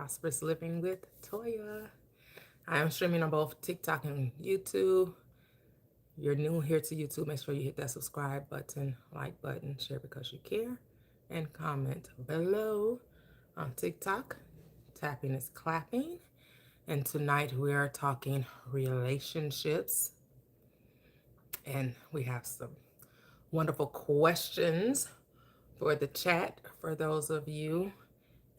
Prosperous Living with Toyia. I am streaming on both TikTok and YouTube. You're new here to YouTube, make sure you hit that subscribe button, like button, share because you care, and comment below. On TikTok, tapping is clapping. And tonight we are talking relationships. And we have some wonderful questions for the chat for those of you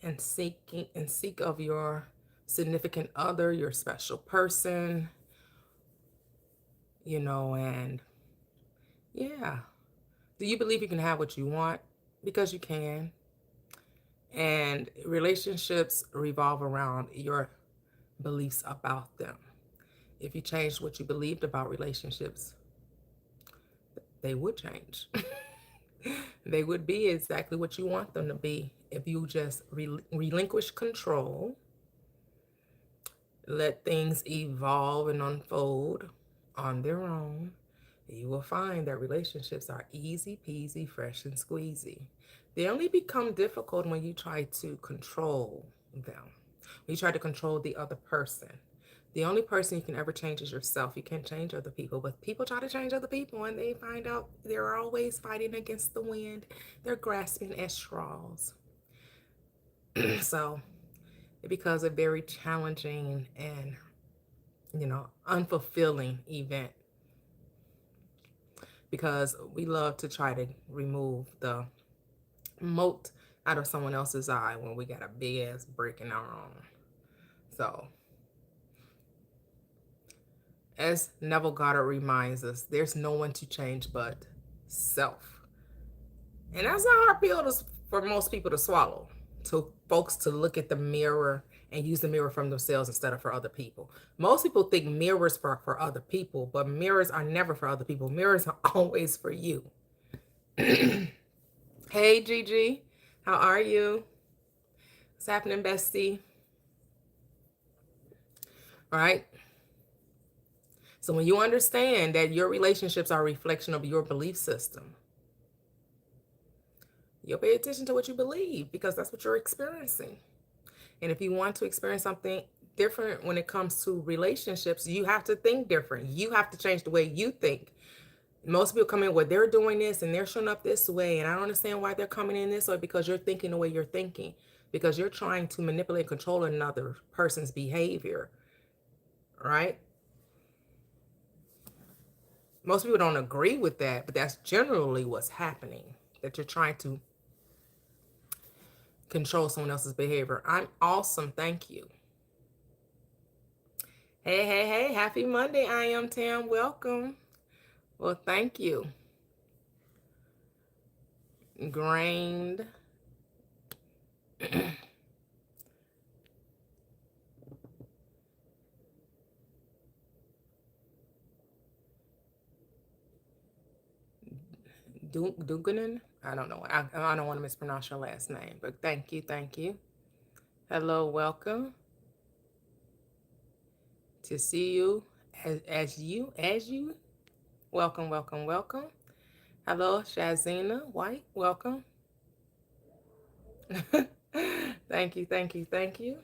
and seek of your significant other, your special person, and yeah. Do you believe you can have what you want? Because you can. And relationships revolve around your beliefs about them. If you changed what you believed about relationships, they would change. They would be exactly what you want them to be if you just relinquish control, let things evolve and unfold on their own. You will find that relationships are easy peasy, fresh and squeezy. They only become difficult when you try to control them. When you try to control the other person. The only person you can ever change is yourself. You can't change other people, but people try to change other people and they find out they're always fighting against the wind. They're grasping at straws. So it becomes a very challenging and, unfulfilling event because we love to try to remove the mote out of someone else's eye when we got a big ass brick in our own. So, as Neville Goddard reminds us, there's no one to change but self. And that's a hard pill for most people to swallow. To folks to look at the mirror and use the mirror from themselves instead of for other people. Most people think mirrors for other people, but mirrors are never for other people. Mirrors are always for you. Hey, Gigi. How are you? What's happening, bestie? All right. So when you understand that your relationships are a reflection of your belief system, you'll pay attention to what you believe because that's what you're experiencing. And if you want to experience something different when it comes to relationships, you have to think different. You have to change the way you think. Most people come in, well, they're doing this and they're showing up this way. And I don't understand why they're coming in this way because you're thinking the way you're thinking. Because you're trying to manipulate and control another person's behavior. Right? Most people don't agree with that, but that's generally what's happening. That you're trying to control someone else's behavior. I'm awesome. Thank you. Hey, hey, hey. Happy Monday. I am Tam. Welcome. Well, thank you. Grained. Duganen? I don't know. I don't want to mispronounce your last name, but thank you. Thank you. Hello. Welcome. To see you as you. Welcome, welcome, welcome. Hello, Shazina White. Welcome. Thank you, thank you, thank you.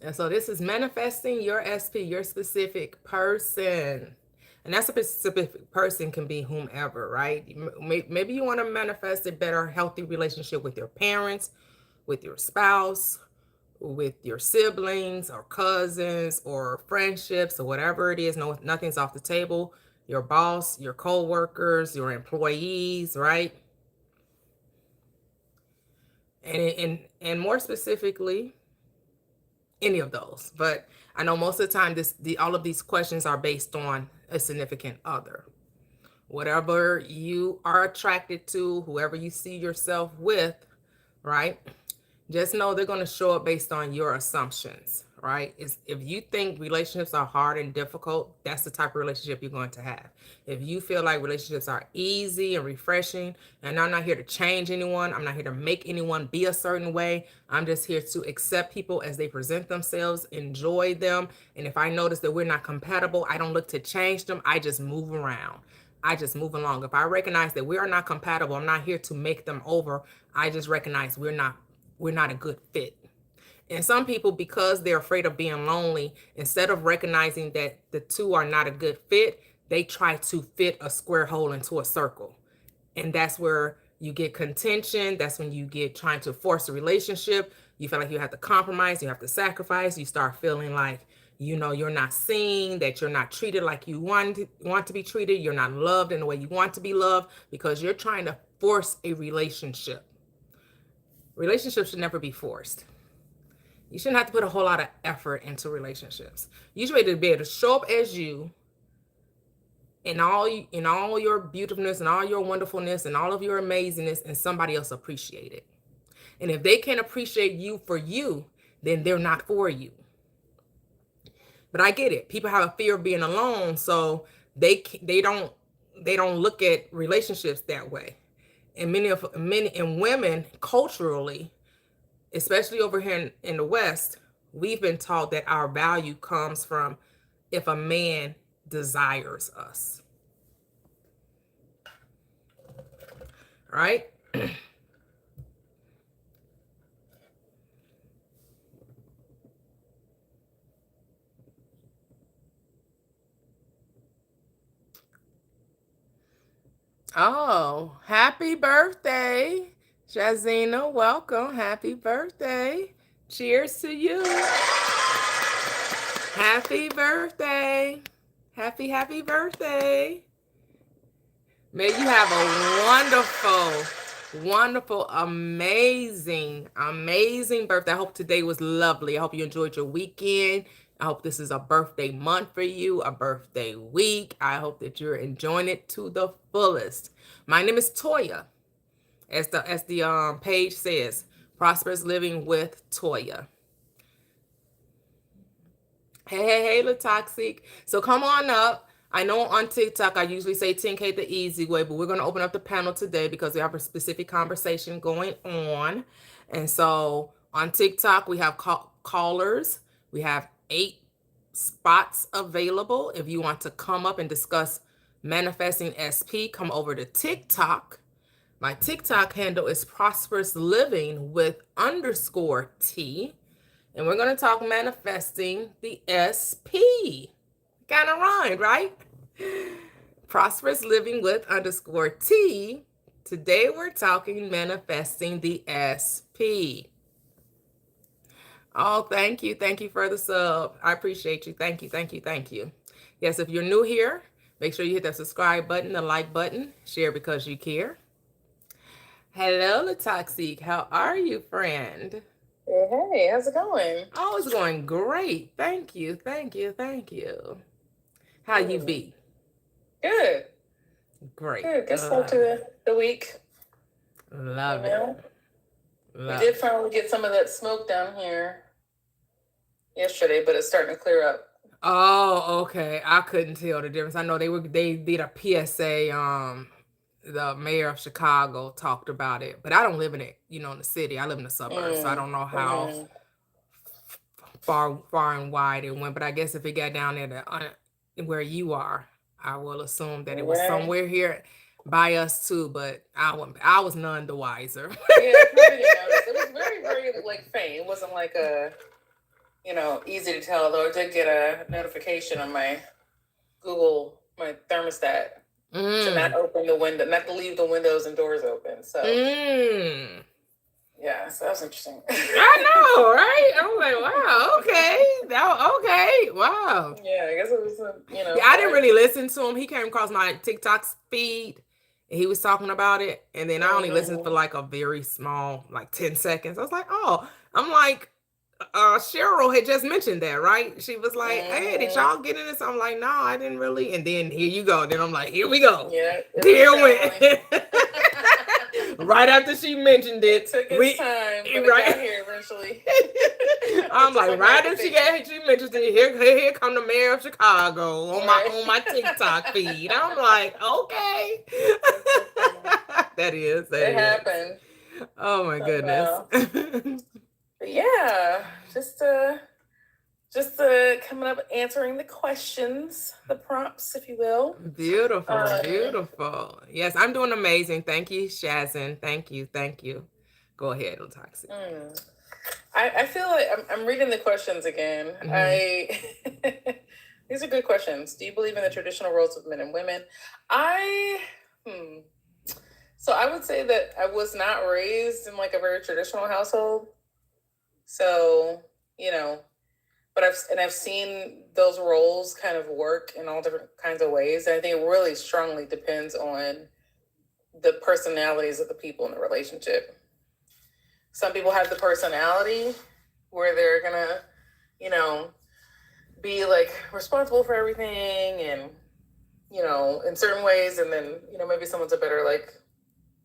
And so this is manifesting your SP, your specific person. And that specific person can be whomever, right? Maybe you want to manifest a better, healthy relationship with your parents, with your spouse, with your siblings or cousins or friendships or whatever it is. No, nothing's off the table. Your boss, your co-workers, your employees, right? And more specifically, any of those. But I know most of the time all of these questions are based on a significant other. Whatever you are attracted to, whoever you see yourself with, right? Just know they're going to show up based on your assumptions, right? If you think relationships are hard and difficult, that's the type of relationship you're going to have. If you feel like relationships are easy and refreshing, and I'm not here to change anyone, I'm not here to make anyone be a certain way. I'm just here to accept people as they present themselves, enjoy them. And if I notice that we're not compatible, I don't look to change them. I just move around. I just move along. If I recognize that we are not compatible, I'm not here to make them over. I just recognize we're not we're not a good fit. And some people, because they're afraid of being lonely, instead of recognizing that the two are not a good fit, they try to fit a square hole into a circle. And that's where you get contention. That's when you get trying to force a relationship. You feel like you have to compromise, you have to sacrifice. You start feeling like, you're not seen, that you're not treated like you want to be treated. You're not loved in the way you want to be loved because you're trying to force a relationship. Relationships should never be forced. You shouldn't have to put a whole lot of effort into relationships. You should be able to show up as you in all your beautifulness and all your wonderfulness and all of your amazingness, and somebody else appreciate it. And if they can't appreciate you for you, then they're not for you. But I get it. People have a fear of being alone, so they don't look at relationships that way. And many and women culturally, especially over here in the West, we've been taught that our value comes from if a man desires us. Right? Oh, happy birthday, Shazina. Welcome. Happy birthday. Cheers to you. Happy birthday. Happy birthday. May you have a wonderful, amazing birthday. I hope today was lovely. I hope you enjoyed your weekend. I hope this is a birthday month for you, a birthday week. I hope that you're enjoying it to the fullest. My name is Toyia, as the page says, Prosperous Living with Toyia. Hey, Latoxic. So come on up. I know on TikTok I usually say 10K the easy way, but we're going to open up the panel today because we have a specific conversation going on. And so on TikTok, we have callers. We have 8 spots available. If you want to come up and discuss manifesting SP, come over to TikTok. My TikTok handle is Prosperous Living with _T. And we're going to talk manifesting the SP. Kind of rhymed, right? Prosperous Living with _T. Today we're talking manifesting the SP. Oh, thank you. Thank you for the sub. I appreciate you. Thank you. Yes, if you're new here, make sure you hit the subscribe button, the like button, share because you care. Hello, Latoxic. How are you, friend? Hey, how's it going? Oh, it's going great. Thank you. How you be? Good. Great. Good start to the week. Love it. We did finally get some of that smoke down here yesterday, but it's starting to clear up. Oh, okay. I couldn't tell the difference. I know they did a PSA. The mayor of Chicago talked about it, but I don't live in it, in the city. I live in the suburbs, so I don't know how far and wide it went. But I guess if it got down there where you are, I will assume that it was somewhere here by us too. But I was none the wiser. Yeah, I probably didn't notice. It was very, very faint. It wasn't like easy to tell. Though I did get a notification on my Google, my thermostat. To not open the window, not to leave the windows and doors open. So, yeah, so that was interesting. I know, right? I'm like, wow, okay, wow. Yeah, I guess it was, I didn't really listen to him. He came across my TikTok feed, and he was talking about it, and then I only listened for like a very small, 10 seconds. I was like, oh, I'm like, Cheryl had just mentioned that, right? She was like, hey, did y'all get in this? I'm like, no, I didn't really. And then here you go. Then I'm like, here we go. Yeah. Here went. Right after she mentioned it. Took its time, but it got here eventually. I'm like, right after she mentioned it, here come the mayor of Chicago on my TikTok feed. I'm like, okay. That is. It happened. Oh my goodness. Yeah, just coming up answering the questions, the prompts, if you will. Beautiful. Yes, I'm doing amazing. Thank you, Shazin. Thank you. Go ahead, Toxic. I feel like I'm reading the questions again. These are good questions. Do you believe in the traditional roles of men and women? So I would say that I was not raised in like a very traditional household. So, but I've seen those roles kind of work in all different kinds of ways. And I think it really strongly depends on the personalities of the people in the relationship. Some people have the personality where they're gonna, be like responsible for everything and, in certain ways. And then, maybe someone's a better like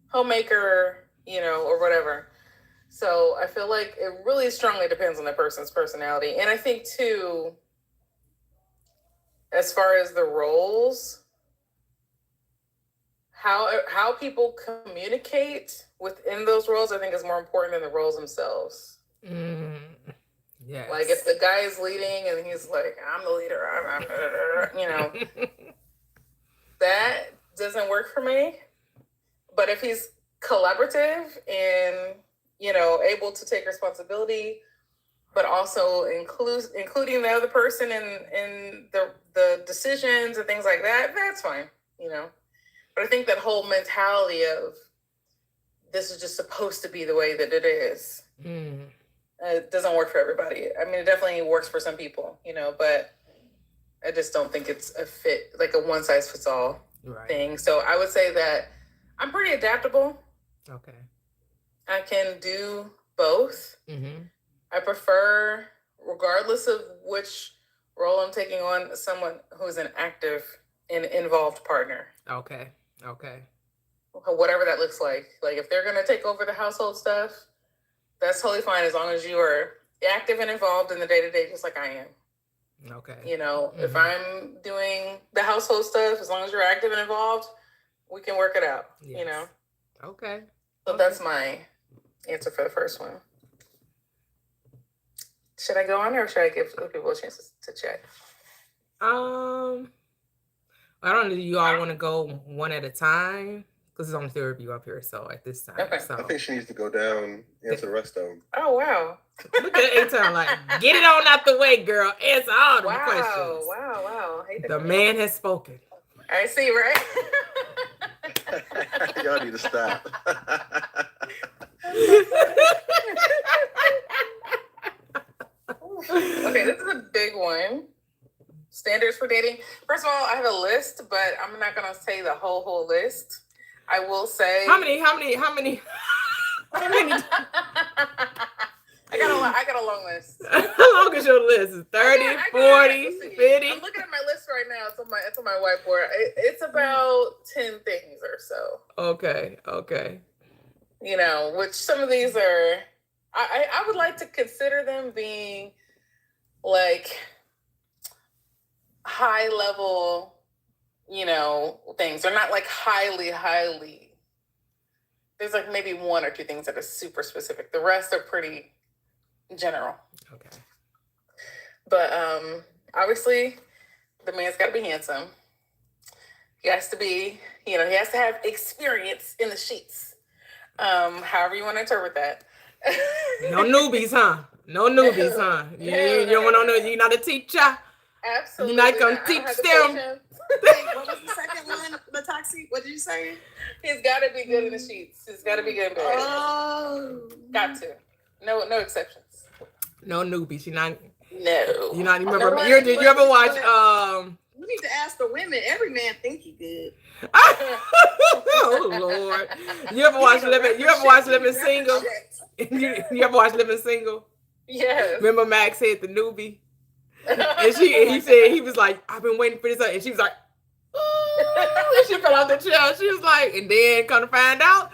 homemaker, or whatever. So I feel like it really strongly depends on the person's personality. And I think too, as far as the roles, how people communicate within those roles, I think is more important than the roles themselves. Yes. Like if the guy is leading and he's like, I'm the leader, that doesn't work for me. But if he's collaborative and, able to take responsibility, but also including the other person in the decisions and things like that, that's fine, But I think that whole mentality of this is just supposed to be the way that it is, it doesn't work for everybody. I mean, it definitely works for some people, but I just don't think it's a fit, like a one size fits all thing. So I would say that I'm pretty adaptable. Okay. I can do both. I prefer, regardless of which role I'm taking on, someone who's an active and involved partner. Okay. Whatever that looks like. Like if they're going to take over the household stuff, that's totally fine as long as you are active and involved in the day-to-day, just like I am. Okay. If I'm doing the household stuff, as long as you're active and involved, we can work it out, Okay. So that's my answer for the first one. Should I go on or should I give people a chance to chat? I don't know. Do you all want to go one at a time? Because there's only 3 of you up here, so at this time. Okay. So. I think she needs to go down, answer the rest of them. Oh, wow. Look at A-Town like, get it on out the way, girl. Answer all the questions. Wow. The man has spoken. I see, right? Y'all need to stop. Okay, this is a big one. Standards for dating. First of all, I have a list, but I'm not gonna say the whole list. I will say how many? I got a long list. How long is your list? 30, 40, 50? I'm looking at my list right now. It's on my whiteboard. It's about 10 things or so. Okay. Which some of these are, I would like to consider them being like high level, things. They're not like highly. There's like maybe 1 or 2 things that are super specific. The rest are pretty general. Okay. But obviously the man's got to be handsome. He has to be, he has to have experience in the sheets. However you want to interpret that. No newbies, huh? You don't want to know. You're not a teacher. Absolutely. You're not going to teach them. Wait, what was the second one? The toxic? What did you say? He's got to be good in the sheets. He's got to be good in bed. Oh. Got to. No exceptions. No newbies. You're not. No. You're not. Did you ever watch? You need to ask the women. Every man think he good. Oh Lord! You ever watch Living Single? You ever watch Living Single? Yes. Remember Max said the newbie, and he said he was like, I've been waiting for this, and she was like, ooh, and she fell off the chair. She was like, and then come to find out,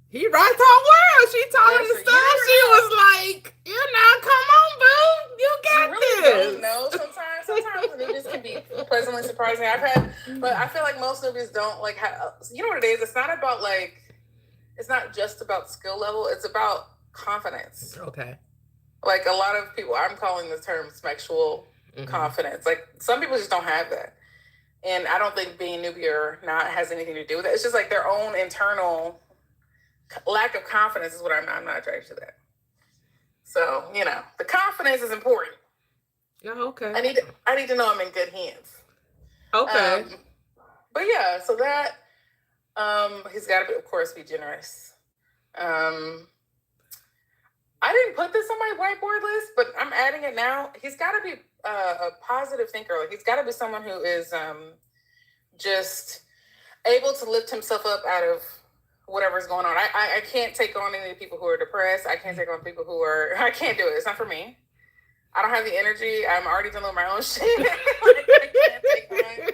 he rocked her world. She told him the stuff. She was like, come on, boo, you got this. No, sometimes the newbies can be pleasantly surprising. But I feel like most newbies don't like have. You know what it is? It's not about it's not just about skill level. It's about confidence. Okay. Like a lot of people, I'm calling the term sexual confidence. Like some people just don't have that. And I don't think being newbie or not has anything to do with it. It's just like their own internal lack of confidence is what I'm not attracted to that. So, the confidence is important. Oh, okay. I need to know I'm in good hands. Okay. But yeah, so that he's got to be, of course, be generous. I didn't put this on my whiteboard list, but I'm adding it now. He's got to be a positive thinker. Like, he's got to be someone who is just able to lift himself up out of whatever's going on. I can't take on any people who are depressed. I can't take on people who are, I can't do it. It's not for me. I don't have the energy. I'm already dealing with my own shit. I can't take on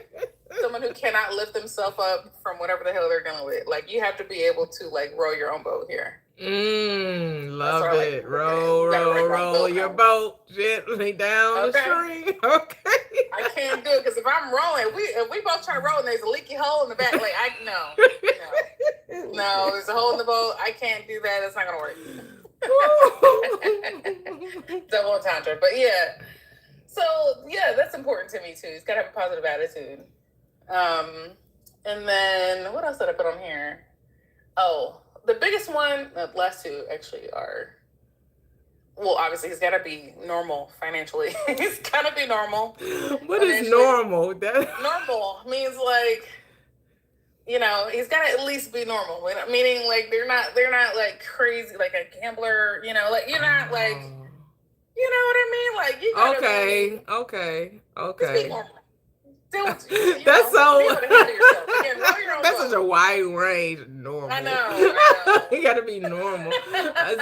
someone who cannot lift themselves up from whatever the hell they're dealing with. Like, you have to be able to, like, row your own boat here. Love it. Roll your boat gently down the stream. Okay. I can't do it because if I'm rowing, if we both try to row and there's a leaky hole in the back, like, no, there's a hole in the boat. I can't do that. It's not gonna work. Double entendre, but yeah. So yeah, that's important to me too. He's got to have a positive attitude. And then what else did I put on here? Oh, the biggest one, the last two actually are. Well, obviously, he's got to be normal financially. He's got to be normal. What is normal? Normal means like, he's got to at least be normal. Meaning, like, they're not like crazy, like a gambler. Like, you're not like, you know what I mean? Like, you gotta okay. Just be normal. That's so. Again, that's such a wide range. Normal. I know. You got to be normal.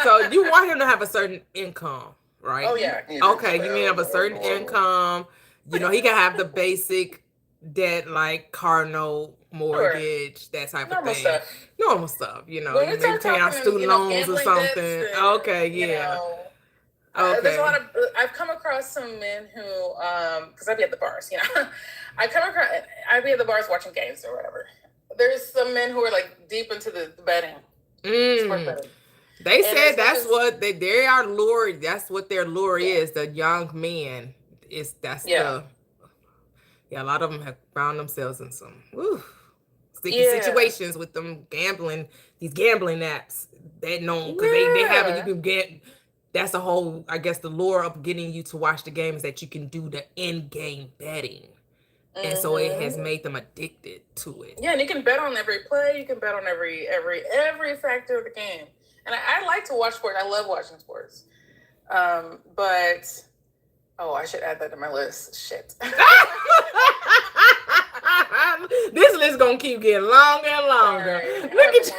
So you want him to have a certain income, right? Oh yeah. Okay, you need to have a certain income. He can have the basic debt like car note, mortgage, that type of thing. Normal stuff. You maybe paying our student loans or something. Okay, yeah. Okay. There's a lot of. I've come across some men who, because I'd be at the bars, I'd be at the bars watching games or whatever. There's some men who are like deep into the betting. Sports betting. They said that's what they are lured. That's what their lure is. The young men a lot of them have found themselves in some sticky situations with them gambling. These gambling apps that because they have it. You can get. That's a whole, I guess, the lure of getting you to watch the game is that you can do the in-game betting. And so it has made them addicted to it. Yeah, and you can bet on every play. You can bet on every factor of the game. And I like to watch sports. I love watching sports. But, I should add that to my list. Shit. This list gonna keep getting longer and longer. Sorry, Look at you.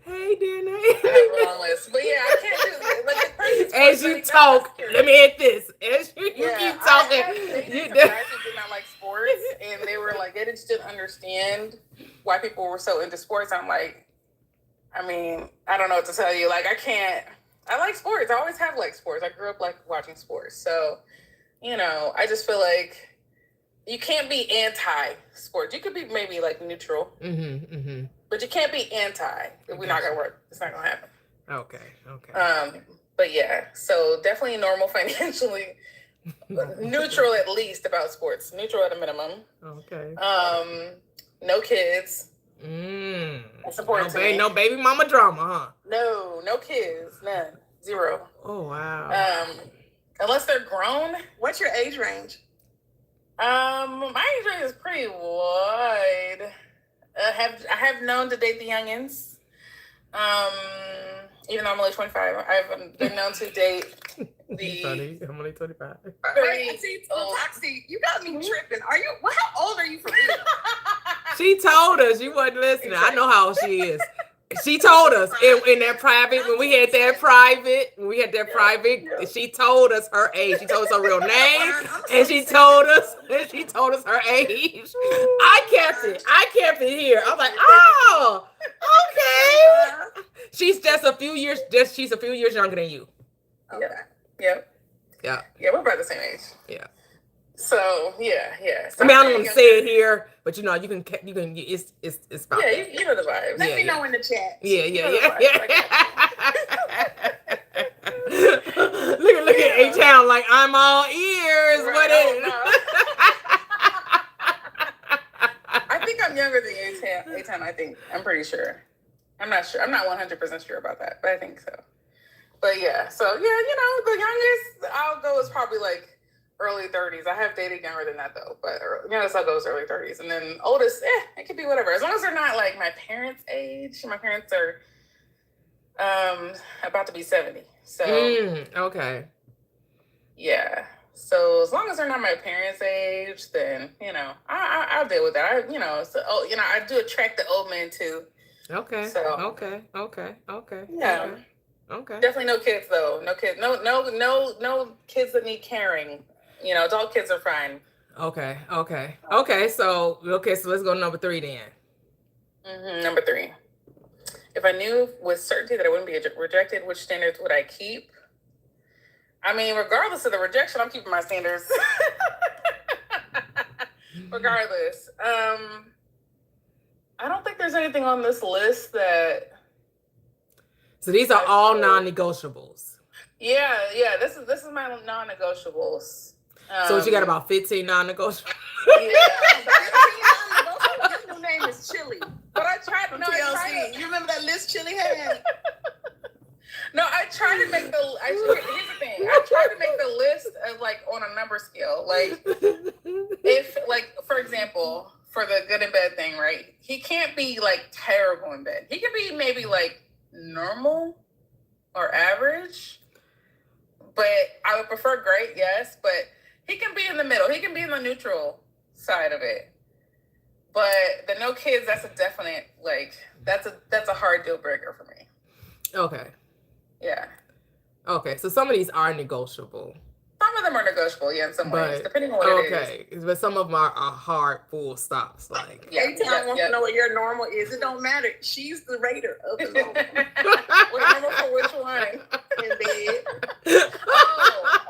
Hey, Danae. I have a long list. But yeah, I can't do it. Like, the crazy as you talk, let me hit this. As you keep talking. I dated some guys who did not like sports, and they were like, they just didn't understand why people were so into sports. I'm like, I don't know what to tell you. Like, I like sports. I always have liked sports. I grew up like watching sports. So, I just feel like you can't be anti-sports. You could be maybe like neutral, but you can't be anti. We're not gonna work. It's not gonna happen. Okay. But yeah, so definitely normal financially, neutral at least about sports. Neutral at a minimum. Okay. No kids. That's important to me. No baby mama drama, huh? No kids. None. Zero. Oh wow. Unless they're grown. What's your age range? My age range is pretty wide. I have known to date the youngins. Even though I'm only 25, I've been known to date the. I'm only 25. Toxie, you got me tripping. How old are you for real? She told us. You wasn't listening. I know how old she is. She told us in that private, when we had that private, she told us her age. She told us her real name, and she told us her age. I kept it here. I was like, oh, okay. She's a few years younger than you. Okay. Yep. Yeah, we're about the same age. Yeah. So yeah. So I don't want to say it here, but you can. It's about. Yeah, you know the vibes. Let me know in the chat. Yeah. Look at A-Town like I'm all ears. Right, what is? I think I'm younger than A-Town. I'm pretty sure. I'm not sure. I'm not 100% sure about that, but I think so. But yeah, so yeah, the youngest I'll go is probably like early 30s. I have dated younger than that though, but youngest I'll go is early 30s, and then oldest, it could be whatever, as long as they're not like my parents' age. My parents are about to be 70, so okay. yeah. So as long as they're not my parents' age, then I'll deal with that. I do attract the old men too. Okay. So Okay. yeah. Okay. Definitely no kids though. No kids. No kids that need caring. Adult kids are fine. Okay. So let's go to number 3 then. Number 3. If I knew with certainty that I wouldn't be rejected, which standards would I keep? I mean, regardless of the rejection, I'm keeping my standards. Regardless. I don't think there's anything on this list that. So these are all non-negotiables. Yeah. This is my non-negotiables. So what, you got about 15 non-negotiables? Yeah. His new name is Chili. But I tried. No, TLC. You remember that list Chili had? No, I try to make here's the thing. I try to make the list of like on a number scale. Like if, like, for example, for the good and bad thing, right? He can't be like terrible in bed. He can be maybe like normal or average. But I would prefer great, yes. But he can be in the middle. He can be in the neutral side of it. But the no kids, that's a definite, like, that's a hard deal breaker for me. Okay. Yeah. Okay, so some of these are negotiable. Some of them are negotiable, yeah, in some ways, depending on what it is. Okay, but some of them are hard full stops. Like, Anytime wants to know what your normal is, it don't matter. She's the rater of the normal. What normal for which one? In bed.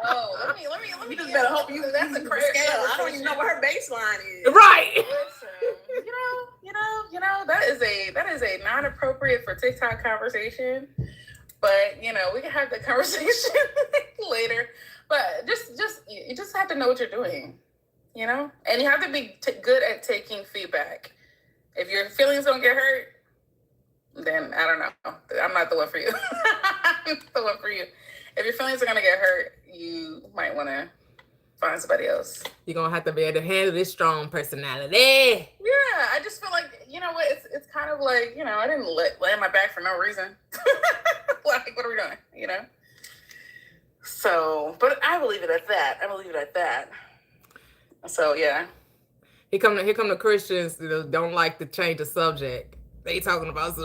Oh, let me. You just better hope you. That's a crazy scale. I don't even know what her baseline is. right. Listen, that is a non-appropriate for TikTok conversation. But we can have the conversation later. But you just have to know what you're doing, and you have to be good at taking feedback. If your feelings don't get hurt, then I don't know. I'm not the one for you. I'm the one for you. If your feelings are gonna get hurt, you might want to find somebody else. You're gonna have to be able to handle this strong personality. Yeah, I just feel like what it's kind of like I didn't lay my back for no reason. Like, what are we doing? So, but I will leave it at that. So yeah. Here come the Christians that don't like to change the subject. They talking about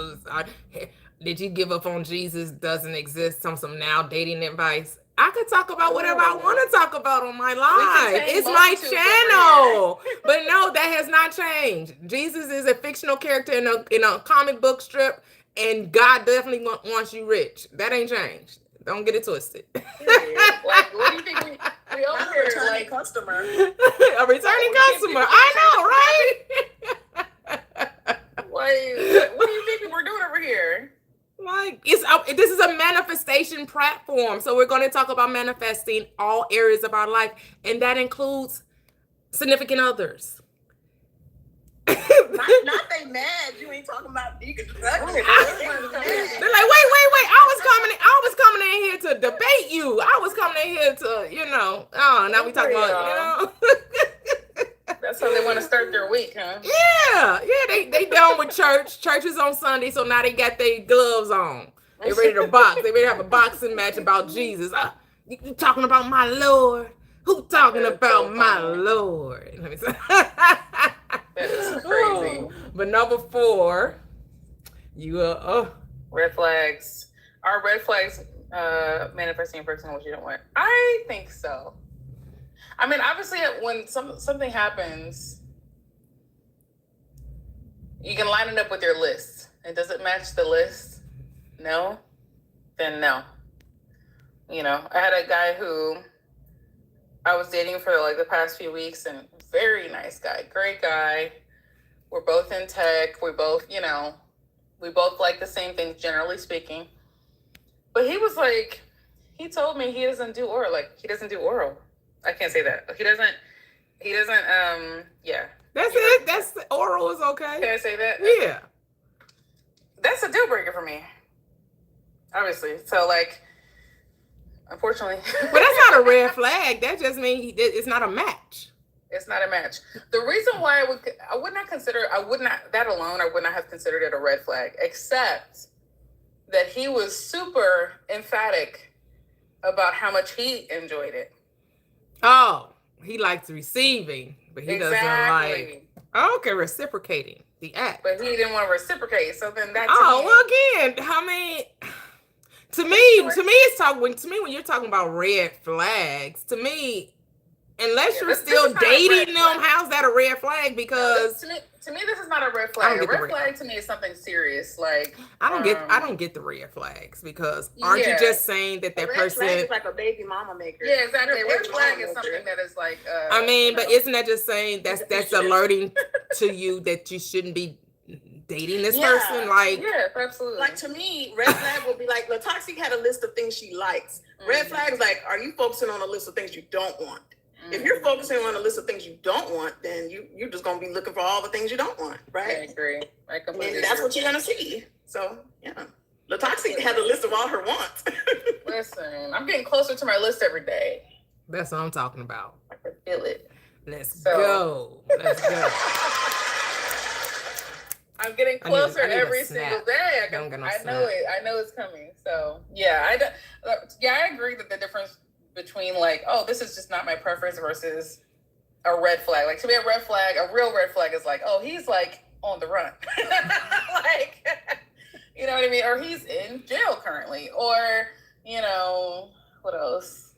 did you give up on Jesus? Doesn't exist. Some now dating advice. I could talk about whatever I want to talk about on my live. It's my channel. But no, that has not changed. Jesus is a fictional character in a comic book strip, and God definitely wants you rich. That ain't changed. Don't get it twisted. Like, what do you think we over here? Returning customer. A returning customer. I know, right? Like, what do you think we're doing over here? Like, this is a manifestation platform. So we're going to talk about manifesting all areas of our life. And that includes significant others. not they mad. You ain't talking about you can They're like, wait. I was coming in here to debate you. I was coming in here to, now we talking about, That's how they want to start their week, huh? Yeah, they done with church. Church is on Sunday, so now they got their gloves on. They ready to box. They ready to have a boxing match about Jesus. You talking about my Lord? Who talking about my Lord? Let me say. That is crazy. But number 4, you red flags. Are red flags manifesting a person what you don't want? I think so. I mean, obviously, when something happens, you can line it up with your list. And does it match the list? No? Then no. I had a guy who I was dating for like the past few weeks, and very nice guy, great guy. We're both in tech. We both like the same things, generally speaking. But he was like, he told me he doesn't do oral. Like, he doesn't do oral. I can't say that. He doesn't, yeah. That's it. That's oral is okay. Can I say that? Yeah. that's a deal breaker for me. Obviously. So like, unfortunately. But that's not a red flag. That just means it's not a match. It's not a match. The reason why I would not that alone, I would not have considered it a red flag, except that he was super emphatic about how much he enjoyed it. Oh, he likes receiving, but he doesn't like, okay, reciprocating the act. But he didn't want to reciprocate. So then that's well, again, I mean, to me, it's when you're talking about red flags, to me, unless you're still dating them, how's that a red flag? Because to me, this is not a red flag. A red flag to me is something serious. Like I don't get the red flags, because aren't you just saying that person is like a baby mama maker? Yeah, exactly. A red flag is something that is like. I mean, but isn't that just saying that's alerting to you that you shouldn't be dating this person? Like, yeah, absolutely. Like, to me, red flag would be like, Latoxic had a list of things she likes. Red flag is like, are you focusing on a list of things you don't want? If you're focusing on a list of things you don't want, then you're just going to be looking for all the things you don't want, right? I agree. I completely agree. That's what you're going to see. So, yeah. Latoxic had a list of all her wants. Listen, I'm getting closer to my list every day. That's what I'm talking about. I can feel it. Let's go. I'm getting closer every single day. I know it. I know it's coming. So, yeah, I agree that the difference between like, oh, this is just not my preference versus a red flag. Like, to me, a real red flag is like, oh, he's like on the run. Like, you know what I mean? Or he's in jail currently. Or, you know, what else?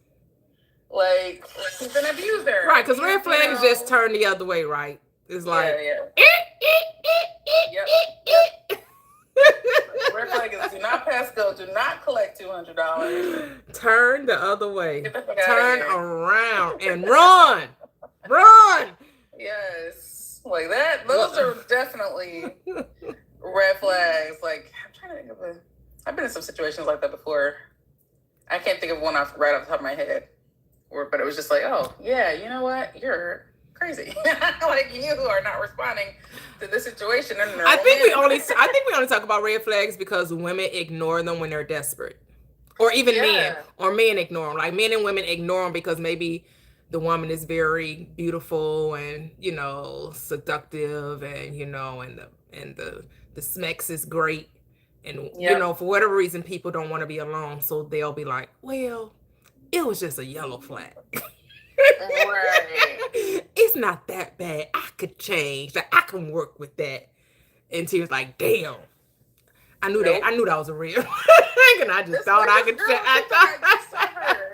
Like, he's an abuser. Right, because red flags just turn the other way, right? It's like, Yep. Red flag is do not pass go, do not collect $200. Turn the other way. Turn around and run. Run. Yes. Like that. Those are definitely red flags. Like, I'm trying to think of I've been in some situations like that before. I can't think of one right off the top of my head. But it was just like, oh, yeah, you know what? You're crazy. Like, you are not responding to this situation. I think we only talk about red flags because women ignore them when they're desperate, or even men ignore them. Like, men and women ignore them because maybe the woman is very beautiful and, you know, seductive, and, you know, and the smex is great, and you know, for whatever reason people don't want to be alone, so they'll be like, well, it was just a yellow flag. Right. It's not that bad. I could change. Like, I can work with that. And she was like, damn. I knew that. I knew that was a real. And I just thought I could change. I just saw her.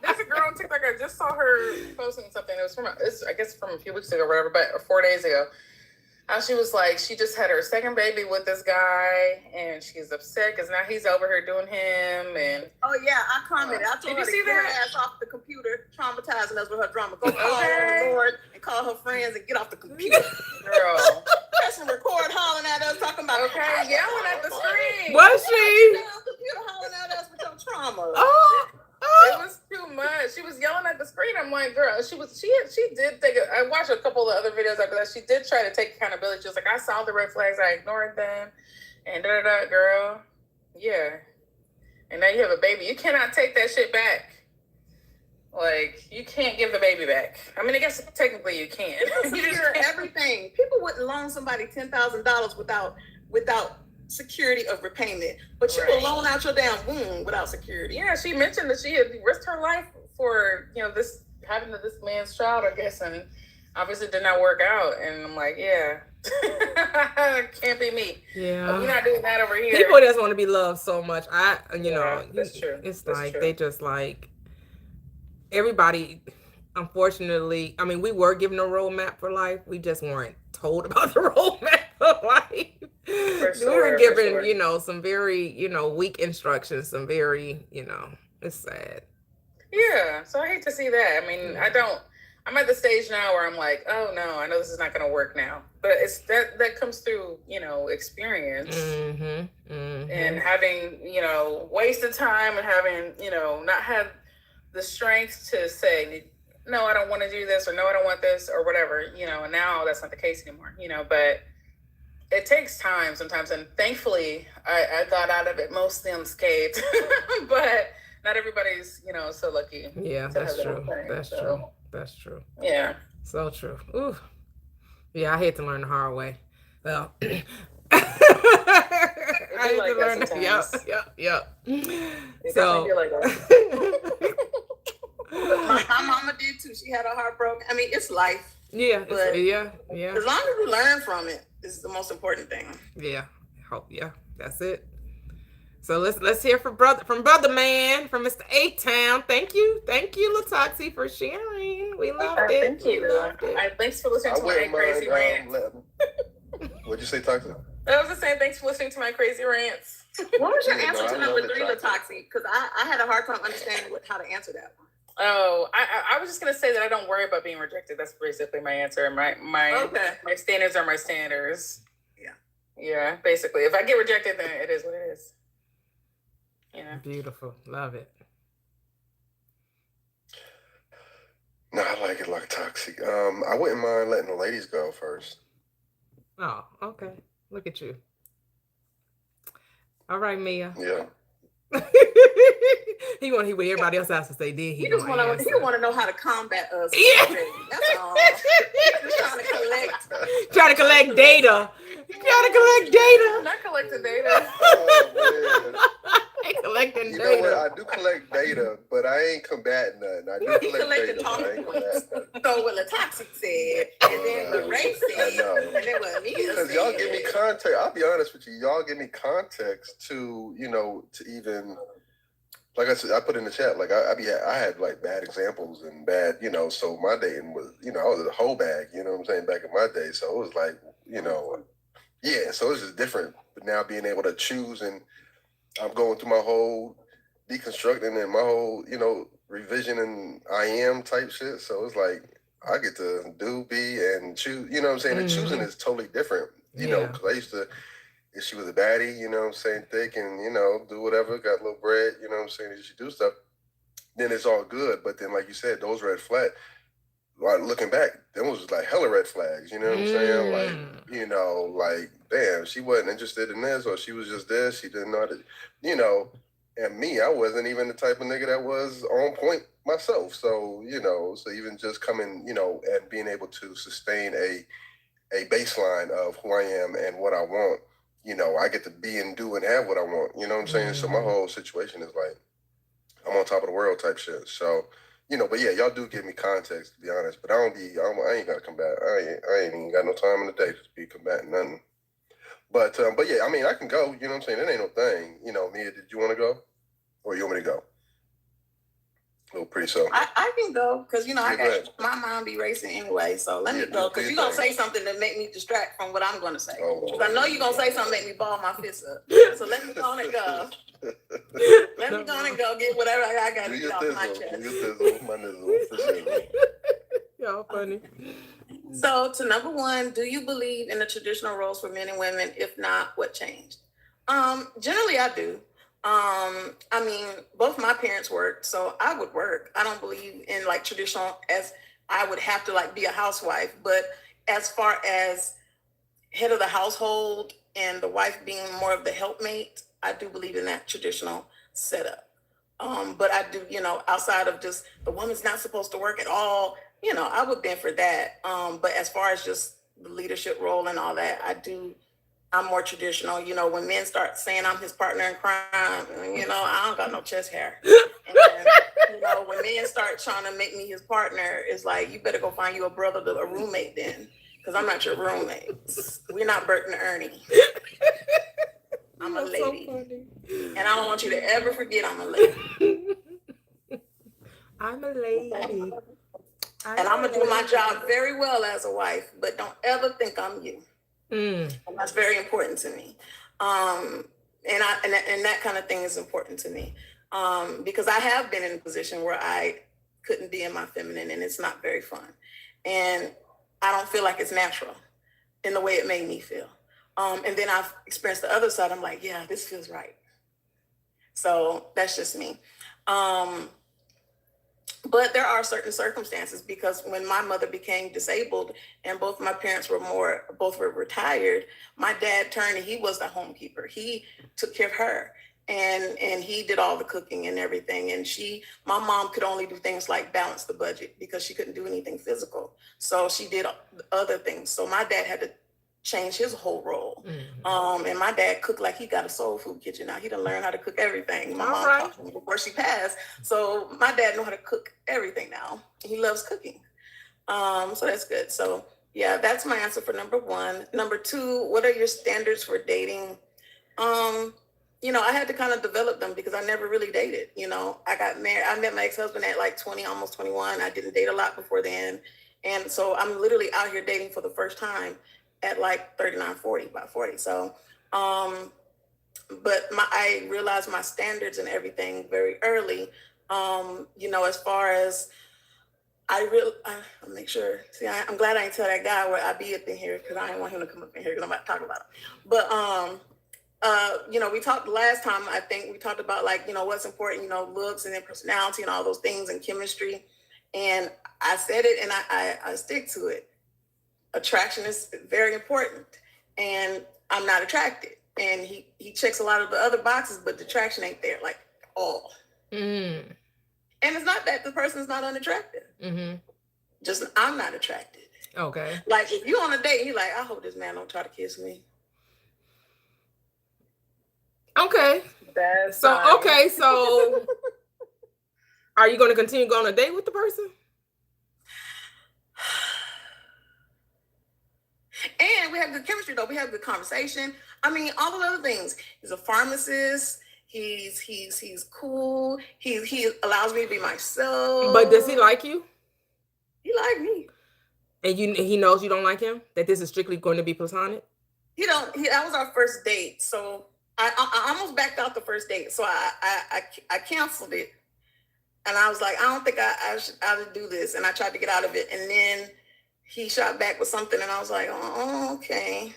There's a girl on TikTok. I just saw her posting something. It was I guess from a few weeks ago or whatever, or 4 days ago. And she was like, she just had her second baby with this guy, and she's upset because now he's over here doing him. And oh yeah, I commented. I told her to get her ass off the computer, traumatizing us with her drama. Go call the Lord and call her friends and get off the computer, girl. Press and record, hollering at us, talking about yelling at the screen. Was she? Computer hollering at us with your trauma. Oh. It was too much. She was yelling at the screen. I'm like, girl, she did take it. I watched a couple of other videos after that. She did try to take accountability. She was like, I saw the red flags, I ignored them, and girl. Yeah. And now you have a baby. You cannot take that shit back. Like, you can't give the baby back. I mean, I guess technically you can. You secure everything. People wouldn't loan somebody $10,000 without security of repayment, but you will loan out your damn womb without security. Yeah, she mentioned that she had risked her life for, you know, having this man's child, I guess, and obviously did not work out. And I'm like, yeah, can't be me. Yeah, we're not doing that over here. People just want to be loved so much. Know, that's true. It's that's like true. They just like everybody. Unfortunately, I mean, we were given a roadmap for life. We just weren't told about the roadmap for life. We were given, you know, some very, you know, weak instructions, some very, you know, it's sad. Yeah. So I hate to see that. I mean, I'm at the stage now where I'm like, oh no, I know this is not going to work now, but it's that comes through, you know, experience and having, you know, wasted time and having, you know, not had the strength to say, no, I don't want to do this, or no, I don't want this, or whatever, you know, and now that's not the case anymore, you know, but it takes time sometimes, and thankfully I got out of it mostly unscathed. But not everybody's, so lucky Yeah, to that's have that true. experience. That's So true. That's true. yeah. So true. Ooh. Yeah, I hate to learn the hard way. Well, It I be hate to like that learn. Yep, sometimes. yep, yep. It definitely So, be like that. But my mama did too. She had her heart broken. I mean, it's life. yeah, But yeah. as long as you learn from it, is the most important thing. Yeah. Hope yeah, that's it. So let's hear from brother man, from Mr. A Town. Thank you, Latoxi, for sharing. We loved it. Thank you. Thanks for listening I to my wouldn't crazy mind rant. what'd you say, Toxic? I was just saying, thanks for listening to my crazy rants. What was your Yeah, answer no, to I number love it, 3, Latoxi? Because I had a hard time understanding how to answer that one. Oh, I was just gonna say that I don't worry about being rejected. That's basically my answer. My my standards are my standards. Yeah, basically. If I get rejected, then it is what it is. Yeah. Beautiful. Love it. No, I like it like toxic. I wouldn't mind letting the ladies go first. Oh, okay. Look at you. All right, Mia. Yeah. He want to hear what everybody else has to say. Then He just want to know how to combat us. Yeah. That's all. He's just trying to collect data. Not collecting data. Oh, man. Ain't collecting You data. know what? I do collect data, but I ain't combating nothing. I do collect data, but I ain't combating nothing. So what Latoxic said, and then what Ray said, I know. and then what Mia said. Because y'all give me context. I'll be honest with you. Y'all give me context to, to even, like I said, I put in the chat, like I had like bad examples and bad, so my dating was, I was a whole bag, you know what I'm saying, back in my day. So it was like, yeah, so it's just different. But now being able to choose, and I'm going through my whole deconstructing and my whole, revision and I am type shit. So it's like, I get to do, be, and choose, you know what I'm saying? And choosing is totally different, because I used to, if she was a baddie, you know what I'm saying, thick and, do whatever, got a little bread, you know what I'm saying, if she do stuff, then it's all good. But then, like you said, those red flags, like looking back, them was like hella red flags, you know what I'm saying? Like, like, damn, she wasn't interested in this, or she was just this, she didn't know that, and me, I wasn't even the type of nigga that was on point myself. So, so even just coming, and being able to sustain a baseline of who I am and what I want, I get to be and do and have what I want, you know what I'm saying? So my whole situation is like, I'm on top of the world type shit. So, but yeah, y'all do give me context, to be honest, but I ain't got to combat. I ain't even got no time in the day to be combating nothing. But yeah, I mean, I can go, you know what I'm saying? It ain't no thing. Mia, did you want to go? Or you want me to go? A little pretty so. I can go, because, I got my mind be racing anyway. So let me go, because you're going to say something that make me distract from what I'm going to say. Because I know you're going to say something that make me ball my fists up. So let me go and go. Let me go and go get whatever I got to get off my chest. Y'all funny. So to number 1, do you believe in the traditional roles for men and women? If not, what changed? Generally I do. I mean, both my parents worked, so I would work. I don't believe in like traditional as I would have to like be a housewife, but as far as head of the household and the wife being more of the helpmate, I do believe in that traditional setup. But I do, outside of just the woman's not supposed to work at all, I would bend for that. But as far as just the leadership role and all that, I'm more traditional. When men start saying I'm his partner in crime, I don't got no chest hair. And, when men start trying to make me his partner, it's like, you better go find you a brother, a roommate then, because I'm not your roommate. We're not Bert and Ernie. I'm a lady. So and I don't want you to ever forget I'm a lady. I'm a lady. And I'm going to do my job very well as a wife, but don't ever think I'm you. And that's very important to me. And that kind of thing is important to me. Because I have been in a position where I couldn't be in my feminine, and it's not very fun. And I don't feel like it's natural in the way it made me feel. And then I've experienced the other side. I'm like, yeah, this feels right. So that's just me. But But there are certain circumstances, because when my mother became disabled and both my parents both were retired, my dad turned and he was the homekeeper. He took care of her, and he did all the cooking and everything. And my mom could only do things like balance the budget because she couldn't do anything physical. So she did other things. So my dad had to change his whole role. And my dad cooked like he got a soul food kitchen now. He done learned how to cook everything. My mom taught him before she passed. So my dad know how to cook everything now. He loves cooking. So that's good. So yeah, that's my answer for number one. Number two, what are your standards for dating? I had to kind of develop them because I never really dated. I got married. I met my ex-husband at like 20, almost 21. I didn't date a lot before then. And so I'm literally out here dating for the first time at like 39, 40, about 40. So, but I realized my standards and everything very early. As far as I'll make sure. See, I'm glad I didn't tell that guy where I be up in here, because I didn't want him to come up in here because I'm about to talk about it. But, we talked last time, I think we talked about like, what's important, looks and then personality and all those things and chemistry. And I said it and I stick to it. Attraction is very important, and I'm not attracted. And he checks a lot of the other boxes, but the attraction ain't there, like all. And it's not that the person is not unattractive. Just I'm not attracted. Okay. Like if you on a date and you're like, I hope this man don't try to kiss me. Okay. So are you going to continue going on a date with the person? And we have good chemistry, though. We have good conversation. I mean, all the other things. He's a pharmacist. He's cool. He allows me to be myself. But does he like you? He like me. And he knows you don't like him? That this is strictly going to be platonic? That was our first date. So I almost backed out the first date. So I canceled it. And I was like, I don't think I should do this. And I tried to get out of it. And then he shot back with something, and I was like, oh, okay.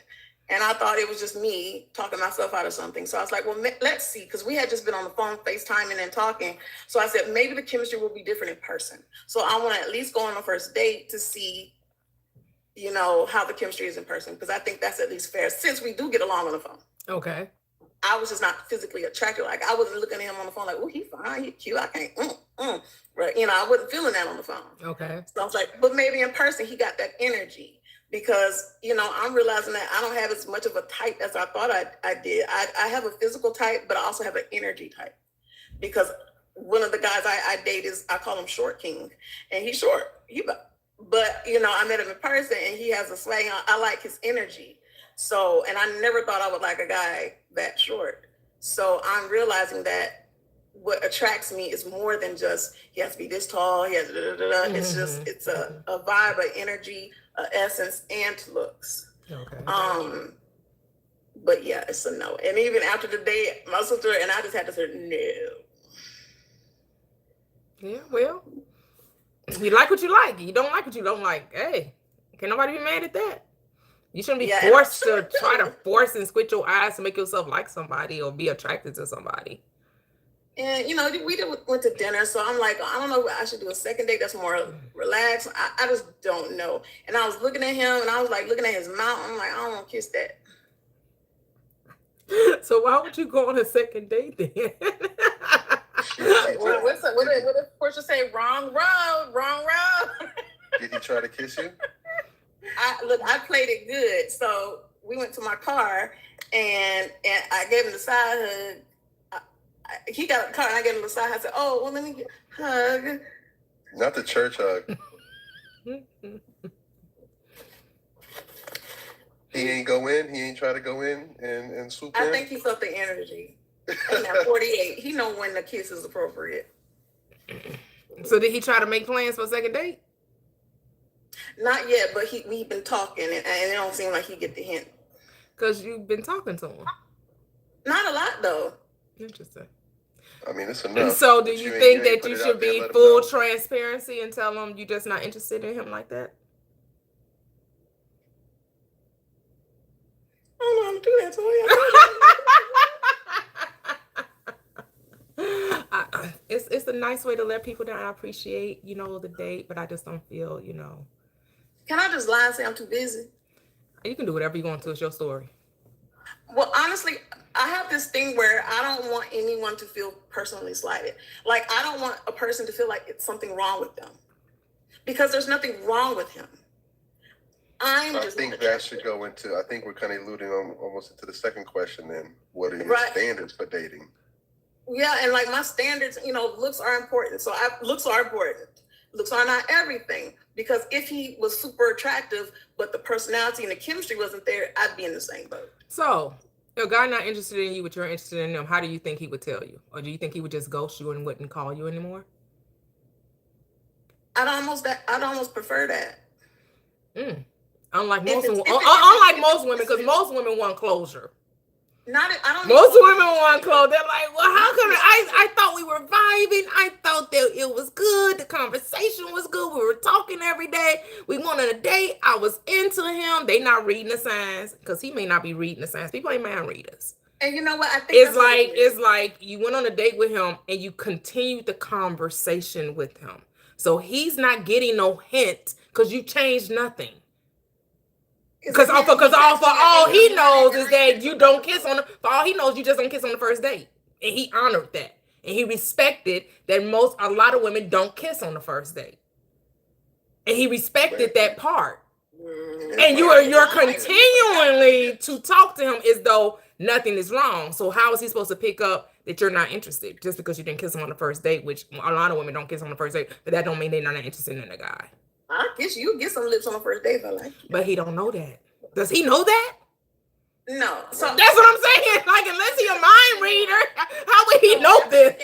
And I thought it was just me talking myself out of something. So I was like, well, let's see, because we had just been on the phone, FaceTiming and talking. So I said, maybe the chemistry will be different in person. So I want to at least go on the first date to see, how the chemistry is in person, because I think that's at least fair, since we do get along on the phone. Okay. I was just not physically attracted. Like I wasn't looking at him on the phone like, oh, he fine, he cute. I can't, right? I wasn't feeling that on the phone. Okay. So I was like, but maybe in person he got that energy, because I'm realizing that I don't have as much of a type as I thought I did. I have a physical type, but I also have an energy type, because one of the guys I date I call him Short King, and he's short. But I met him in person, and he has a swag. I like his energy. So, and I never thought I would like a guy that short. So I'm realizing that what attracts me is more than just, he has to be this tall, he has It's just, it's a vibe, an energy, an essence, and looks. Okay. But yeah, it's a no. And even after the day, my sister and I just had to say no. Yeah, well, you like what you like. You don't like what you don't like. Hey, can nobody be mad at that? You shouldn't be forced to try to force and squint your eyes to make yourself like somebody or be attracted to somebody. And, we went to dinner. So I'm like, I don't know, I should do a second date that's more relaxed. I just don't know. And I was looking at him, and I was like looking at his mouth. I'm like, I don't want to kiss that. So why would you go on a second date then? What did Portia say? Wrong road. Did he try to kiss you? I played it good. So we went to my car, and I gave him the side hug. He got a car, and I gave him the side hug. I said, oh, well, let me get a hug. Not the church hug. He ain't go in. He ain't try to go in and swoop in. I think he felt the energy. And at 48, he know when the kiss is appropriate. So did he try to make plans for a second date? Not yet, but we've been talking, and it don't seem like he get the hint. Because you've been talking to him. Not a lot, though. Interesting. I mean, it's enough. So do you think that you should be full transparency and tell him you're just not interested in him like that? I don't know how to do that, Toyia. It's a nice way to let people know I appreciate, the date, but I just don't feel, Can I just lie and say I'm too busy? you can do whatever you want to. It's your story. Well, honestly, I have this thing where I don't want anyone to feel personally slighted. Like, I don't want a person to feel like it's something wrong with them, because there's nothing wrong with him. I think that should go into, I think we're kind of alluding almost into the second question then. What are your Right. standards for dating? Yeah, and like my standards, looks are important. So looks are important. Looks are not everything, because if he was super attractive, but the personality and the chemistry wasn't there, I'd be in the same boat. So, if a guy not interested in you, but you're interested in him, how do you think he would tell you? Or do you think he would just ghost you and wouldn't call you anymore? I'd almost prefer that. Unlike most women, because most women want closure. Most women want closure. They're like, well, how come I thought we were vibing? I thought that it was good. The conversation was good. We were talking every day. We wanted a date. I was into him. They not reading the signs, because he may not be reading the signs. People ain't mind readers. And you know what? I think it's like you went on a date with him and you continued the conversation with him. So he's not getting no hint because you changed nothing. Because all he knows is that you don't kiss on for all he knows, you just don't kiss on the first date. And he honored that. And he respected that a lot of women don't kiss on the first date. And he respected that part. And you're continually to talk to him as though nothing is wrong. So how is he supposed to pick up that you're not interested just because you didn't kiss him on the first date, which a lot of women don't kiss on the first date, but that don't mean they're not interested in the guy. I guess you get some lips on the first date, but but he don't know that. Does he know that? No. So that's what I'm saying. Like, unless he a mind reader, how would he know this?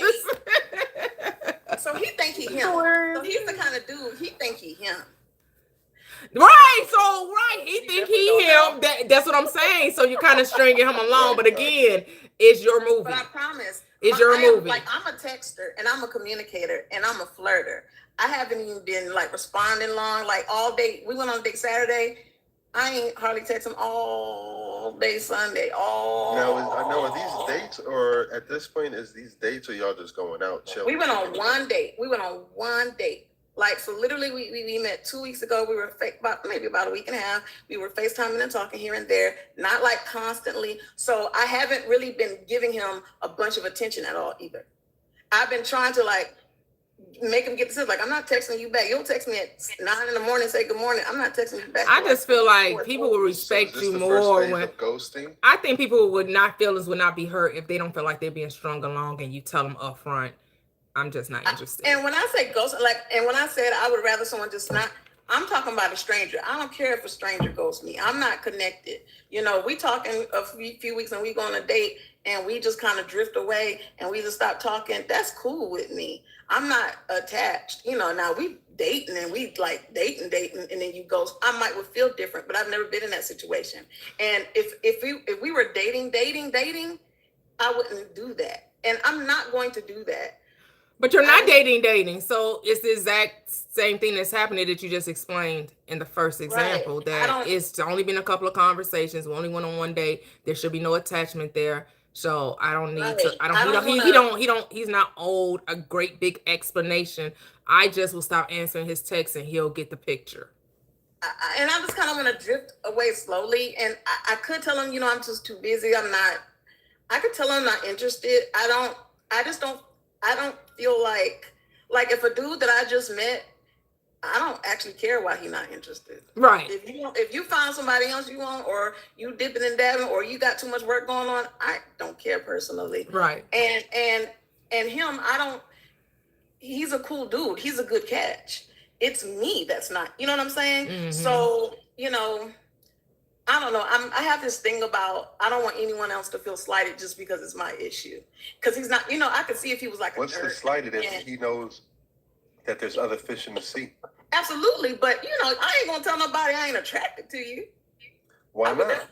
So he think he him. So he's the kind of dude, he think he him. Right. He think he him. That's what I'm saying. So you're kind of stringing him along. But again, it's your movie. But I promise, it's your movie. I'm a texter and I'm a communicator and I'm a flirter. I haven't even been responding long, all day. We went on a date Saturday. I ain't hardly text him all day Sunday. Now, are these dates, or at this point, is these dates, or y'all just going out chilling? We went on one date. So literally, we met 2 weeks ago. We were maybe about a week and a half. We were FaceTiming and talking here and there, not constantly. So I haven't really been giving him a bunch of attention at all either. I've been trying to make him get the sense, I'm not texting you back. You'll text me at 9 in the morning and say good morning. I'm not texting you back. I just feel like people will respect you more when ghosting. I think people would not be hurt if they don't feel like they're being strung along and you tell them up front, I'm just not interested. And when I say ghost, and when I said I would rather someone just not, I'm talking about a stranger. I don't care if a stranger ghosts me. I'm not connected. We talking a few weeks and we go on a date and we just kind of drift away and we just stop talking. That's cool with me. I'm not attached. Now we dating and we dating and then you ghost. I would feel different, but I've never been in that situation. And if we were dating, I wouldn't do that. And I'm not going to do that. But you're not dating. So it's the exact same thing that's happening that you just explained in the first example, right. That it's only been a couple of conversations. We only went on one date. There should be no attachment there. So I don't need to, he's not owed a great big explanation. I just will stop answering his texts and he'll get the picture. And I just kind of want to drift away slowly. And I could tell him, I'm just too busy. I could tell him I'm not interested. I don't feel like if a dude that I just met, I don't actually care why he's not interested. Right. If you find somebody else you want, or you dipping and dabbing, or you got too much work going on, I don't care personally. Right. And him, he's a cool dude. He's a good catch. It's me that's not, you know what I'm saying? Mm-hmm. So, I don't know. I have this thing about, I don't want anyone else to feel slighted just because it's my issue. Because he's not, I could see if he was like what's the slighted if he knows that there's other fish in the sea? Absolutely. But, I ain't going to tell nobody I ain't attracted to you. Why not?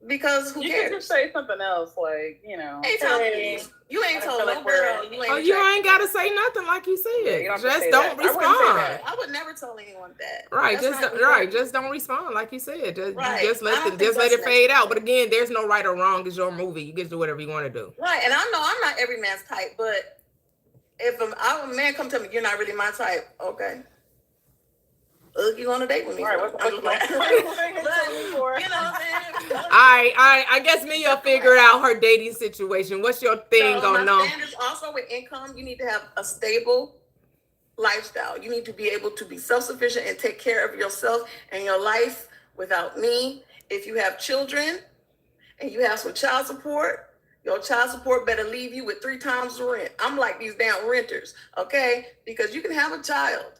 Because who You cares? could just say something else, like, you know, Hey, Tom, hey, you ain't I told feel no like we're- girl you ain't Oh, you attracted. ain't gotta say nothing like you said. Yeah, you don't have to Just say don't that. I wouldn't say respond. that. I would never tell anyone that. Right, That's just not right, important. just don't respond like you said. Just, Right. you just I let don't the, think just let that's it fade out. necessary. But again, there's no right or wrong. It's your movie. You get to do whatever you want to do. Right, and I know I'm not every man's type, but if a man come tell me you're not really my type, okay. You on a date with me? All right, what the fuck you like, want? you know what I'm saying? I guess Mia figured out her dating situation. What's your thing So on my no? standards also with income, you need to have a stable lifestyle. You need to be able to be self-sufficient and take care of yourself and your life without me. If you have children and you have some child support, your child support better leave you with 3 times the rent. I'm like these damn renters, okay? Because you can have a child.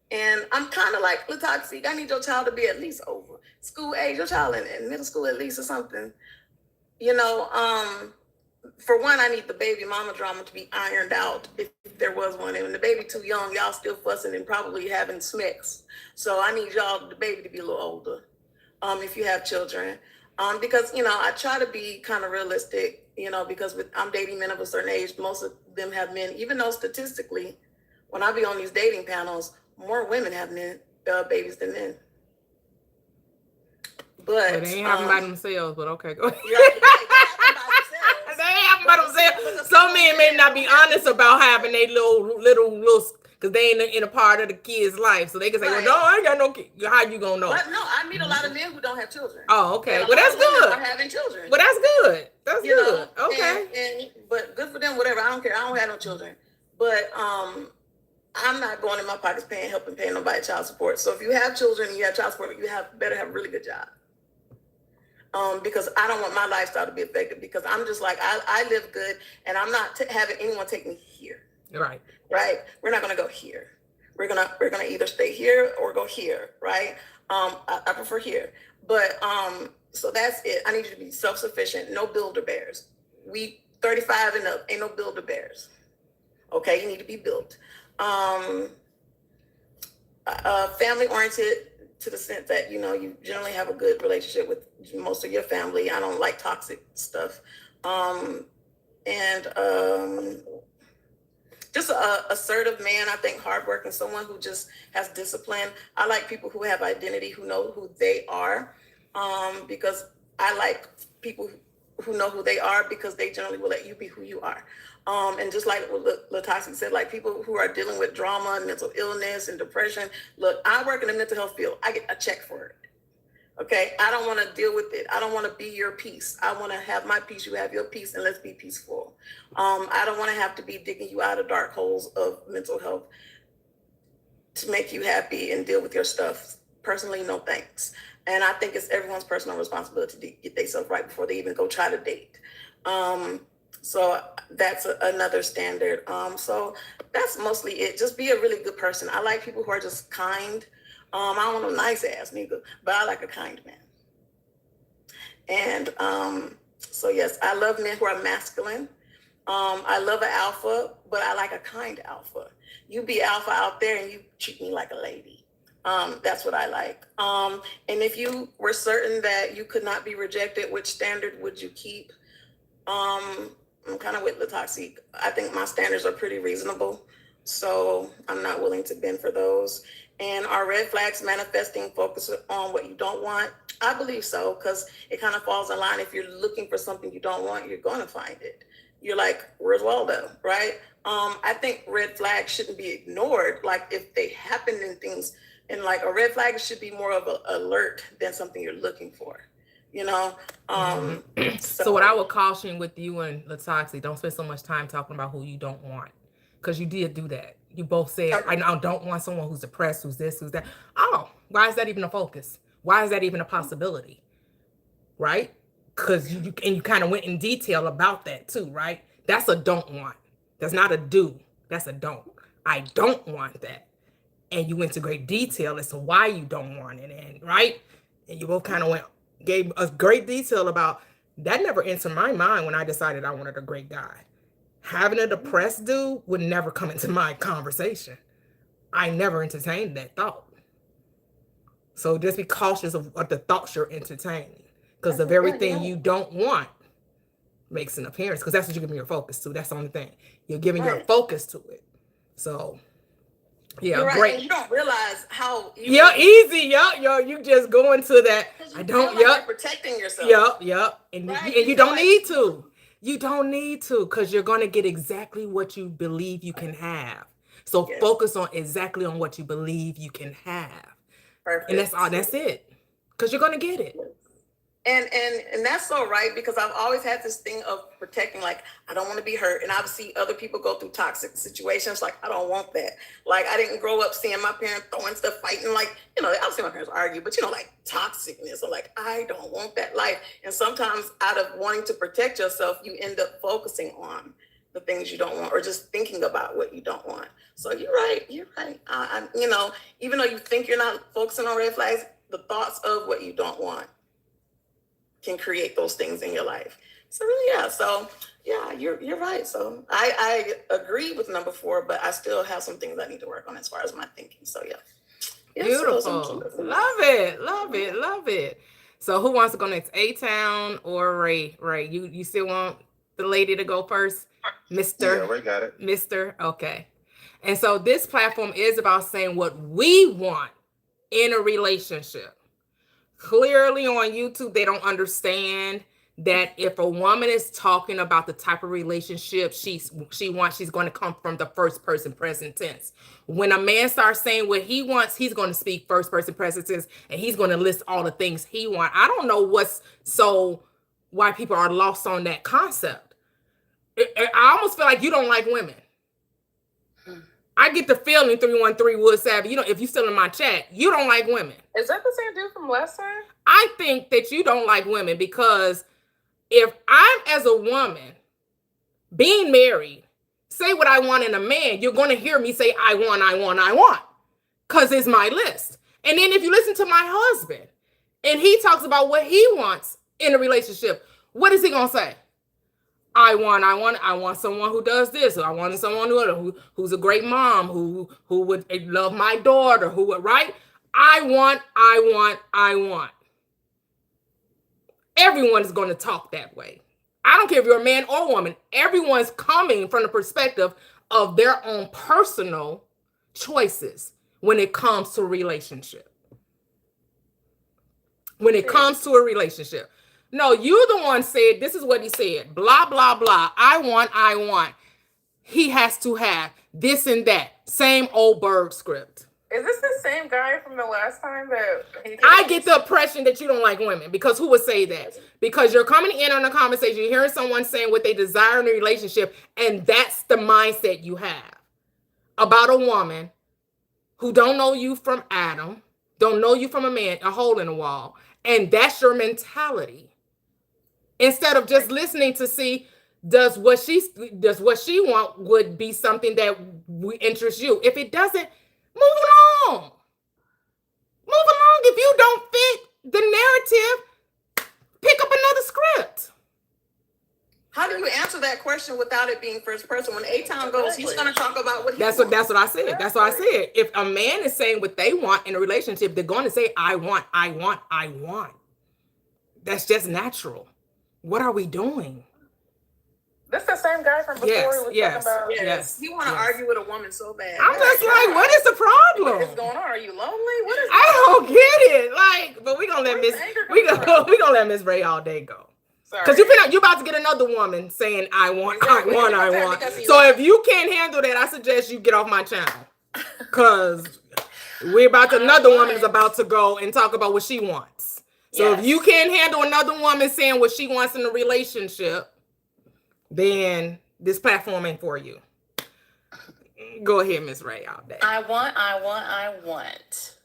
And I'm kind of like Latoxic. I need your child to be at least over school age. Your child in middle school at least or something. You know, for one, I need the baby mama drama to be ironed out if there was one. And when the baby too young, y'all still fussing and probably having smacks. So I need y'all, the baby, to be a little older. If you have children, because you know I try to be kind of realistic. You know, because I'm dating men of a certain age. Most of them have men, even though statistically, when I be on these dating panels, more women have babies than men. But They ain't having by themselves. But okay, go ahead. Right, They ain't having by themselves. Some men may not be honest about having their little, because they ain't in a part of the kid's life, so they can say, Right. "Well, no, I ain't got no kid." How you gonna know? But no, I meet a lot of men who don't have children. Oh, okay. And a Well, lot that's of women good. are having children. Well, that's good. That's You good. know, Okay. but good for them. Whatever. I don't care. I don't have no children. But I'm not going in my pockets helping pay nobody child support. So if you have children and you have child support, you better have a really good job. Because I don't want my lifestyle to be affected, because I'm just like, I live good and I'm not having anyone take me here. Right. Right. We're not going to go here. We're going to either stay here or go here. Right. I prefer here, but, so that's it. I need you to be self-sufficient. No builder bears. We 35 and up, ain't no builder bears. Okay. You need to be built. Family oriented, to the sense that, you know, you generally have a good relationship with most of your family. I don't like toxic stuff. Just a assertive man. I think hardworking, someone who just has discipline. I like people who have identity, who know who they are, because I like people who know who they are, because they generally will let you be who you are. And just like what Latoxic said, like people who are dealing with drama and mental illness and depression. Look, I work in the mental health field. I get a check for it. Okay. I don't want to deal with it. I don't want to be your peace. I want to have my peace. You have your peace, and let's be peaceful. I don't want to have to be digging you out of dark holes of mental health to make you happy and deal with your stuff. Personally, no thanks. And I think it's everyone's personal responsibility to get themselves right before they even go try to date. So that's another standard. So that's mostly it. Just be a really good person. I like people who are just kind. I don't want a nice ass nigga, but I like a kind man. And so yes, I love men who are masculine. I love an alpha, but I like a kind alpha. You be alpha out there and you treat me like a lady. That's what I like. And if you were certain that you could not be rejected, which standard would you keep? I'm kind of with Latoxic. I think my standards are pretty reasonable, so I'm not willing to bend for those. And are red flags manifesting focus on what you don't want? I believe so, because it kind of falls in line. If you're looking for something you don't want, you're going to find it. You're like, where's Waldo, right? I think red flags shouldn't be ignored. Like if they happen in things, and like a red flag should be more of an alert than something you're looking for. You know, So what I would caution with you and Latoxic, don't spend so much time talking about who you don't want, because you did do that. You both said, I don't want someone who's depressed, who's this, who's that. Oh, why is that even a focus? Why is that even a possibility? Right? Because you kind of went in detail about that too, right? That's a don't want. That's not a do. That's a don't. I don't want that. And you went to great detail as to why you don't want it, and right? And you both kind of gave us great detail about that. Never entered my mind when I decided I wanted a great guy. Having a depressed dude would never come into my conversation. I never entertained that thought. So just be cautious of what the thoughts you're entertaining. because the That's- very yeah, thing yeah. you don't want makes an appearance, because that's what you're giving your focus to. That's the only thing. You're giving your Right. focus to it. So, yeah, You're right. great. And you don't realize how Yeah, easy. Yo, you just go into that. I don't. feel like Yep. you're protecting yourself. Yep. And Right? you You don't feel like- need to. You don't need to, because you're going to get exactly what you believe you can have. So Yes. focus on exactly on what you believe you can have. Perfect. And that's all. That's it. Because you're going to get it. And that's so right, because I've always had this thing of protecting, like I don't want to be hurt, and I've seen other people go through toxic situations. Like I don't want that. Like I didn't grow up seeing my parents throwing stuff, fighting. Like I've seen my parents argue, but like toxicness. So like I don't want that life. And sometimes out of wanting to protect yourself, you end up focusing on the things you don't want, or just thinking about what you don't want. So you're right. Even though you think you're not focusing on red flags, the thoughts of what you don't want can create those things in your life. So really, you're right. So I agree with number 4, but I still have some things I need to work on as far as my thinking. So yeah. Beautiful. So Love it. So who wants to go next? A-Town or Ray? Ray, you still want the lady to go first? Mr. Yeah, Ray got it. Mr. Okay. And so this platform is about saying what we want in a relationship. Clearly on YouTube, they don't understand that if a woman is talking about the type of relationship she wants, she's going to come from the first person present tense. When a man starts saying what he wants, he's going to speak first person present tense, and he's going to list all the things he wants. I don't know why people are lost on that concept. I almost feel like you don't like women. I get the feeling 313 Wood Savage. If you're still in my chat, you don't like women. Is that the same dude from last time? I think that you don't like women because if I'm, as a woman, being married, say what I want in a man, you're going to hear me say, I want, because it's my list. And then if you listen to my husband and he talks about what he wants in a relationship, what is he going to say? I want someone who does this. I want someone who's a great mom, who would love my daughter, who would, right? I want. Everyone is going to talk that way. I don't care if you're a man or woman. Everyone's coming from the perspective of their own personal choices when it comes to a relationship. No, you the one said, this is what he said, blah, blah, blah. I want. He has to have this and that. Same old bird script. Is this the same guy from the last time that I get the impression that you don't like women, because who would say that? Because you're coming in on a conversation, you're hearing someone saying what they desire in a relationship, and that's the mindset you have about a woman who don't know you from Adam, don't know you from a man, a hole in the wall, and that's your mentality. Instead of just listening to see, does what she want would be something that would interest you. If it doesn't, move along. If you don't fit the narrative, pick up another script. how do you answer that question without it being first person? When A-Town goes, he's going to talk about what he That's wants. what I said. That's what I said. If a man is saying what they want in a relationship, they're going to say, I want. That's just natural. What are we doing? This the same guy from before Yes, we was yes. talking about? Yes. He want to argue with a woman so bad. I'm just like, what is the What problem? is going on? Are you lonely? What is I don't get it. Like, but we're gonna let Where's Miss the anger coming from? Ray all day go. Sorry. Because you about to get another woman saying, I want. Because So if you can't handle that, I suggest you get off my channel. Because another woman is about to go and talk about what she wants. So if you can't handle another woman saying what she wants in a relationship, then this platform ain't for you. Go ahead, Miss Ray, all day. I want.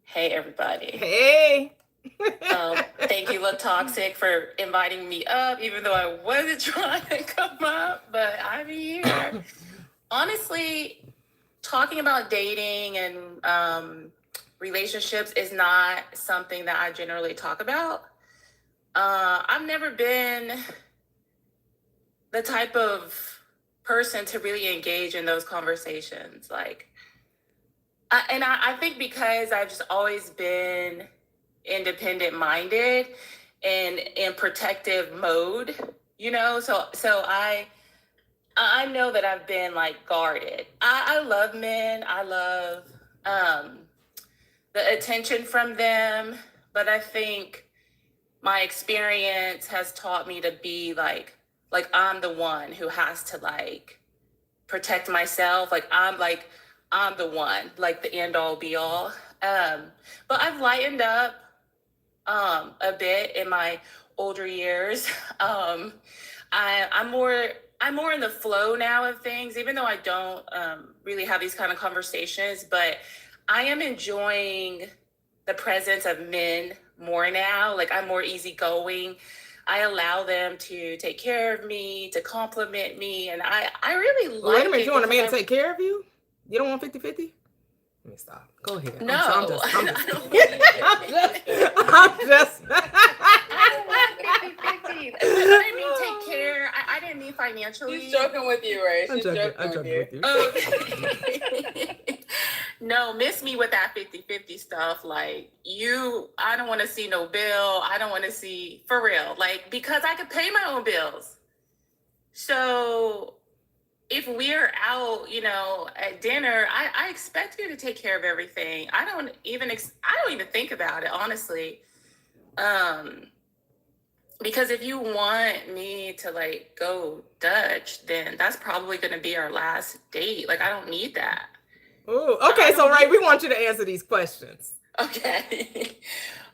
Hey, everybody. Hey. Thank you, Look Toxic, for inviting me up, even though I wasn't trying to come up, but I'm here. Honestly, talking about dating and relationships is not something that I generally talk about. I've never been the type of person to really engage in those conversations. I think because I've just always been independent minded, in protective mode, you know. So I know that I've been like guarded. I love men. I love the attention from them, but I think my experience has taught me to be like I'm the one who has to like protect myself. Like I'm the one, like the end all be all. But I've lightened up a bit in my older years. I'm more in the flow now of things, even though I don't really have these kind of conversations, but I am enjoying the presence of men more now. Like I'm more easygoing. I allow them to take care of me, to compliment me. And I really like Wait a minute, it you want a man because to take care of you? You don't want 50-50? Let me stop. Go ahead. No, I'm just I don't I'm just I don't want 50-50. I didn't mean take care. I didn't mean financially. She's joking with you, right? I'm She's joking with you. Okay. No, miss me with that 50-50 stuff. Like I don't want to see no bill. I don't want to see, for real. Like, because I could pay my own bills. So if we're out, you know, at dinner, I expect you to take care of everything. I don't even think about it, honestly. Because if you want me to like go Dutch, then that's probably going to be our last date. Like, I don't need that. Ooh, okay, so Ray, we want you to answer these questions. Okay.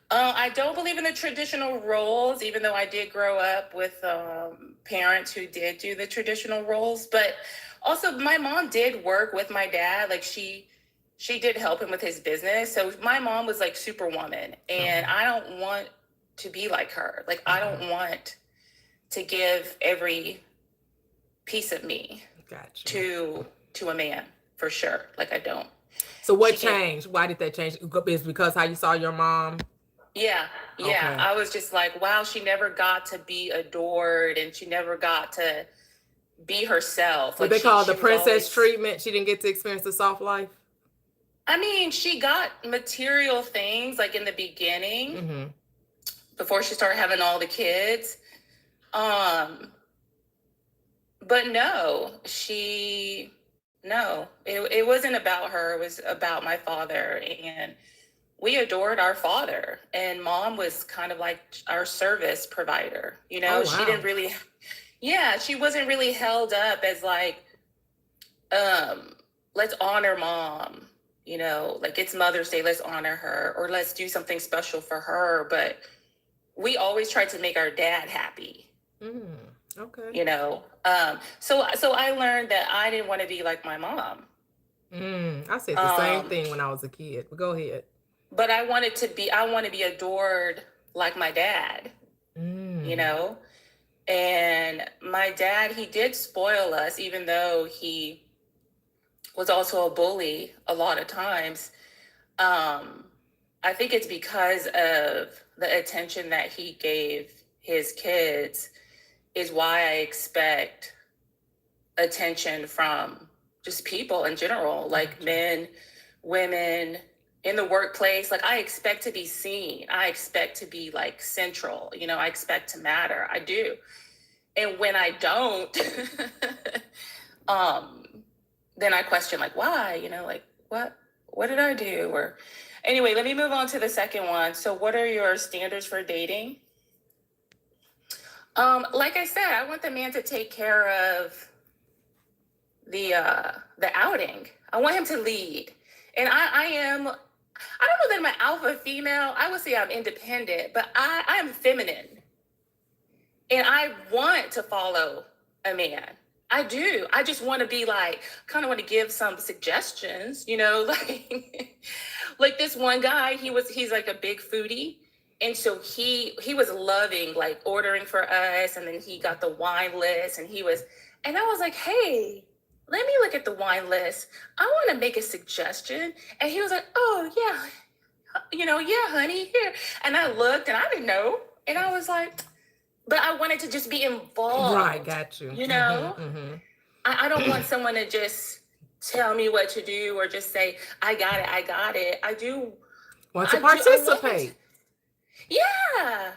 I don't believe in the traditional roles, even though I did grow up with parents who did do the traditional roles. But also, my mom did work with my dad. Like she did help him with his business. So my mom was like superwoman, and I don't want to be like her. Like I don't want to give every piece of me to a man, for sure. Like I don't. So what changed? Why did that change? Is because how you saw your mom? Yeah. Okay. I was just like, wow, she never got to be adored, and she never got to be herself. What like they call the princess treatment. She didn't get to experience the soft life. I mean, she got material things like in the beginning, before she started having all the kids. But no, it wasn't about her. It was about my father, and we adored our father, and mom was kind of like our service provider. You know, wow. She didn't really, she wasn't really held up as like, let's honor mom, you know, like it's Mother's Day, let's honor her, or let's do something special for her. But we always tried to make our dad happy. Okay. You know, so I learned that I didn't want to be like my mom. I said the same thing when I was a kid. But go ahead. But I want to be adored like my dad, you know? And my dad, he did spoil us, even though he was also a bully a lot of times. I think it's because of the attention that he gave his kids is why I expect attention from just people in general, like men, women, in the workplace. Like I expect to be seen. I expect to be like central, you know, I expect to matter. I do. And when I don't, then I question like, why, you know, like what did I do? Or anyway, let me move on to the second one. So what are your standards for dating? Like I said, I want the man to take care of the outing. I want him to lead. And I don't know that I'm an alpha female. I would say I'm independent, but I'm feminine. And I want to follow a man. I do. I just want to be like, kind of want to give some suggestions, you know, like this one guy, he's like a big foodie. And so he was loving like ordering for us. And then he got the wine list, and I was like, hey, let me look at the wine list. I want to make a suggestion. And he was like, oh yeah, you know, yeah, honey, here. And I looked and I didn't know. And I was like, but I wanted to just be involved. Right, got you. You know, I don't want someone to just tell me what to do or just say, I got it. I do want to participate. Yeah.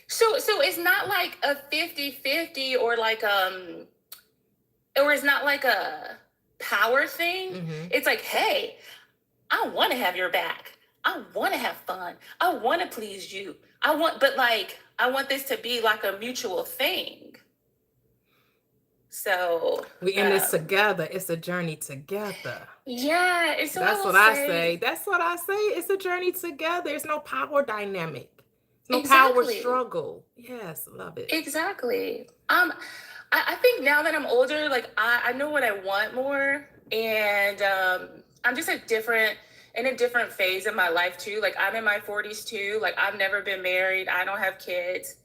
So it's not like a 50-50 or like or it's not like a power thing. Mhm. It's like, hey, I want to have your back. I want to have fun. I want to please you. But like, I want this to be like a mutual thing. So We in this together. It's a journey together. yeah, and so That's I will what I say, say. That's what I say. It's a journey together. It's no power dynamic. It's no power exactly, struggle. Yes, love it. exactly. I think now that I'm older, like I know what I want more, and I'm just in a different phase of my life too. Like I'm in my 40s too. Like I've never been married. I don't have kids.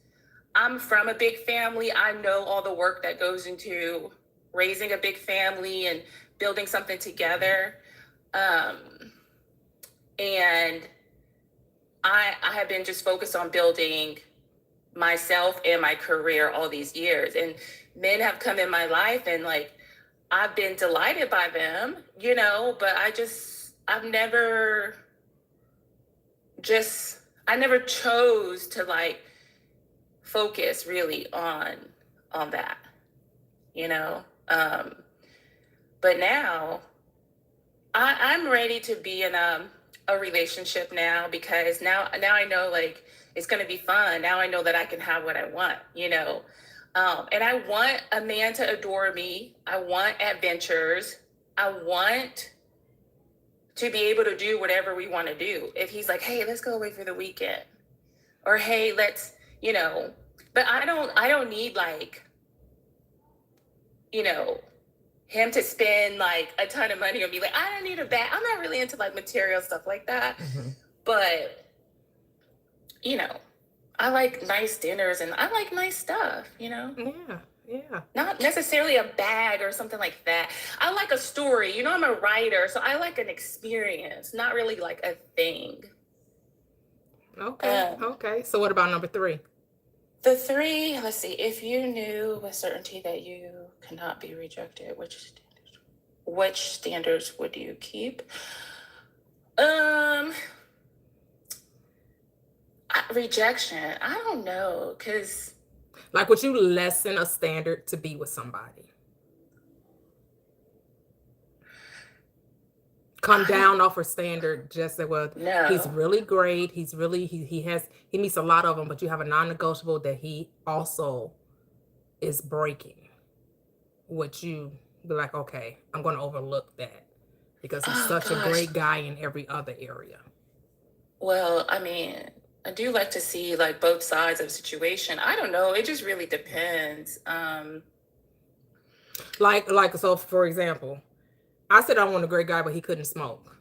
I'm from a big family. I know all the work that goes into raising a big family and building something together. Um, and I have been just focused on building myself and my career all these years. And men have come in my life and like I've been delighted by them, but I never chose to like focus really on that, you know. But now I'm ready to be in a relationship now, because now I know like it's gonna be fun. Now I know that I can have what I want, and I want a man to adore me. I want adventures. I want to be able to do whatever we want to do. If he's like, hey, let's go away for the weekend, or hey, let's, but I don't need like, him to spend like a ton of money on me. Like I don't need a bag. I'm not really into like material stuff like that. Mm-hmm. But I like nice dinners and I like nice stuff, Yeah, yeah. Not necessarily a bag or something like that. I like a story. I'm a writer, so I like an experience, not really like a thing. Okay, okay. So what about number 3? The 3, let's see. If you knew with certainty that you cannot be rejected, which standards would you keep? Rejection. I don't know, because like would you lessen a standard to be with somebody? Come down off a standard just that, well, no. he's really great. He's really he meets a lot of them, but you have a non-negotiable that he also is breaking. Would you be like, okay, I'm going to overlook that because he's such a great guy in every other area? Well, I mean, I do like to see like both sides of the situation. I don't know. It just really depends. Like so, for example, I said I want a great guy, but he couldn't smoke.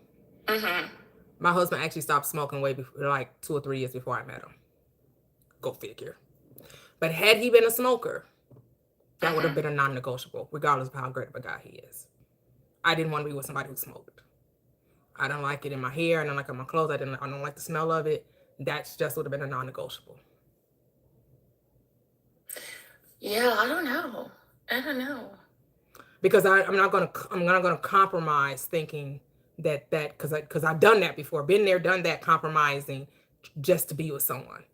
Mm-hmm. My husband actually stopped smoking way before, like 2 or 3 years before I met him. Go figure. But had he been a smoker, that would have been a non-negotiable, regardless of how great of a guy he is. I didn't want to be with somebody who smoked. I don't like it in my hair. I don't like it in my clothes. I don't like the smell of it. That just would have been a non-negotiable. Yeah, I don't know. Because I'm not gonna compromise thinking that because I've done that before, been there, done that, compromising just to be with someone.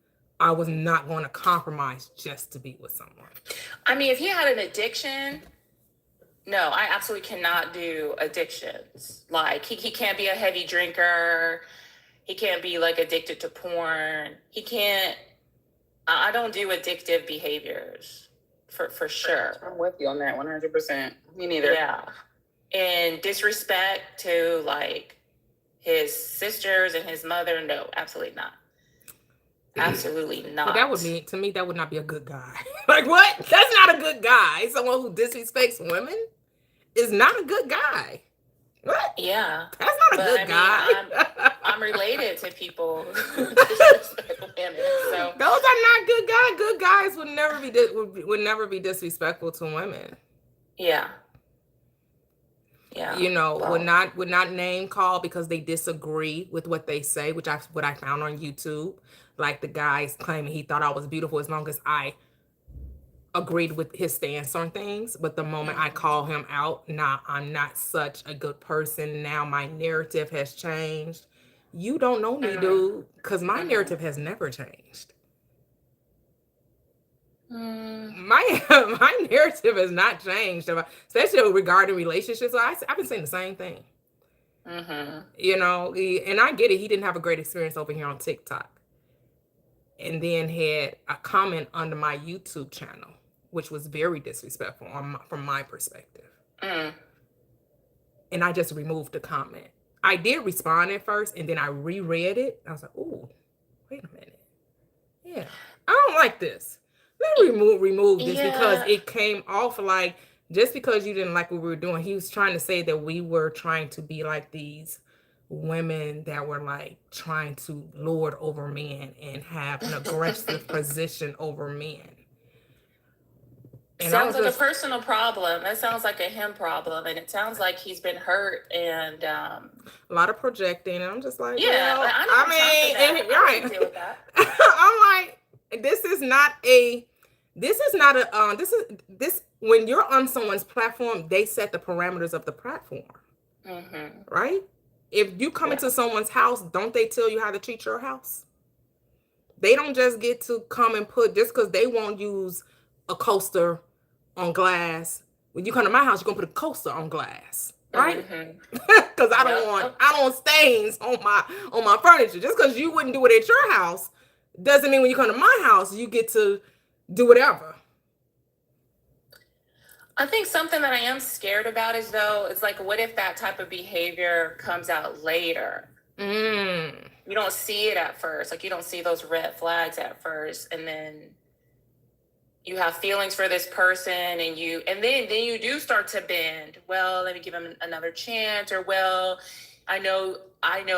I was not going to compromise just to be with someone. I mean, if he had an addiction, no, I absolutely cannot do addictions. Like he can't be a heavy drinker. He can't be like addicted to porn. I don't do addictive behaviors for sure. I'm with you on that 100%. Me neither. Yeah. And disrespect to like his sisters and his mother, no, absolutely not. Absolutely not. But that would be, to me, that would not be a good guy. Like what? That's not a good guy. Someone who disrespects women is not a good guy. What? Yeah. That's not a good guy. I'm related to people who disrespect women. So those are not good guys. Good guys would never be disrespectful to women. Yeah. Yeah. Would not name call because they disagree with what they say, what I found on YouTube. Like the guy's claiming he thought I was beautiful as long as I agreed with his stance on things. But the moment I call him out, nah, I'm not such a good person. Now my narrative has changed. You don't know me, dude, because my narrative has never changed. My narrative has not changed, especially regarding relationships. So I've been saying the same thing. You know, and I get it. He didn't have a great experience over here on TikTok, and then had a comment under my YouTube channel, which was very disrespectful from my perspective. And I just removed the comment. I did respond at first, and then I reread it. I was like, "Ooh, wait a minute. Yeah, I don't like this. Let me remove this because it came off like just because you didn't like what we were doing." He was trying to say that we were trying to be like these women that were like trying to lord over men and have an aggressive position over men. And sounds like a personal problem. That sounds like a him problem, and it sounds like he's been hurt and a lot of projecting. And I'm just like, yeah. Well, I right. Deal with that. I'm like, this is when you're on someone's platform, they set the parameters of the platform, right? If you come into someone's house, don't they tell you how to treat your house? They don't just get to come and put, just because they won't use a coaster on glass. When you come to my house, you're gonna put a coaster on glass, right? Because I don't want stains on my furniture. Just because you wouldn't do it at your house doesn't mean when you come to my house you get to do whatever. I think something that I am scared about is like, what if that type of behavior comes out later? You don't see it at first, like you don't see those red flags at first, and then you have feelings for this person, and then you do start to bend. Well, let me give him another chance, or well, I know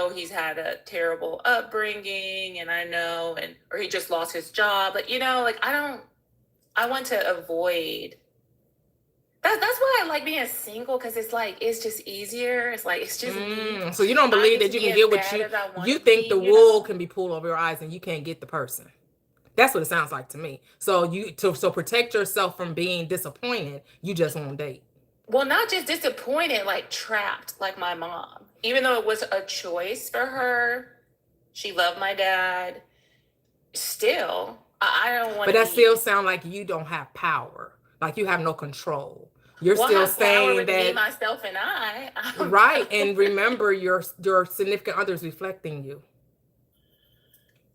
he's had a terrible upbringing, and or he just lost his job, but I want to avoid. That's why I like being single, because it's like it's just easier. It's like it's just me. So you don't believe that you can get what you think the wool can be pulled over your eyes, and you can't get the person. That's what it sounds like to me. So to protect yourself from being disappointed, you just won't date. Well, not just disappointed, like trapped, like my mom. Even though it was a choice for her, she loved my dad. Still, I don't want. But that still sounds like you don't have power. Like you have no control. You're still saying that me, myself, and I. Right, and remember, your significant other is reflecting you.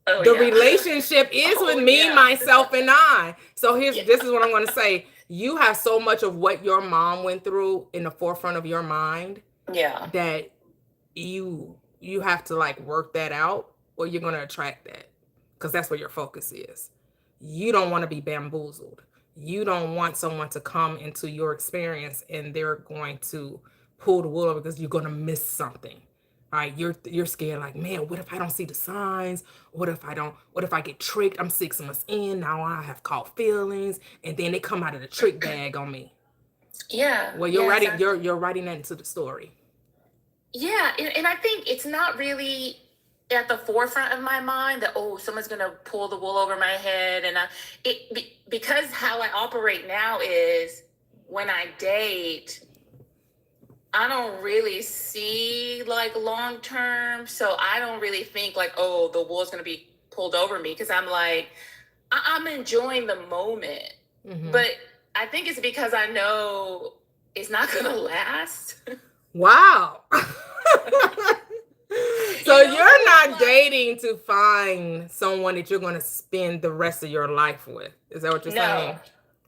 The relationship is with me, myself, and I. So this is what I'm going to say. You have so much of what your mom went through in the forefront of your mind. Yeah. That you have to like work that out, or you're going to attract that, because that's where your focus is. You don't want to be bamboozled. You don't want someone to come into your experience and they're going to pull the wool over because you're going to miss something. Right? You're scared, like, man, what if I don't see the signs? What if I get tricked? I'm 6 months in, now I have caught feelings, and then they come out of the trick bag on me. Yeah. Well, you're writing that into the story. Yeah, and I think it's not really at the forefront of my mind that, someone's gonna pull the wool over my head, and because how I operate now is when I date, I don't really see like long term, so I don't really think like, the wool's gonna be pulled over me, because I'm like, I'm enjoying the moment. But I think it's because I know it's not gonna last. Wow. So you're not dating to find someone that you're going to spend the rest of your life with. Is that what you're saying?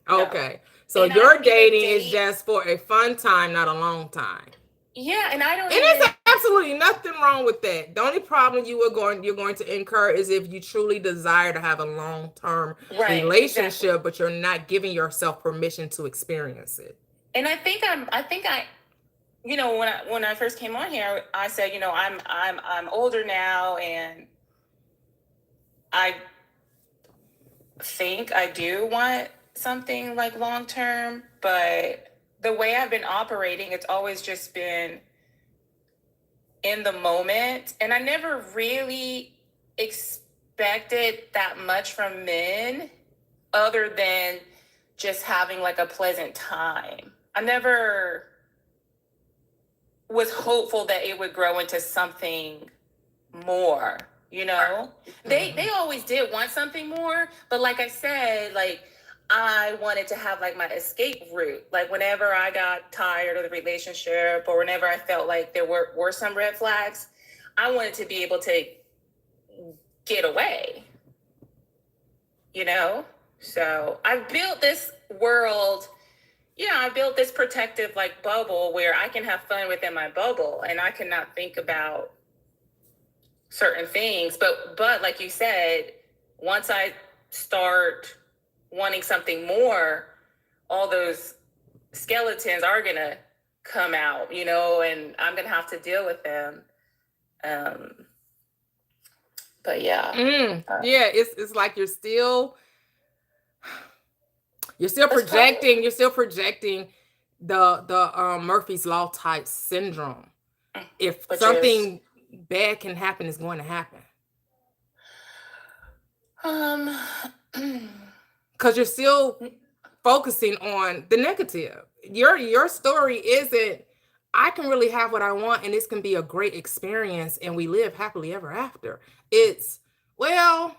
Okay. So your dating is just for a fun time, not a long time. Yeah, and I don't. And there's absolutely nothing wrong with that. The only problem you're going to incur is if you truly desire to have a long-term relationship, but you're not giving yourself permission to experience it. And I think when I first came on here, I said, I'm older now, and I think I do want something like long term, but the way I've been operating, it's always just been in the moment, and I never really expected that much from men, other than just having like a pleasant time. I never was hopeful that it would grow into something more, They always did want something more, but like I said, like I wanted to have like my escape route. Like whenever I got tired of the relationship or whenever I felt like there were some red flags, I wanted to be able to get away, you know? So I built this world, I built this protective like bubble where I can have fun within my bubble and I cannot think about certain things. But like you said, once I start wanting something more, all those skeletons are gonna come out, and I'm gonna have to deal with them. But yeah. Yeah, it's like you're still projecting the Murphy's Law type syndrome. If something bad can happen, it's going to happen. Because you're still focusing on the negative. Your story isn't, I can really have what I want and this can be a great experience and we live happily ever after. It's, well,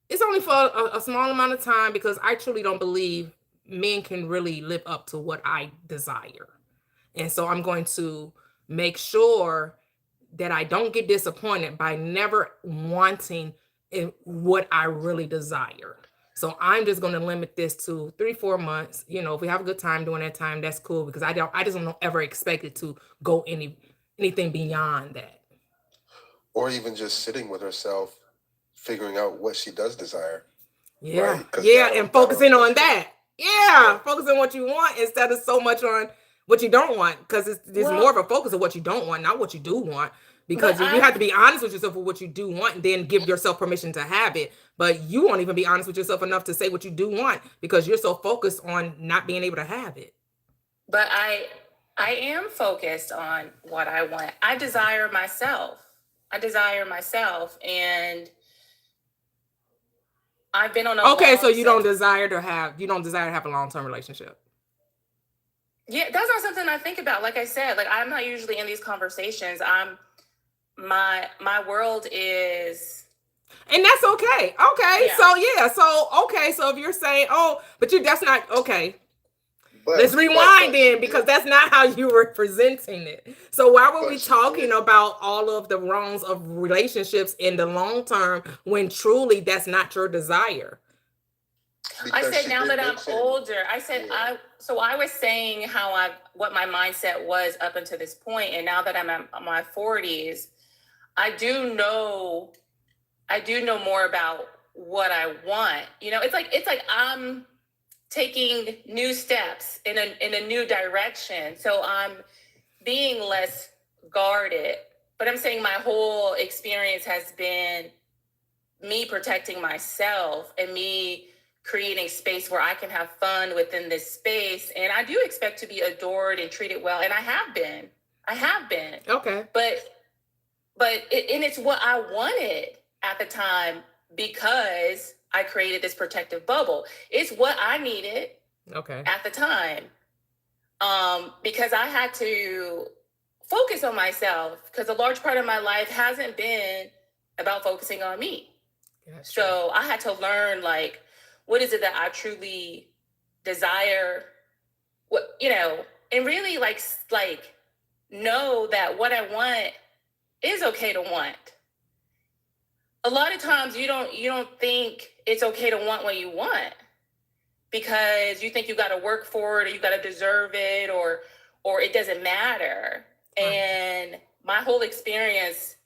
it's only for a small amount of time because I truly don't believe men can really live up to what I desire. And so I'm going to make sure that I don't get disappointed by never wanting what I really desire. So I'm just going to limit this to 3-4 months. If we have a good time during that time, that's cool because I just don't ever expect it to go anything beyond that. Or even just sitting with herself, figuring out what she does desire. Yeah. Right? And focusing on that. Yeah. Focusing on what you want instead of so much on what you don't want, because there's more of a focus of what you don't want, not what you do want. Because you have to be honest with yourself with what you do want and then give yourself permission to have it. But you won't even be honest with yourself enough to say what you do want because you're so focused on not being able to have it. But I am focused on what I want. I desire myself, and I've been on a so you don't desire to have a long-term relationship. Yeah, that's not something I think about. Like I said, like I'm not usually in these conversations. My world is, and that's okay. Okay, yeah. So if you're saying, that's not okay. Let's rewind then, because that's not how you were presenting it. So why were we talking about all of the wrongs of relationships in the long term when truly that's not your desire? I said now that I'm older, I was saying what my mindset was up until this point, and now that I'm in my 40s, I do know more about what I want. It's like I'm taking new steps in a new direction. So I'm being less guarded. But I'm saying my whole experience has been me protecting myself and me creating space where I can have fun within this space. And I do expect to be adored and treated well. And I have been. Okay. But it's what I wanted at the time because I created this protective bubble. It's what I needed at the time. Because I had to focus on myself because a large part of my life hasn't been about focusing on me. Gotcha. So I had to learn, like, what is it that I truly desire? What, and really like know that what I want is okay to want. A lot of times you don't think it's okay to want what you want because you think you got to work for it or you got to deserve it or it doesn't matter. And my whole experience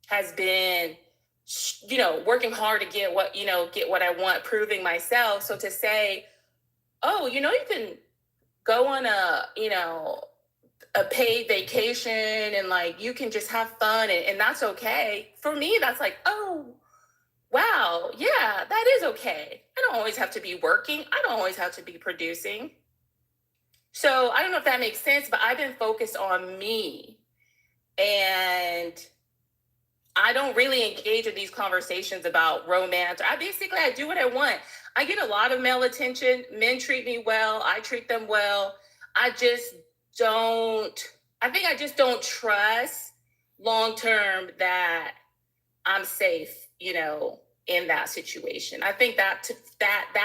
has been, working hard to get what I want, proving myself. So to say, you can go on a paid vacation and like you can just have fun and that's okay. For me, that's like, oh, wow, yeah, that is okay. I don't always have to be working. I don't always have to be producing. So I don't know if that makes sense, but I've been focused on me. And I don't really engage in these conversations about romance. I do what I want. I get a lot of male attention. Men treat me well. I treat them well. I just don't trust long-term that I'm safe, in that situation. I think that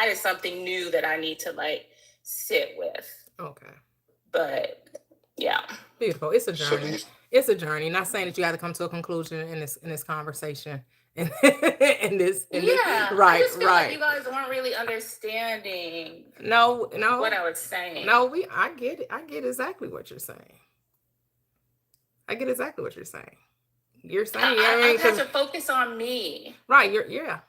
is something new that I need to like sit with. Okay. But yeah. Beautiful. It's a So journey. these, It's a journey. Not saying that you got to come to a conclusion in this conversation. And this Yeah. right, I just feel right. like you guys weren't really understanding No, what I was saying. no, I get it. I get exactly what you're saying. I get exactly what you're saying. You're saying, I have to focus on me. right. Yeah.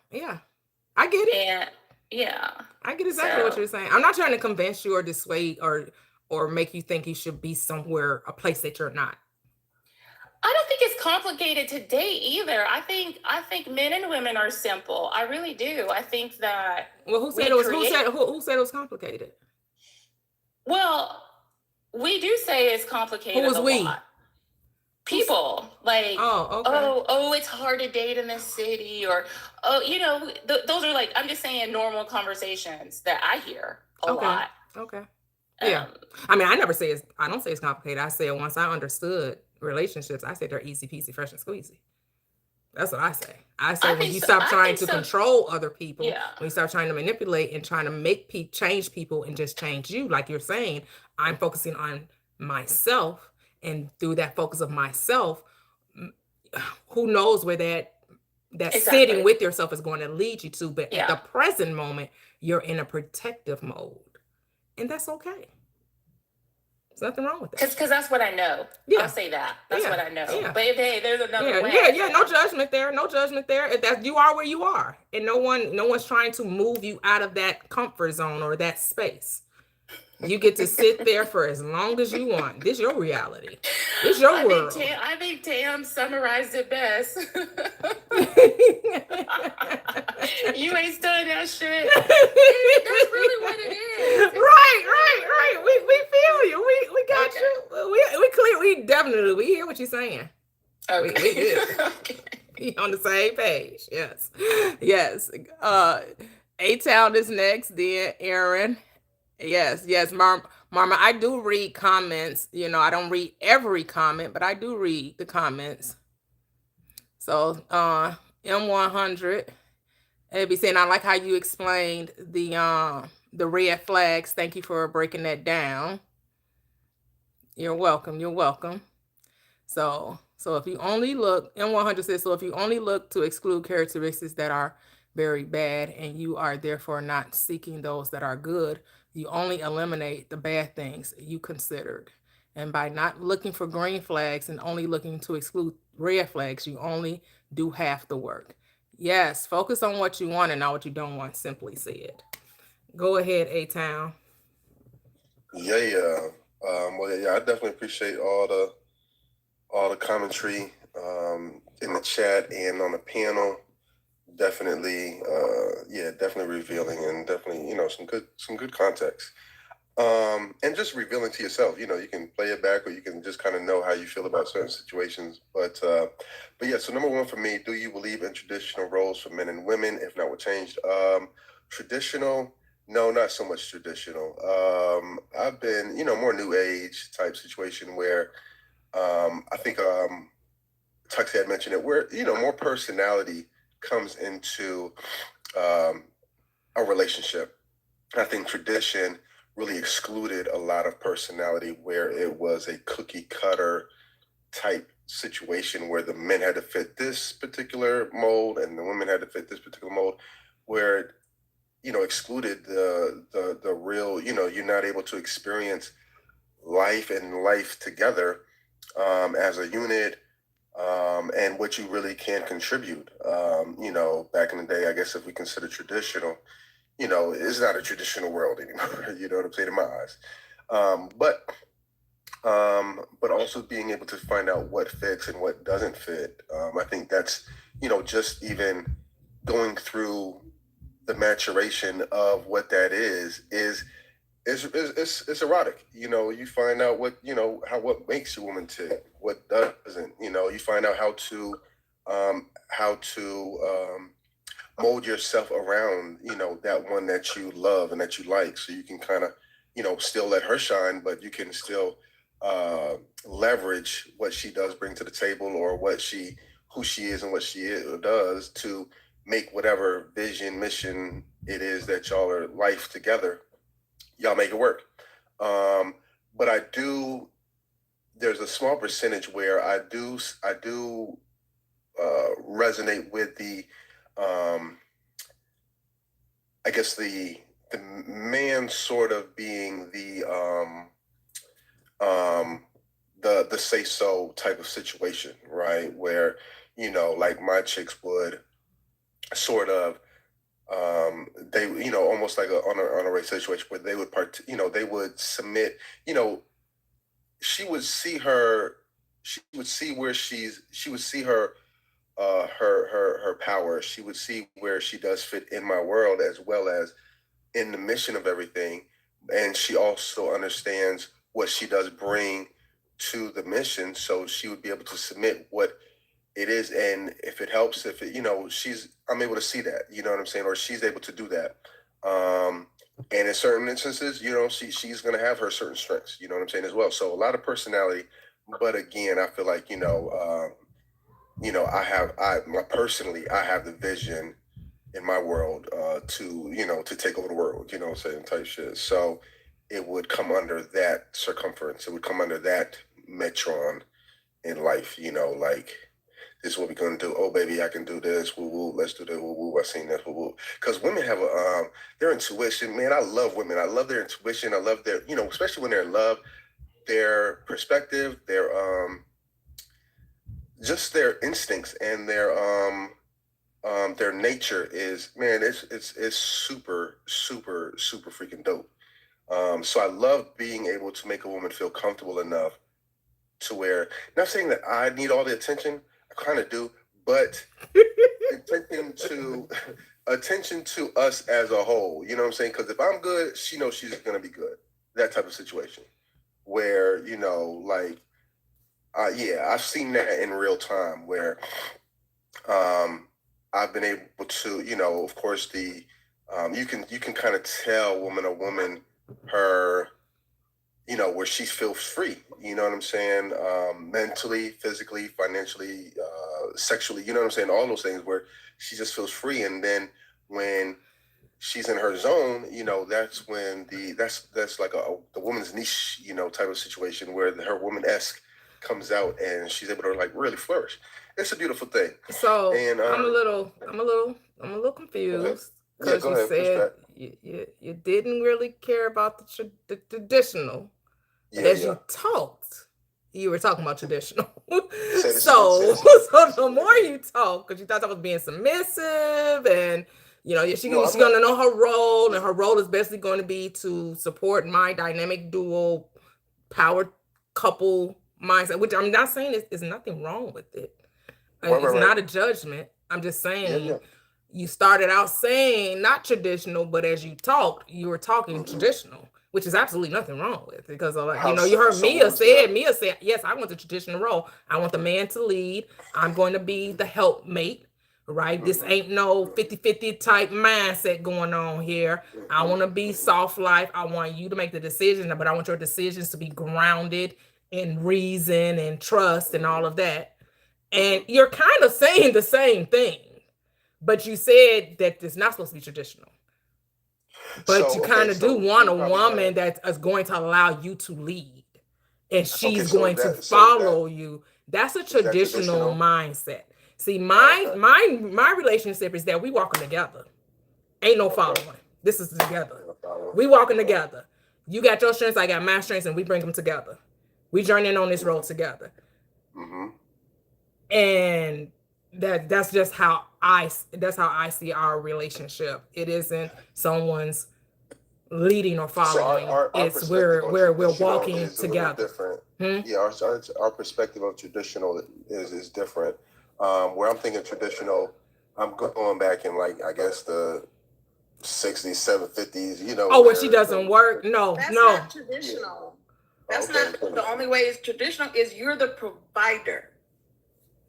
I get it. And yeah. I get exactly what you're saying. I'm not trying to convince you or dissuade or make you think you should be somewhere, a place that you're not. I don't think it's complicated to date either. I think men and women are simple. I really do. I think that. Well, who said it was complicated? Well, we do say it's complicated. Who was we? Lot. People like, okay. It's hard to date in this city, or those are like, I'm just saying, normal conversations that I hear a lot. Okay. Yeah. I mean, I don't say it's complicated. I say once I understood relationships, I say they're easy peasy, fresh and squeezy. That's what I say. I say when you stop trying to control other people, when you start trying to manipulate and trying to make change people and just change you, like you're saying, I'm focusing on myself, and through that focus of myself, who knows where that sitting with yourself is going to lead you to. But at the present moment, you're in a protective mode. And that's okay. There's nothing wrong with that. Because that's what I know. Yeah. I'll say that. That's what I know. Yeah. But if there's another way. Yeah, no judgment there. No judgment there. That you are where you are. And no one's trying to move you out of that comfort zone or that space. You get to sit there for as long as you want. This is your reality. This is your world. I think Tam summarized it best. You ain't studying that shit. That's really what it is. Right. We feel you. We got you. We clear. We hear what you're saying. Okay. We good. Okay. We on the same page. Yes. A-Town is next. Then Aaron. Yes, Mama, I do read comments. I don't read every comment, but I do read the comments. So, M100, it'd be saying, I like how you explained the red flags. Thank you for breaking that down. You're welcome. So if you only look, M100 says, so if you only look to exclude characteristics that are very bad and you are therefore not seeking those that are good, you only eliminate the bad things you considered. And by not looking for green flags and only looking to exclude red flags, you only do half the work. Yes, focus on what you want and not what you don't want. Simply say it. Go ahead, A-Town. Yeah. I definitely appreciate all the commentary in the chat and on the panel. Definitely revealing, and definitely, some good context. And just revealing to yourself, you can play it back, or you can just kind of know how you feel about certain situations. But yeah, so number one for me, do you believe in traditional roles for men and women? If not, what changed? Traditional, no, not so much traditional. I've been, more new age type situation where I think Tuxie had mentioned it, where, more personality comes into a relationship. I think tradition really excluded a lot of personality, where it was a cookie cutter type situation where the men had to fit this particular mold and the women had to fit this particular mold, where it, excluded the real, you're not able to experience life and life together as a unit. And what you really can contribute. Back in the day, I guess if we consider traditional, it's not a traditional world anymore. You know what I'm saying, in my eyes. But also being able to find out what fits and what doesn't fit. I think that's, just even going through the maturation of what that is it's erotic. You find out what, what makes a woman tick, what doesn't, you find out how to mold yourself around, that one that you love and that you like. So you can kind of, still let her shine, but you can still leverage what she does bring to the table, or who she is and what she does to make whatever vision, mission it is that y'all are life together, y'all make it work. But I do, there's a small percentage where I do resonate with the, I guess the man sort of being the say so type of situation, right? Where, you know, like my chicks would sort of, they, you know, almost like on a race situation where they would they would submit, you know, she would see her her power. She would see where she does fit in my world as well as in the mission of everything. And she also understands what she does bring to the mission. So she would be able to submit what it is. And if it helps, if it, you know, I'm able to see that, you know what I'm saying? Or she's able to do that. And in certain instances, you know, she's going to have her certain strengths, you know what I'm saying, as well. So a lot of personality, but again, I feel like, I have the vision in my world to take over the world, you know what I'm saying, type shit. So it would come under that circumference. It would come under that metron in life, you know, like, this is what we're going to do. Oh, baby, I can do this. Woo, woo. Let's do this. Woo, woo. I've seen this. Woo, woo. Because women have their intuition. Man, I love women. I love their intuition. I love their, you know, especially when they're in love, their perspective, their just their instincts and their nature is, man, it's super, super, super freaking dope. So I love being able to make a woman feel comfortable enough to where, not saying that I need all the attention, I kind of do, but attention to us as a whole, you know what I'm saying? Because if I'm good, she knows she's going to be good. That type of situation where, you know, like, I've seen that in real time where I've been able to, you know, of course, you can kind of tell woman, her, you know, where she feels free, you know what I'm saying? Mentally, physically, financially, sexually, you know what I'm saying? All those things where she just feels free. And then when she's in her zone, you know, that's when that's like the woman's niche, you know, type of situation where her woman-esque comes out and she's able to like really flourish. It's a beautiful thing. So and, I'm a little confused because you said you didn't really care about the traditional. As you talked, you were talking about traditional. So the more you talk, because you thought I was being submissive, and you know, she's gonna know her role, and her role is basically going to be to support my dynamic dual power couple mindset, which I'm not saying is nothing wrong with it. It's not a judgment. I'm just saying you started out saying not traditional, but as you talked, you were talking traditional, which is absolutely nothing wrong with it. Because you heard Mia said, yes, I want the traditional role. I want the man to lead. I'm going to be the helpmate, right? This ain't no 50-50 type mindset going on here. I want to be soft life. I want you to make the decision, but I want your decisions to be grounded in reason and trust and all of that. And you're kind of saying the same thing, but you said that it's not supposed to be traditional. But you kind of do want a woman that is going to allow you to lead, and she's going to follow you. That's a traditional mindset. See, my relationship is that we walking together. Ain't no following. This is together. We walking together. You got your strengths, I got my strengths, and we bring them together. We journeying on this road together. Mm-hmm. And that's just how I see our relationship. It isn't someone's leading or following. So it's we're walking together. Different. Yeah, our perspective of traditional is different. Where I'm thinking traditional, I'm going back in like I guess the 60s, 50s. You know. Oh, where she doesn't work? No, that's no. not traditional. That's not the only way it's traditional. Is you're the provider.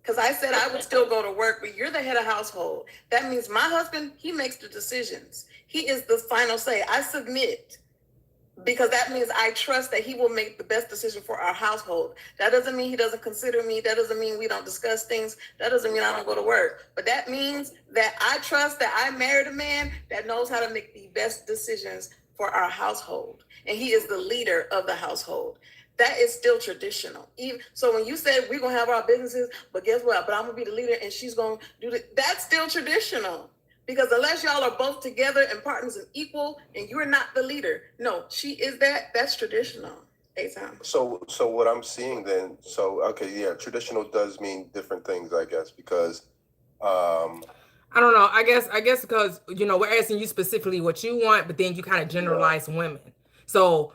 Because I said I would still go to work, but you're the head of household. That means my husband, he makes the decisions. He is the final say. I submit. because that means I trust that he will make the best decision for our household. That doesn't mean he doesn't consider me. That doesn't mean we don't discuss things. That doesn't mean I don't go to work. But that means that I trust that I married a man that knows how to make the best decisions for our household. And he is the leader of the household. That is still traditional. Even so, when you said we're gonna have our businesses, but guess what? But I'm gonna be the leader and she's gonna do it. That's still traditional. Because unless y'all are both together and partners and equal, and you're not the leader, no, she is that. That's traditional. A-Town. So what I'm seeing then, okay, yeah, traditional does mean different things, I guess, because I don't know. I guess because we're asking you specifically what you want, but then you kind of generalize women. So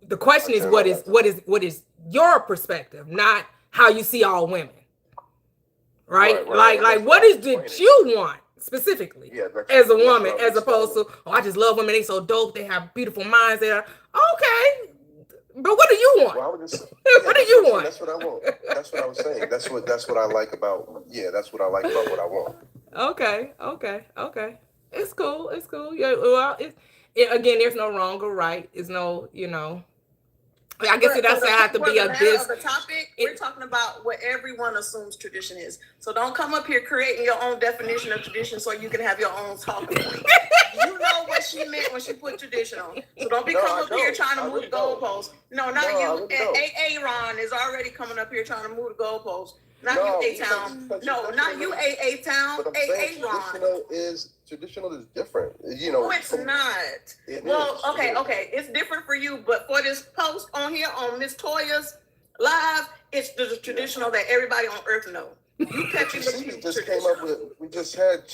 the question is, what is your perspective, not how you see all women, right? Like what is did you want specifically as a woman, as opposed to I just love women, they so dope, they have beautiful minds, they're okay. But what do you want? Well, what do you want? That's what I want. That's what I was saying. That's what I like about. Yeah, that's what I like about what I want. Okay. It's cool. Yeah. Well, again, there's no wrong or right. There's no, I guess it doesn't have to be a this. The topic we're talking about what everyone assumes tradition is. So don't come up here creating your own definition of tradition so you can have your own talking point. You know what she meant when she put traditional. So don't be coming up here trying to move the goalposts. No, not you. And Ron is already coming up here trying to move the goalposts. Not you, A-Town. No, not you, A-Town. Ron. Traditional is different. No, it's not. Okay. It's different for you, but for this post on here on Miss Toyia's live, it's the traditional that everybody on earth knows. You catching the just came up with. We just had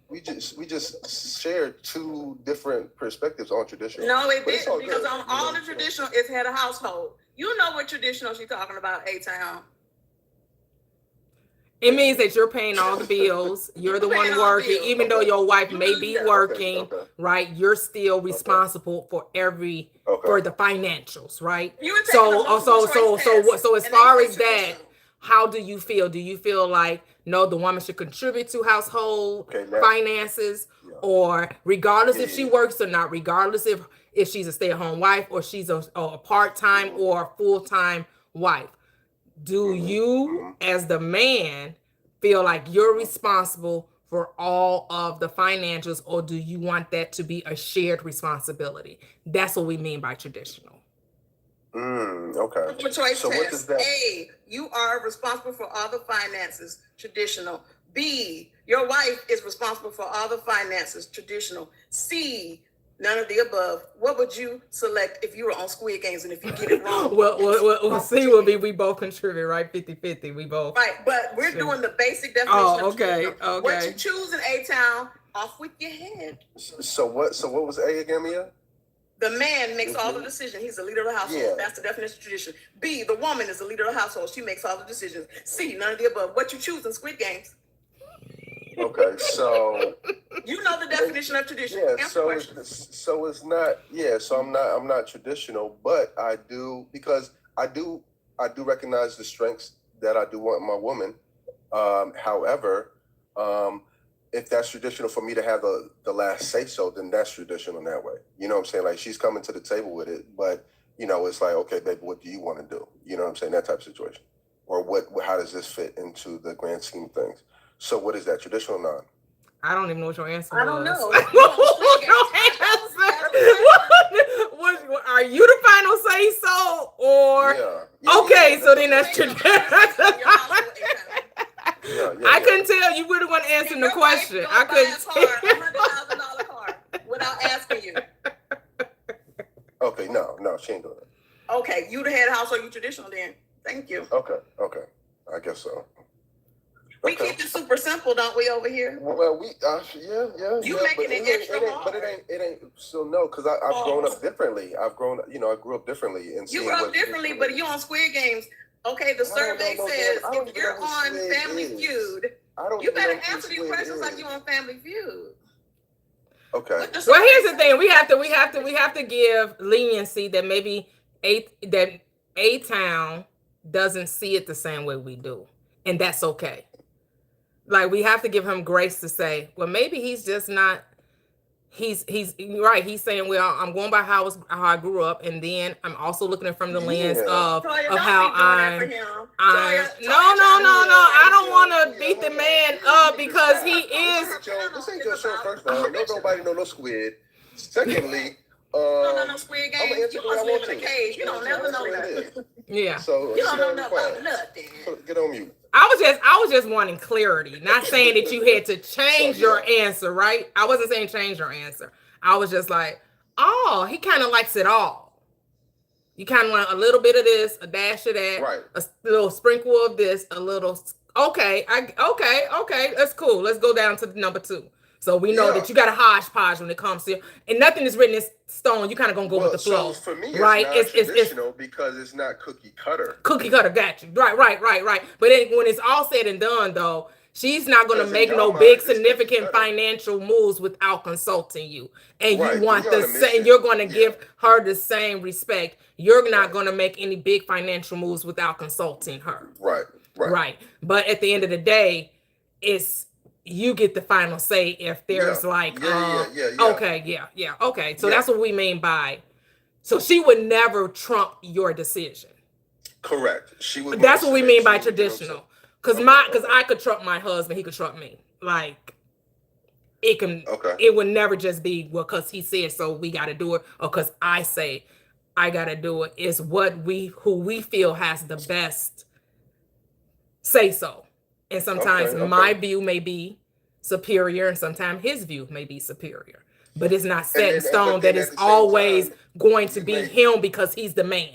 we just shared two different perspectives on traditional. No, it didn't, because on all the traditional, it's had a household. You know what traditional she's talking about, A-Town. It means that you're paying all the bills. You're the one working, even though your wife may be working, right? You're still responsible for for the financials, right? So as far as that, how do you feel? Do you feel like no, the woman should contribute to household finances, or regardless if she works or not, regardless if she's a stay-at-home wife or she's a part-time or full-time wife? Do you, as the man, feel like you're responsible for all of the financials, or do you want that to be a shared responsibility? That's what we mean by traditional. Okay. Choice so what does that? A, you are responsible for all the finances, traditional. B, your wife is responsible for all the finances, traditional. C, none of the above. What would you select if you were on Squid Games and if you get it wrong? well, C will be we both contribute, right? 50-50. We both. Right, but we're doing the basic definition. Oh, okay. What you choose in A-Town, off with your head. So what was A again, Mia? The man makes all the decisions. He's the leader of the household. Yeah. That's the definition of tradition. B, the woman is the leader of the household. She makes all the decisions. C, none of the above. What you choose in Squid Games? Okay, so you know the definition of tradition. Yeah, so it's not. Yeah, so I'm not traditional, but I do recognize the strengths that I do want in my woman. However, if that's traditional for me to have the last say so, then that's traditional in that way. You know what I'm saying? Like she's coming to the table with it, but it's like, okay, baby, what do you want to do? You know what I'm saying? That type of situation, or how does this fit into the grand scheme of things? So what is that, traditional or non? I don't even know what your answer was. I don't know. Are you the final say so, or okay? So then that's traditional. I couldn't tell you were the one answering the question. I couldn't tell. $100,000 car without asking you. Okay, no, she ain't doing it. Okay, you the head household, you traditional then. Thank you. Okay, I guess so. We keep it super simple, don't we, over here? Well, You making it extra hard. But it ain't. So no, because I've grown up differently. I grew up differently. You grew up differently, but you on Squid Games. Okay, the survey says if you're on Family Feud, you better answer these questions like you on Family Feud. Okay. Well, here's the thing: we have to give leniency that maybe A-Town doesn't see it the same way we do, and that's okay. Like we have to give him grace to say, well, maybe he's just not he's right. He's saying, well, I'm going by how I grew up, and then I'm also looking at it from the lens Yeah. Toyia, of don't how be doing that for I'm. him. I'm Toyia, no. I don't want to beat the man up because he is. This ain't your show, first of all. No, nobody know no squid. Secondly, no squid I'm gonna games. answer You the way I must want live in a to. cage. You don't never That's know the way nothing. it is. Yeah. So You don't know sit nothing quiet. about nothing. Get on mute. I was just wanting clarity, not saying that you had to change So, your yeah. answer, right? I wasn't saying change your answer. I was just like, oh, he kind of likes it all. You kind of want a little bit of this, a dash of that, Right. a little sprinkle of this, a little. Okay, okay, that's cool. Let's go down to number 2. So we know Yeah. that you got a hodgepodge when it comes to, and nothing is written in stone. You kind of gonna go with the flow. So for me, it's right? non-traditional because it's not cookie cutter. Cookie cutter, got you. Right. But when it's all said and done, though, she's not going to make no big significant financial moves without consulting you. And you want the same, you're going to give her the same respect. You're not going to make any big financial moves without consulting her. Right. But at the end of the day, it's you get the final say if there's okay. So that's what we mean by, so she would never trump your decision. Correct. She would. That's what we mean by traditional. Because I could trump my husband, he could trump me. Like it can. Okay. It would never just be because he said so we got to do it, or because I say I got to do it. It's who we feel has the best say so, and sometimes my view may be superior, and sometimes his view may be superior. But it's not set in stone that it's always going to be him because he's the man.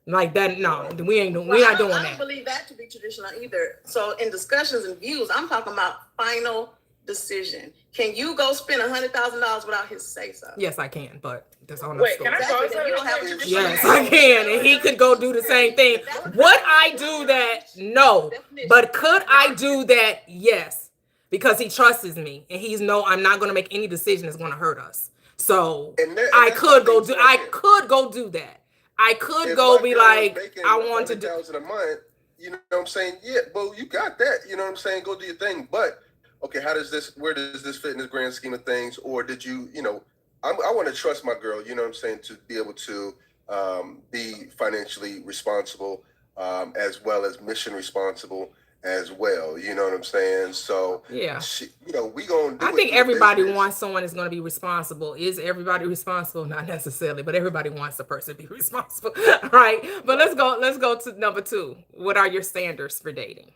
Like that, no, we not doing that. I don't believe that to be traditional either. So in discussions and views, I'm talking about final decision. Can you go spend $100,000 without his say so? Yes, I can, but that's all. Wait, can I Exactly. pause that? You don't have traditional. Yes, I can, and he could go do the same thing. Would I do that? No, but could I do that? Yes, because he trusts me, and he's I'm not going to make any decision that's going to hurt us. So I could go do that. I could go be like, I want to do $100,000 a month. You know what I'm saying? Yeah, well, you got that. You know what I'm saying? Go do your thing. But okay, where does this fit in the grand scheme of things? Or did you, I want to trust my girl. You know what I'm saying? To be able to be financially responsible, as well as mission responsible as well. You know what I'm saying? So yeah, we gonna do I think everybody wants someone that's going to be responsible. Is everybody responsible? Not necessarily, but everybody wants the person to be responsible, right? But let's go to number 2. What are your standards for dating?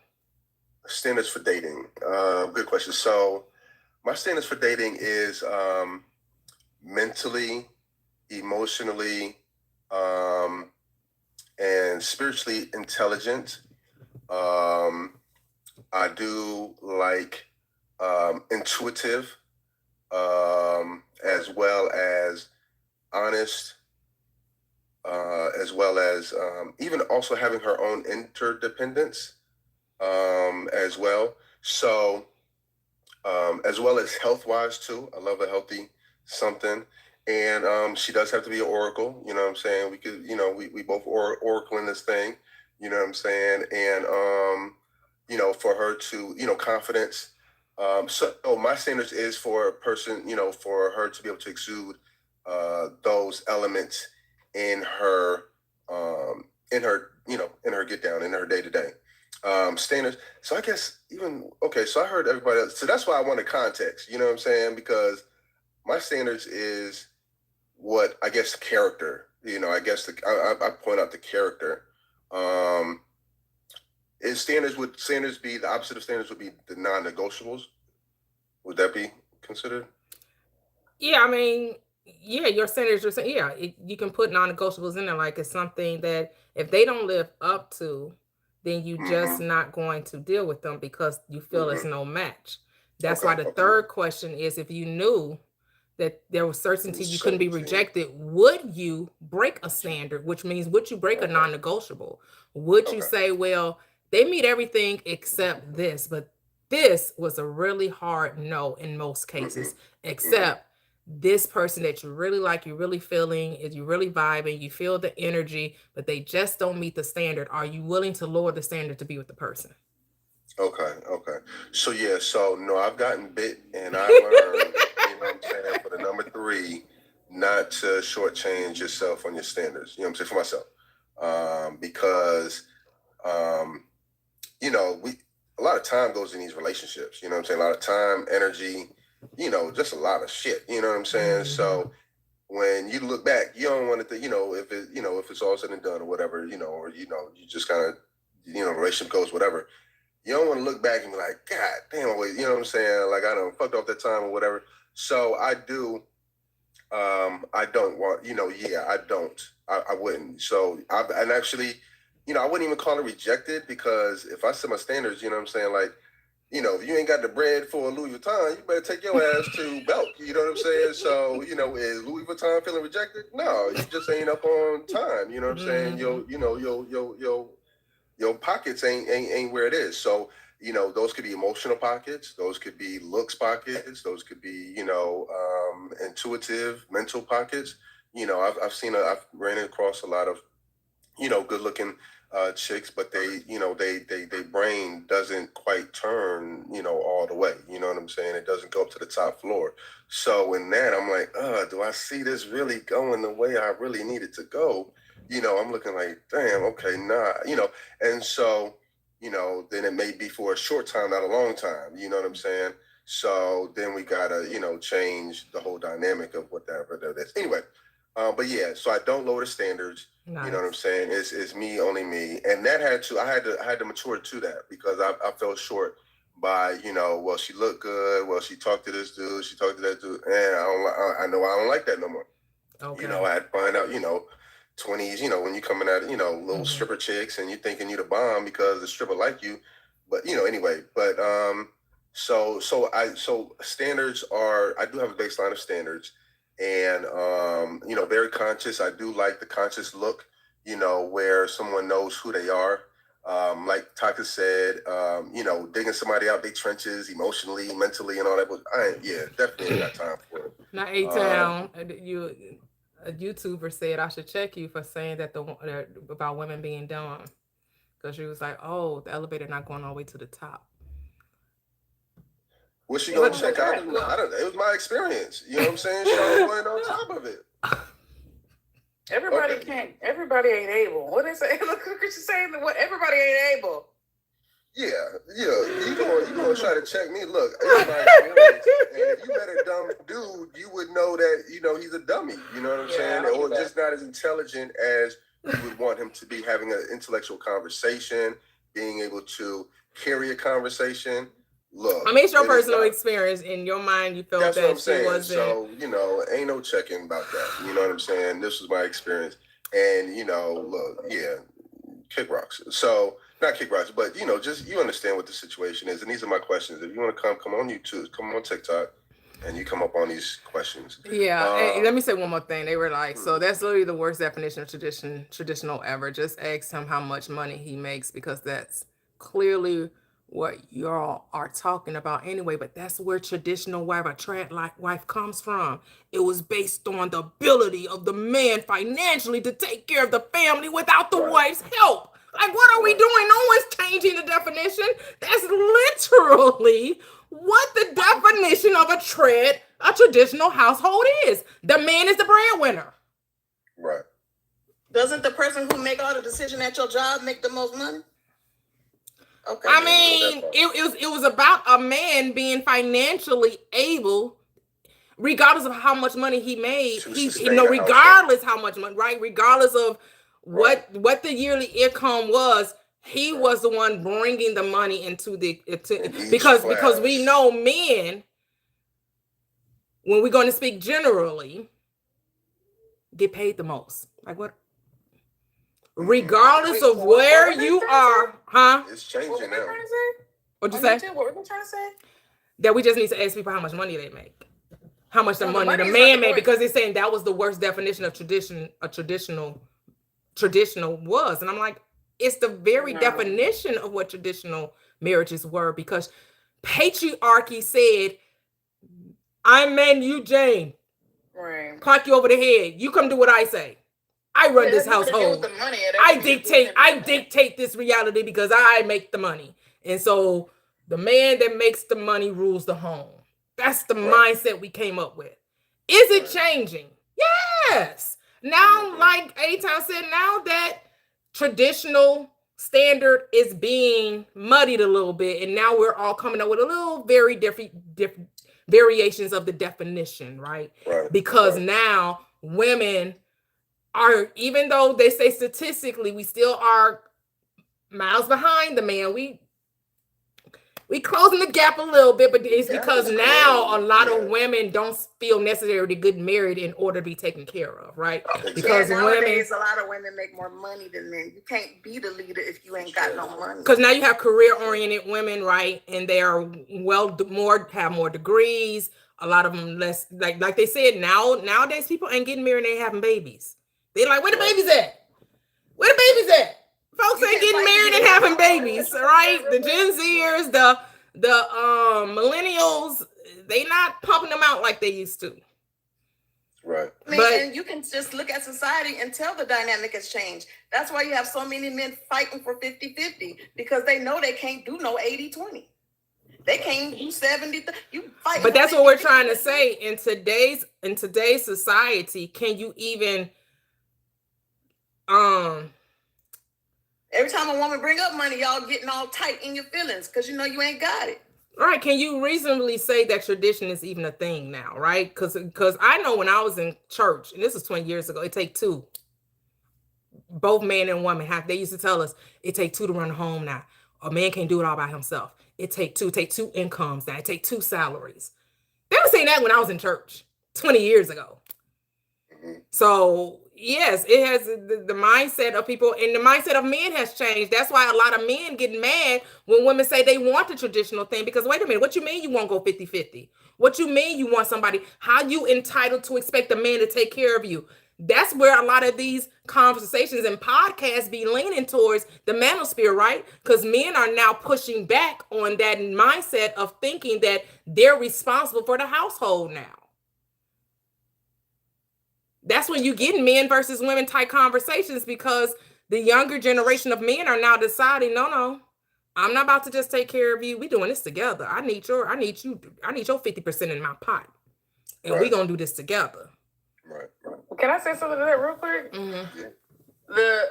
Standards for dating. Good question. So my standards for dating is mentally, emotionally, and spiritually intelligent. I do like intuitive, as well as honest, as well as even also having her own interdependence, as well. So, as well as health-wise too. I love a healthy something. And she does have to be an oracle. You know what I'm saying? We could, we both oracle in this thing. You know what I'm saying? And for her to, confidence. So my standards is for a person, for her to be able to exude those elements in her get down, in her day-to-day standards. So I guess so I heard everybody else. So that's why I wanted context, you know what I'm saying? Because my standards is what I guess character, I guess I point out the character. Would standards be the opposite of standards would be the non-negotiables? Would that be considered? Yeah, I mean, yeah, your standards are saying, yeah, you can put non-negotiables in there, like it's something that if they don't live up to, then you just not going to deal with them because you feel it's no match. That's why the third question is, if you knew that there was certainty you couldn't be rejected, would you break a standard? Which means, would you break a non-negotiable? Would you say, well, they meet everything except this, but this was a really hard no in most cases, except this person that you really like, you're really feeling, is you really vibing, you feel the energy, but they just don't meet the standard. Are you willing to lower the standard to be with the person? Okay. So no, I've gotten bit and I learned, You know what I'm saying? For the number 3, not to shortchange yourself on your standards. You know what I'm saying? For myself, because you know, a lot of time goes in these relationships. You know what I'm saying? A lot of time, energy. You know, just a lot of shit. You know what I'm saying? So when you look back, you don't want to think, if it's all said and done or whatever, or you just kind of, relationship goes whatever. You don't want to look back and be like, God damn, you know what I'm saying? Like I done fucked off that time or whatever. So I do. I don't want, I don't. I wouldn't. So and actually, I wouldn't even call it rejected, because if I set my standards, you know what I'm saying, like, if you ain't got the bread for a Louis Vuitton, you better take your ass to Belk. You know what I'm saying? So, is Louis Vuitton feeling rejected? No, you just ain't up on time. You know what I'm saying? Your pockets ain't where it is. So, those could be emotional pockets. Those could be looks pockets. Those could be, intuitive, mental pockets. I've ran across a lot of, good looking chicks, but they brain doesn't quite turn, all the way. You know what I'm saying? It doesn't go up to the top floor. So in that, I'm like, do I see this really going the way I really need it to go? I'm looking like, damn, okay, nah, and so, then it may be for a short time, not a long time. You know what I'm saying? So then we gotta, change the whole dynamic of whatever that is. Anyway, but yeah, so I don't lower the standards. Nice. You know what I'm saying? It's me, only me. And that I had to mature to that, because I fell short by, well, she looked good. Well, she talked to this dude. She talked to that dude. And I know I don't like that no more. Okay. I had to find out, 20s, when you coming out, little stripper chicks, and you thinking you the bomb because the stripper like you. But, anyway, but, so standards I do have a baseline of standards. And, very conscious. I do like the conscious look, where someone knows who they are. Like Taka said, digging somebody out their trenches emotionally, mentally, and all that. But definitely got time for it. Now, A-Town, a YouTuber said I should check you for saying that about women being dumb. Because she was like, oh, the elevator not going all the way to the top. What's she gonna check out? It was my experience. You know what I'm saying? She went on top of it. Everybody can't. Everybody ain't able. What is it? Look what you're saying. What? Everybody ain't able. Yeah. You gonna try to check me? Look, it's my experience. And if you met a dumb dude, you would know that he's a dummy. You know what I'm saying? Or just not as intelligent as you would want him to be, having an intellectual conversation, being able to carry a conversation. Look, I mean, it's your personal experience. In your mind, you felt that she wasn't. So, ain't no checking about that. You know what I'm saying? This was my experience. And, look, kick rocks. So, not kick rocks, but, just you understand what the situation is. And these are my questions. If you want to come on YouTube, come on TikTok, and you come up on these questions. Yeah. Hey, let me say one more thing. They were like, so that's literally the worst definition of traditional ever. Just ask him how much money he makes, because that's clearly what y'all are talking about anyway. But that's where traditional wife, a trad wife, comes from. It was based on the ability of the man financially to take care of the family without the wife's help. Like, what are we doing? No one's changing the definition. That's literally what the definition of a traditional household is. The man is the breadwinner. Right. Doesn't the person who make all the decision at your job make the most money? Okay. I mean, it was about a man being financially able, regardless of how much money he made. Regardless how much money, right? Regardless of what the yearly income was, he was the one bringing the money into because we know men, when we're going to speak generally, get paid the most. Like what? Regardless of where you are, huh? It's changing now. What'd you say? What were we trying to say? That we just need to ask people how much money they make. How much the money the man made, because they're saying that was the worst definition of traditional was. And I'm like, it's the very definition of what traditional marriages were, because patriarchy said, I'm man, you Jane. Right. Clock you over the head. You come do what I say. I run this household. I dictate this reality because I make the money. And so the man that makes the money rules the home. That's the Right. mindset we came up with. Is it changing? Yes. Now, like A-Town said, now that traditional standard is being muddied a little bit, and now we're all coming up with a little very different variations of the definition, right? Right. Because Right. now women are, even though they say statistically we still are miles behind the man, we closing the gap a little bit, but it's Yeah, because it's now a closing. lot Yeah. of women don't feel necessary to get married in order to be taken care of, right? Exactly. Because Yeah, women, nowadays a lot of women make more money than men. You can't be the leader if you ain't got no money. because now you have career-oriented women, right? And they are have more degrees. A lot of them less, like they said, nowadays people ain't getting married and ain't having babies. They like, where the babies at? Where the babies at? Folks You ain't can't getting fight married the and game. having babies, right? The Gen Zers, the millennials, they not pumping them out like they used to. Right. I mean, But and you can just look at society and tell the dynamic has changed. That's why you have so many men fighting for 50-50, because they know they can't do no 80-20. They can't do 70. You fight. but that's what we're trying to say. In today's society, can you even Every time a woman bring up money, y'all getting all tight in your feelings because you know you ain't got it. right, can you reasonably say that tradition is even a thing now, right? Because I know when I was in church, and this was 20 years ago, it take two. Both man and woman they used to tell us it take two to run home now. A man can't do it all by himself. It take two incomes now. It take two salaries. They were saying that when I was in church 20 years ago. Mhm. So yes, it has the mindset of people, and the mindset of men has changed. That's why a lot of men get mad when women say they want the traditional thing, because wait a minute, what you mean you won't go 50-50? What you mean you want somebody? How you entitled to expect a man to take care of you? That's where a lot of these conversations and podcasts be leaning towards the manosphere, right? Because men are now pushing back on that mindset of thinking that they're responsible for the household now. That's when you get men versus women type conversations, because the younger generation of men are now deciding, no, I'm not about to just take care of you. We doing this together. I need your 50% in my pot. And Right. we gonna do this together. Right. Can I say something to that real quick?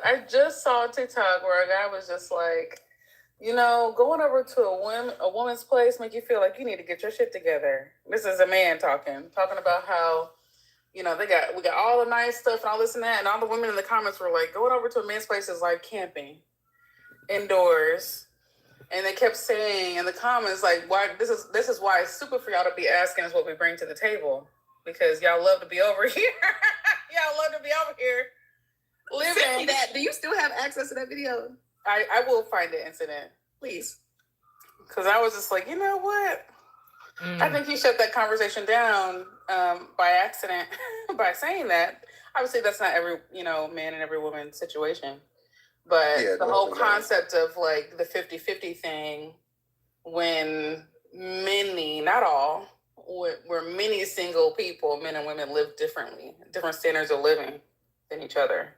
I just saw a TikTok where a guy was just like, going over to a woman's place make you feel like you need to get your shit together. This is a man talking about how, we got all the nice stuff and all this and that, and all the women in the comments were like, going over to a man's place is like camping indoors. And they kept saying in the comments, like, why this is why it's super for y'all to be asking us what we bring to the table, because y'all love to be over here. Y'all love to be over here living. Send me that. Do you still have access to that video? I will find the incident, Please. because I was just like, you know what? I think he shut that conversation down by accident by saying that. Obviously, that's not every man and every woman situation, but the whole concept of like the 50-50 thing, when many, not all, where many single people, men and women, live differently, different standards of living than each other.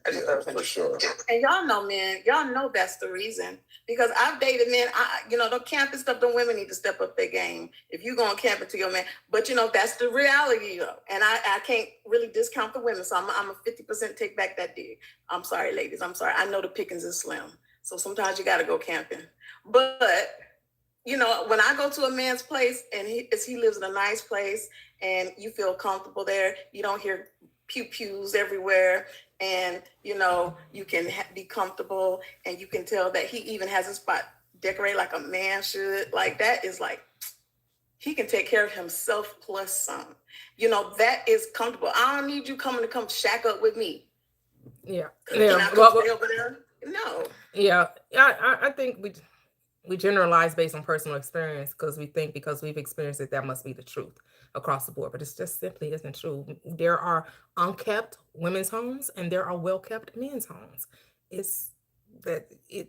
I just thought it was For sure. And y'all know, men, y'all know that's the reason. Because I've dated men, the camping stuff, the women need to step up their game. If you're going camping to your man, but that's the reality, though. And I can't really discount the women, so I'm a 50% take back that dig. I'm sorry, ladies. I'm sorry. I know the pickings is slim, so sometimes you got to go camping. But when I go to a man's place and he lives in a nice place and you feel comfortable there, you don't hear pew-pews everywhere, and you can be comfortable, and you can tell that he even has a spot decorated like a man should. Like, that is like, he can take care of himself plus some. That is comfortable. I don't need you to come shack up with me. Yeah. Can I come stay over there? No. Yeah. I think we generalize based on personal experience, because we think because we've experienced it, that must be the truth across the board. But it's just simply isn't true. There are unkept women's homes and there are well-kept men's homes. It's that it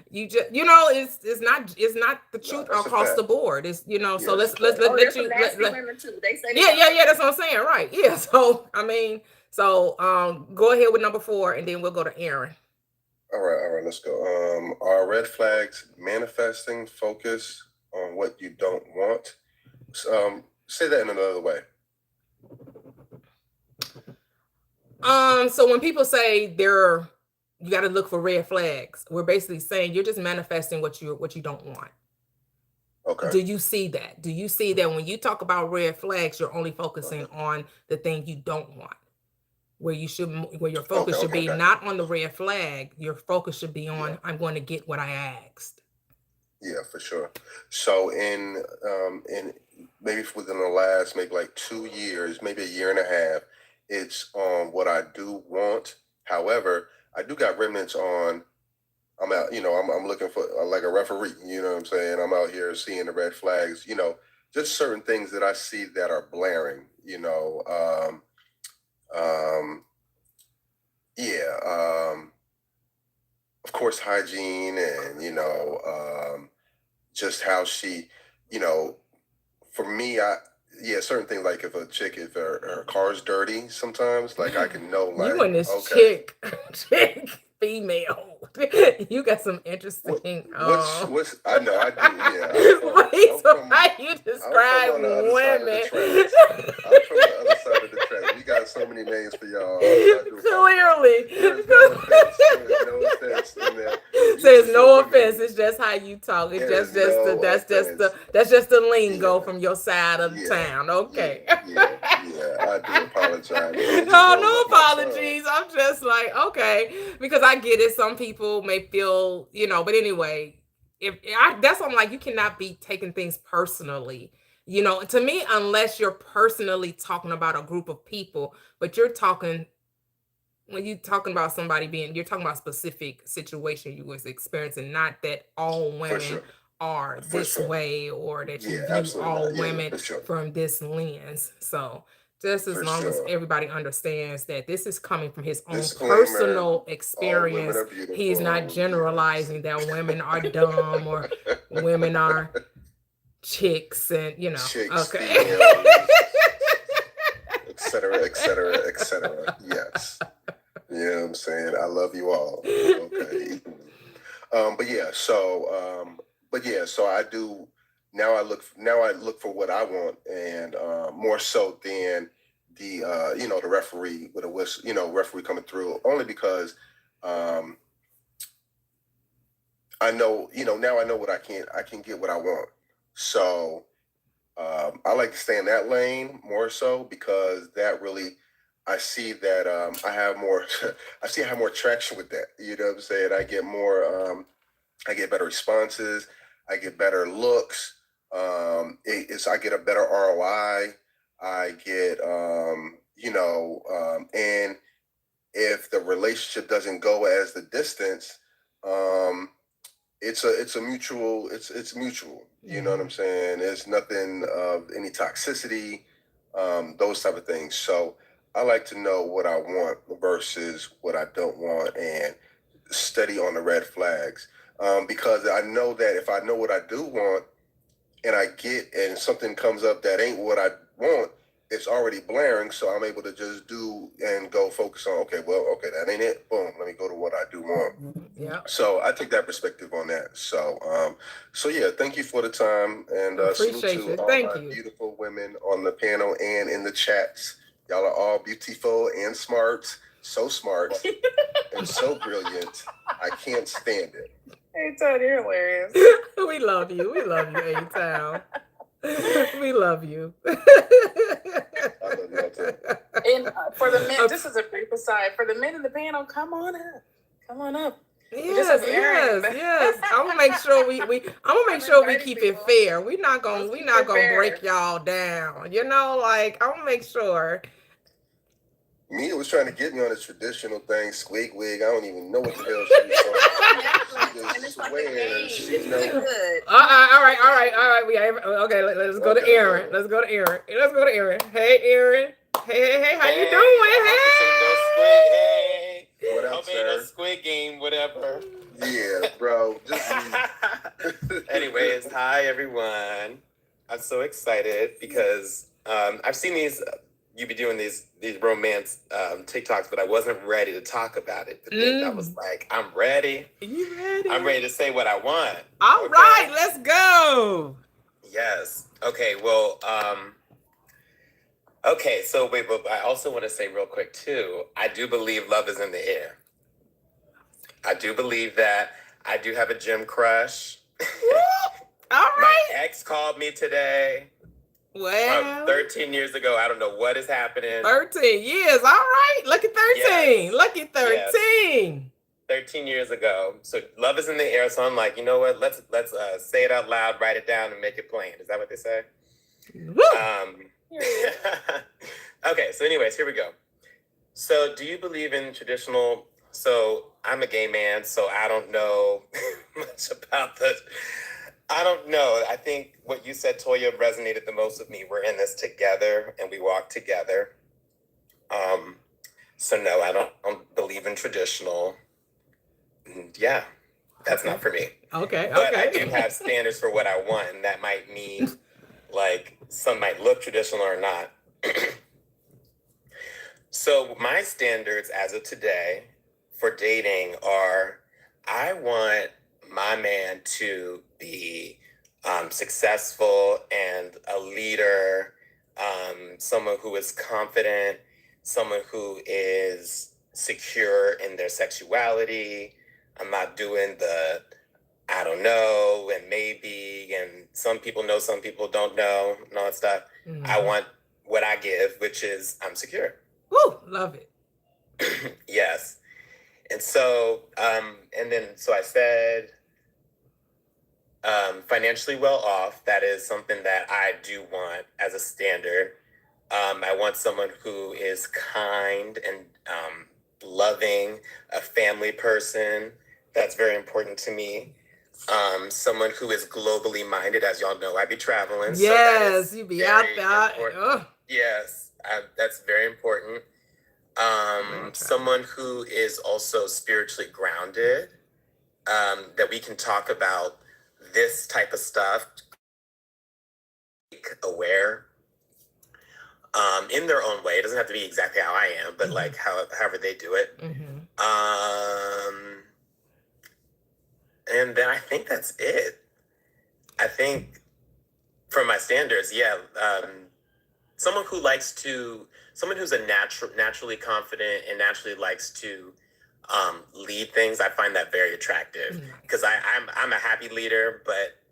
you just it's not the truth across the board. It's so let's let you women too. They say yeah, that's what I'm saying, right? Yeah. So go ahead with number 4 and then we'll go to Aaron. All right, let's go. Are red flags manifesting? Focus on what you don't want Say that in another way. So when people say you got to look for red flags, we're basically saying you're just manifesting what you don't want. Okay. Do you see that? Do you see that when you talk about red flags, you're only focusing on the thing you don't want? Where your focus should be not on the red flag, your focus should be on I'm going to get what I asked. Yeah, for sure. So in maybe within the last maybe like 2 years, maybe a year and a half, it's on what I do want. However, I do got remnants on. I'm out, I'm looking for like a referee, you know what I'm saying? I'm out here seeing the red flags, just certain things that I see that are blaring, of course, hygiene and, just how she, for me, certain things like if her car's dirty sometimes, like I can know, like, you and this okay. chick, female. You got some interesting. What's I know I do. How you describe women? I'm from the other side of the track. We got so many names for y'all. Clearly, no offense in there. Says no offense. It's just how you talk. It's that's just the lingo from your side of the town. Okay. Yeah, I do apologize. No apologies. I'm just like, okay, because I get it. Some people may feel, but anyway, that's why I'm like, you cannot be taking things personally. To me, unless you're personally talking about a group of people, but when you're talking about somebody you're talking about a specific situation you was experiencing, not that all women are this way or that you view all women from this lens. So just as long as everybody understands that this is coming from his own personal experience, he's not generalizing that women are dumb or women are chicks and okay. et cetera. Yes. You know what I'm saying? I love you all. Okay. So I do now. I look for what I want, and more so than the referee with a whistle, referee coming through. Only because I know, now I know what I can get what I want. So I like to stay in that lane more so because that really. I see that I have more traction with that. You know what I'm saying? I get more, I get better responses. I get better looks. I get a better ROI. I get, and if the relationship doesn't go as the distance, it's mutual. You know what I'm saying? There's nothing of any toxicity, those type of things. So I like to know what I want versus what I don't want and study on the red flags. Because I know that if I know what I do want and something comes up that ain't what I want, it's already blaring. So I'm able to just do and go focus on, that ain't it. Boom. Let me go to what I do want. Yeah. So I take that perspective on that. So, thank you for the time and appreciate salute to it. Thank all you. my beautiful women on the panel and in the chats. Y'all are all beautiful and smart, so smart and so brilliant. I can't stand it. Hey, Todd, you're hilarious. We love you, A-Town. We love you. I love y'all too. And for the men, just as a brief aside, for the men in the panel, come on up. Yes. I'm gonna make sure we keep it fair. We're not gonna break y'all down. I'm gonna make sure. Mia was trying to get me on a traditional thing, squig wig. I don't even know what the hell she was talking about. She just swears she knows. All right. Okay, let's go to Aaron. Let's go to Aaron. Hey, Aaron. Hey, how you doing? Hey. What up, sir? A Squid Game, whatever. Yeah, bro. Anyways, hi everyone. I'm so excited because I've seen you be doing these romance TikToks, but I wasn't ready to talk about it. But then I was like, I'm ready. You ready? I'm ready to say what I want. All right, let's go. Yes. Okay. Well. Okay. So wait, but I also want to say real quick too. I do believe love is in the air. I do believe that. I do have a gym crush. All My right. ex called me today. Well, 13 years ago. I don't know what is happening. 13 years. All right. Look at 13. Yes. Look at 13. 13 years ago. So love is in the air. So I'm like, you know what? Let's say it out loud, write it down, and make it plain. Is that what they say? Woo. Okay. So anyways, here we go. So do you believe in traditional? So I'm a gay man, so I don't know much about this. I don't know. I think what you said, Toyia, resonated the most with me. We're in this together and we walk together. So no, I don't believe in traditional. Yeah, that's not for me. Okay. But I do have standards for what I want, and that might mean like some might look traditional or not. So my standards as of today for dating are I want my man to be successful and a leader, someone who is confident, someone who is secure in their sexuality. I'm not doing the I don't know and maybe and some people know, some people don't know, and all that stuff. Mhm. I want what I give, which is I'm secure. Woo, love it. Yes. And so, and then, so I said, financially well off. That is something that I do want as a standard. I want someone who is kind and loving, a family person. That's very important to me. Someone who is globally minded. As y'all know, I be traveling. Yes, so you be out there. Oh. Yes, that's very important. Someone who is also spiritually grounded, that we can talk about this type of stuff, aware, in their own way. It doesn't have to be exactly how I am, but like however they do it. And then I think that's it. I think for my standards, someone who's naturally confident and naturally likes to lead things. I find that very attractive because I'm a happy leader,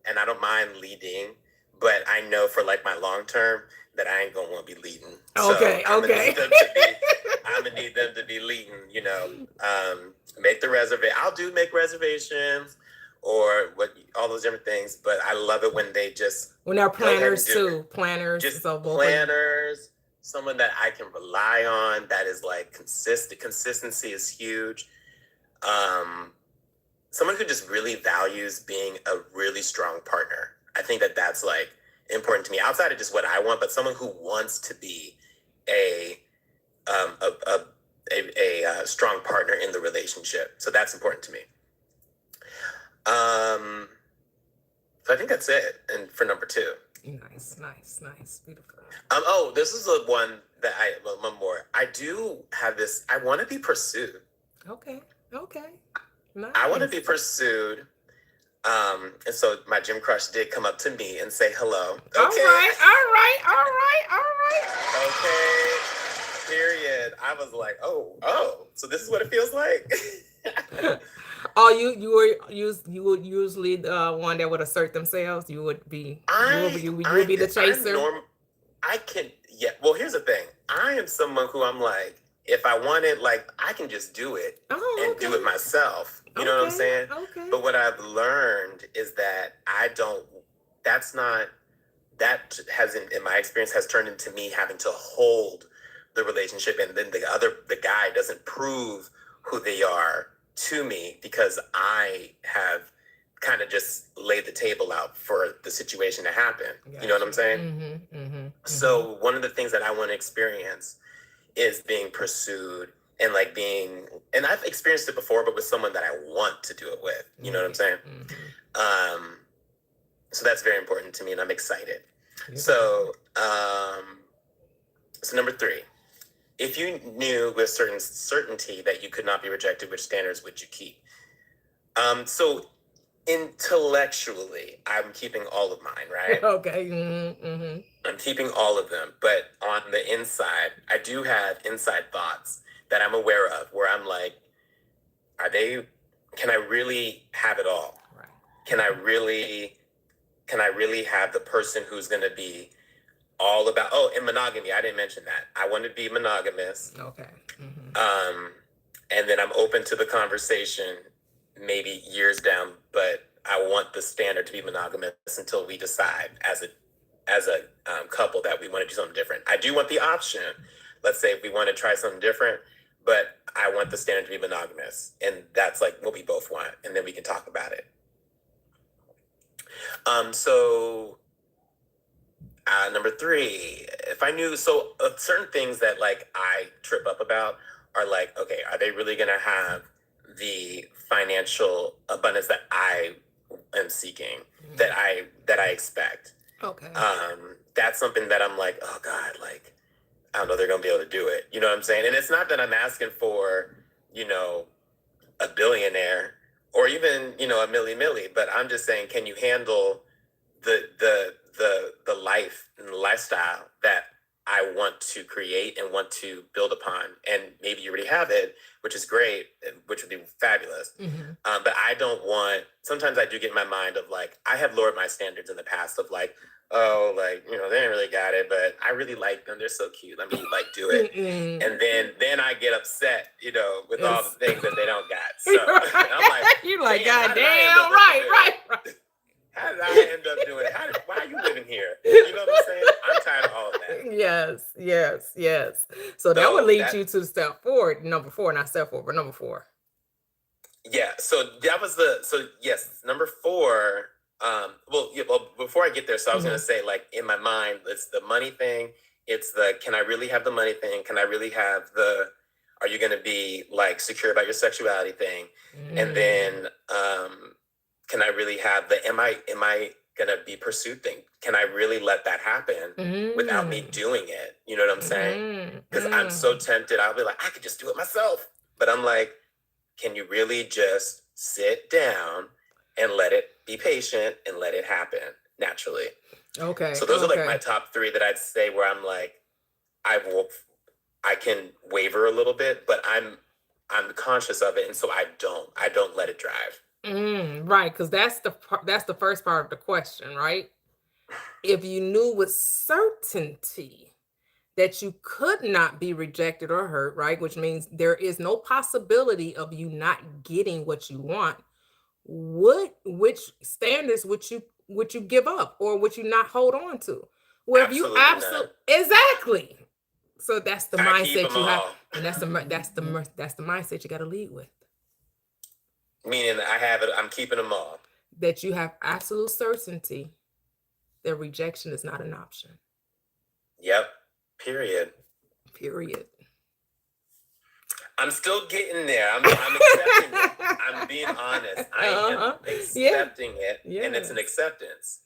and I don't mind leading, but I know for like my long term that I ain't gonna want to be leading. Okay, so okay. I'm gonna need them to be leading. Make the reservation. I'll make reservations or all those different things, but I love it when they just when they're planners go ahead and do too. Planners. just So both planners. Someone that I can rely on, that is like consistent. Consistency is huge. Someone who just really values being a really strong partner. I think that that's like important to me outside of just what I want, but someone who wants to be a strong partner in the relationship. So that's important to me. So I think that's it. And for number 2. Nice, beautiful. This is the one that one more. I do have this. I want to be pursued. Okay. Nice. I want to be pursued. And so my gym crush did come up to me and say hello. Okay. All right. Okay. Period. I was like, oh. So this is what it feels like. Oh, you would usually the one that would assert themselves. You would be the chaser. Well, here's the thing. I am someone who I'm like, if I want it, like I can just do it do it myself. You know what I'm saying? Okay. But what I've learned is that in my experience has turned into me having to hold the relationship, and then the guy doesn't prove who they are to me because I have kind of just laid the table out for the situation to happen. Gotcha. You know what I'm saying? So one of the things that I want to experience is being pursued and like and I've experienced it before, but with someone that I want to do it with. You know what I'm saying? So that's very important to me, and I'm excited. So, so number 3. If you knew with certainty that you could not be rejected, which standards would you keep? So intellectually, I'm keeping all of mine, right? Okay. Mm-hmm. I'm keeping all of them, but on the inside, I do have inside thoughts that I'm aware of where I'm like, can I really have it all? Right. Can I really have the person who's going to be all about, and monogamy, I didn't mention that. I want to be monogamous. Okay. Mm-hmm. And then I'm open to the conversation maybe years down, but I want the standard to be monogamous until we decide as a couple that we want to do something different. I do want the option. Let's say if we want to try something different, but I want the standard to be monogamous, and that's like what we both want, and then we can talk about it. So number 3, if I knew, certain things that like I trip up about are like, okay, are they really gonna have the financial abundance that I am seeking, that I expect? Okay. That's something that I'm like, oh God, like, I don't know they're gonna be able to do it. You know what I'm saying? And it's not that I'm asking for, a billionaire or even, a milli, but I'm just saying, can you handle the life and the lifestyle that I want to create and want to build upon? And maybe you already have it, which is great, which would be fabulous. Mm-hmm. But I don't want, sometimes I do get in my mind of like, I have lowered my standards in the past of like, oh, like, they ain't really got it, but I really like them. They're so cute. Let me like do it. Mm-hmm. And then I get upset, with all the things that they don't got. So Right. I'm like, you're like, damn, God damn, right. how did I end up doing it? Why are you living here? You know what I'm saying? I'm tired of all of that. Yes. So that would lead you to step forward, number 4, not step forward, but number 4. Yeah. So that was yes, number 4. Well, before I get there, so I was going to say, like, in my mind, it's the money thing. It's the, can I really have the money thing? Can I really have are you going to be like secure about your sexuality thing? And then, can I really have am I going to be pursued thing? Can I really let that happen without me doing it? You know what I'm saying? Because I'm so tempted. I'll be like, I could just do it myself. But I'm like, can you really just sit down and let it be patient and let it happen naturally? Okay. So those are like my top 3 that I'd say where I'm like, I can waver a little bit, but I'm conscious of it, and so I don't let it drive. Right, because that's the first part of the question, right? If you knew with certainty that you could not be rejected or hurt, right, which means there is no possibility of you not getting what you want, which standards would you give up, or would you not hold on to? Well, if you absolutely exactly. So that's the mindset you have, and that's the mindset you got to lead with. Meaning I'm keeping them all. That you have absolute certainty that rejection is not an option. Yep. Period. I'm still getting there. I'm accepting it. I'm being honest. I am accepting it, and it's an acceptance.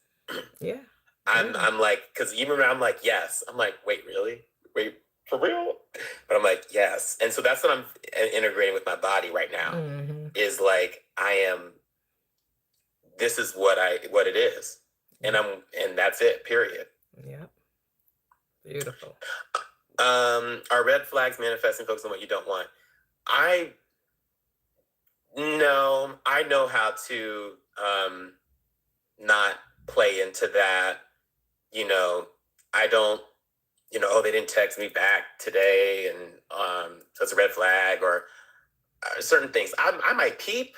Yeah. I'm like, because even when I'm like, yes, I'm like, wait, really? Wait, for real? But I'm like, yes. And so that's what I'm integrating with my body right now, is like, this is what it is. And that's it, period. Yeah. Beautiful. Are red flags manifesting focus on what you don't want? I know how to not play into that. I don't, oh, they didn't text me back today, and so it's a red flag, or certain things. I might peep,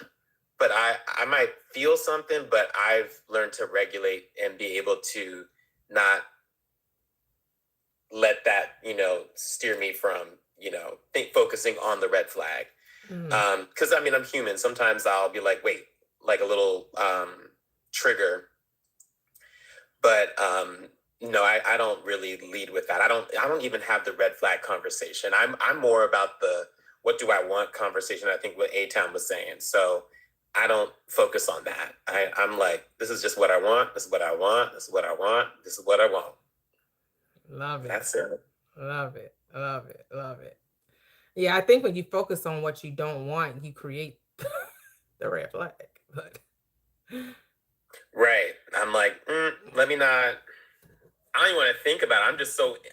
but I might feel something, but I've learned to regulate and be able to not let that, steer me from, focusing on the red flag. Because I'm human. Sometimes I'll be like, wait, like a little trigger. But no, I don't really lead with that. I don't even have the red flag conversation. I'm more about the what do I want conversation. I think what A-Town was saying. So I don't focus on that. I'm like, this is just what I want. This is what I want. This is what I want. This is what I want. Love it. That's it. Love it. Yeah, I think when you focus on what you don't want, you create the red flag. But Right. I'm like, let me not. I don't even want to think about it.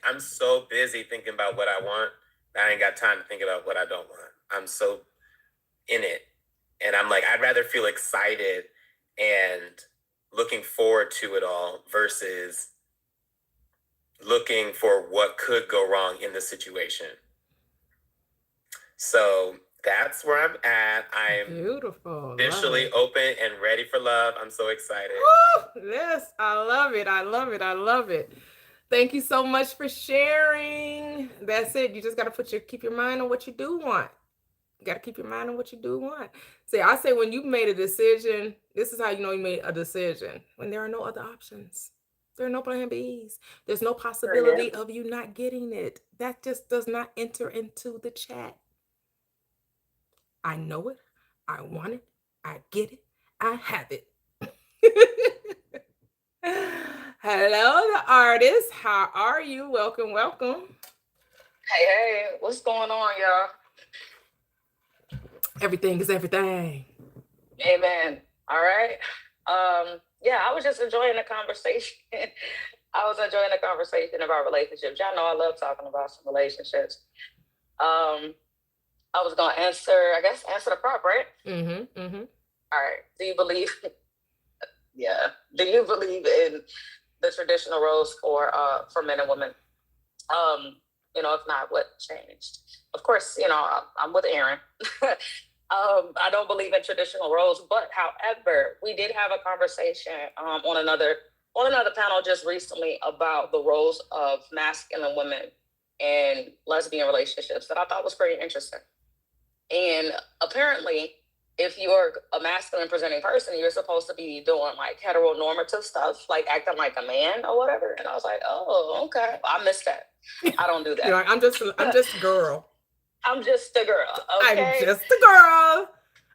I'm so busy thinking about what I want that I ain't got time to think about what I don't want. I'm so in it. And I'm like, I'd rather feel excited and looking forward to it all versus looking for what could go wrong in the situation. So that's where I'm at. I'm Beautiful. officially open and ready for love. I'm so excited. Woo! Yes, I love it. I love it. I love it. Thank you so much for sharing. That's it. You just got to keep your mind on what you do want. You got to keep your mind on what you do want. See, I say when you've made a decision, this is how you know you made a decision. When there are no other options. There are no plan Bs. There's no possibility of you not getting it. That just does not enter into the chat. I know it. I want it. I get it. I have it. Hello, the artist. How are you? Welcome, welcome. Hey, what's going on, y'all? Everything is everything. Amen. All right. Yeah, I was just enjoying the conversation. I was enjoying the conversation about relationships. Y'all know I love talking about some relationships. I was gonna answer the prop, right? All right. Do you believe? Yeah. Do you believe in the traditional roles for men and women? If not, what changed? Of course, I'm with Aaron. I don't believe in traditional roles, but however, we did have a conversation on another panel just recently about the roles of masculine women in lesbian relationships that I thought was pretty interesting. And apparently, if you're a masculine presenting person, you're supposed to be doing like heteronormative stuff, like acting like a man or whatever. And I was like, oh, okay. I missed that. I don't do that. You're like, I'm just a girl. I'm just a girl. Okay. I'm just a girl.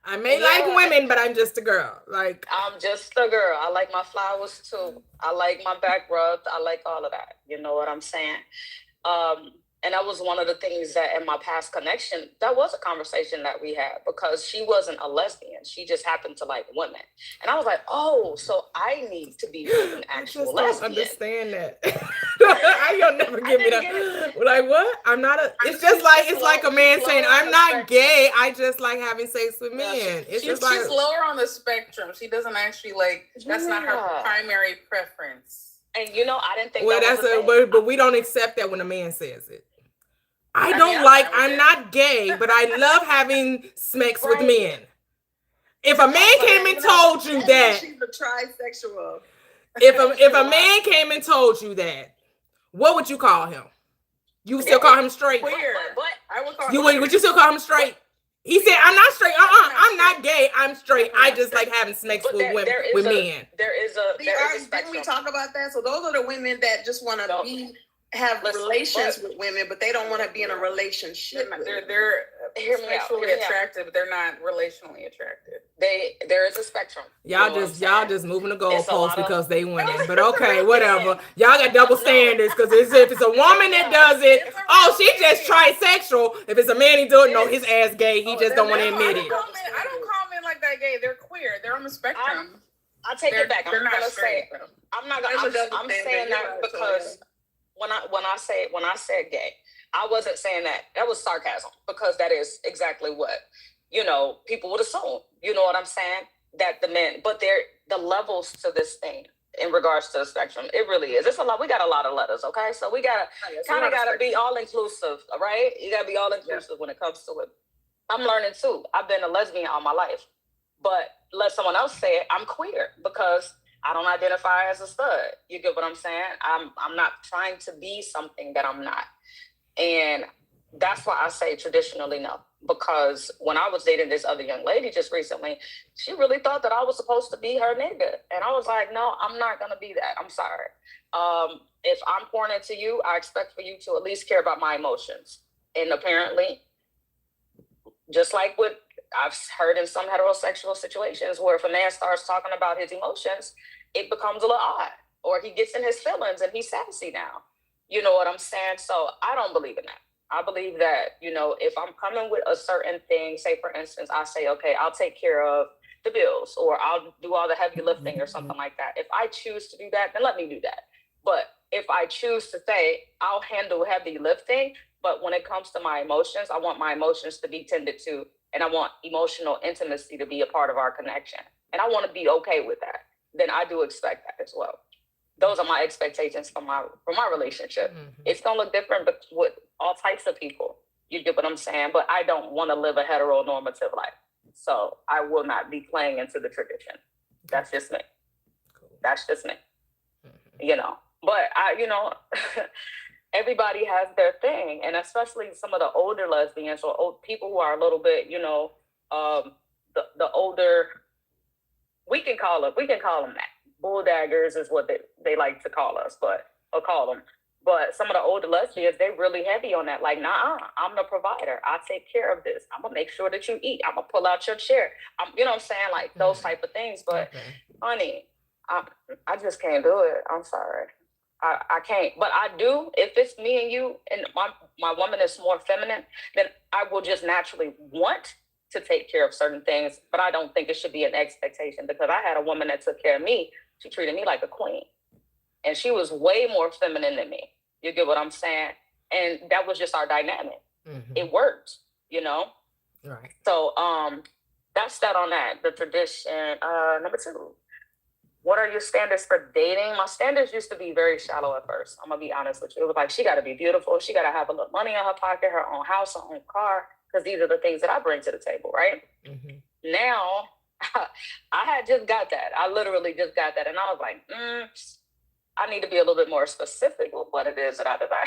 I may like women, but I'm just a girl. Like I'm just a girl. I like my flowers too. I like my back rubbed. I like all of that. You know what I'm saying? And that was one of the things that in my past connection, that was a conversation that we had because she wasn't a lesbian. She just happened to like women. And I was like, oh, so I need to be with an actual lesbian. I don't understand that. You'll never give me that. Like, what? I'm not a, it's just like, it's like a man saying, I'm not gay. I just like having sex with men. It's she's just like, she's lower on the spectrum. She doesn't actually that's not her primary preference. And I didn't think well, that was but we don't accept that when a man says it. I'm not gay, but I love having sex with men. If a man came and told you that, she's a trisexual. If a man came and told you that, what would you call him? You would still call him straight? Queer. I would call Would you still call him straight? He said, I'm not straight. I'm not gay. I'm straight. I just like having sex with men. There is a spectrum. Didn't we talk about that? So those are the women that just want to have relations with women, but they don't want to be in a relationship. They're sexually attractive, but they're not relationally attractive. There is a spectrum. Y'all just moving the goalposts because they winning. But okay, whatever. Y'all got double standards because if it's a woman that does it, she just trisexual. If it's a man, he do it. No, his ass gay. He just don't want to admit it. I don't call men like that gay. They're queer. They're on the spectrum. I take it back. I'm saying that because when I said gay, I wasn't saying that. That was sarcasm because that is exactly what people would assume. You know what I'm saying? That the men, but the levels to this thing in regards to the spectrum, it really is. It's a lot. We got a lot of letters. Okay, so we gotta be all inclusive. All right, you gotta be all inclusive when it comes to it. I'm learning too. I've been a lesbian all my life, but let someone else say it. I'm queer because I don't identify as a stud. You get what I'm saying? I'm not trying to be something that I'm not. And that's why I say traditionally no. Because when I was dating this other young lady just recently, she really thought that I was supposed to be her nigga. And I was like, no, I'm not going to be that. I'm sorry. If I'm pouring into you, I expect for you to at least care about my emotions. And apparently, just like what I've heard in some heterosexual situations where if a man starts talking about his emotions, it becomes a little odd. Or he gets in his feelings and he's sassy now. You know what I'm saying? So I don't believe in that. I believe that, if I'm coming with a certain thing, say, for instance, I say, okay, I'll take care of the bills, or I'll do all the heavy lifting or something like that. If I choose to do that, then let me do that. But if I choose to say I'll handle heavy lifting, but when it comes to my emotions, I want my emotions to be tended to, and I want emotional intimacy to be a part of our connection, and I want to be okay with that, then I do expect that as well. Those are my expectations for my relationship. It's gonna look different, but with all types of people. You get what I'm saying? But I don't want to live a heteronormative life, so I will not be playing into the tradition. That's just me. That's just me. You know. But everybody has their thing, and especially some of the older lesbians or old people who are a little bit, the older. We can call them that. Bulldaggers is what they like to call us, or call them. But some of the older lesbians, they're really heavy on that. Like, nah, I'm the provider. I take care of this. I'm gonna make sure that you eat. I'm gonna pull out your chair. You know what I'm saying? Like those type of things. But honey, I just can't do it. I'm sorry. I can't. But I do. If it's me and you, and my woman is more feminine, then I will just naturally want to take care of certain things. But I don't think it should be an expectation, because I had a woman that took care of me. She treated me like a queen. And she was way more feminine than me. You get what I'm saying? And that was just our dynamic. It worked, Right. So that's that on that. The tradition. Number 2. What are your standards for dating? My standards used to be very shallow at first. I'm gonna be honest with you. It was like, she gotta be beautiful. She gotta have a little money in her pocket, her own house, her own car, because these are the things that I bring to the table, right? Now, I had just got that. I literally just got that. And I was like, I need to be a little bit more specific with what it is that I desire.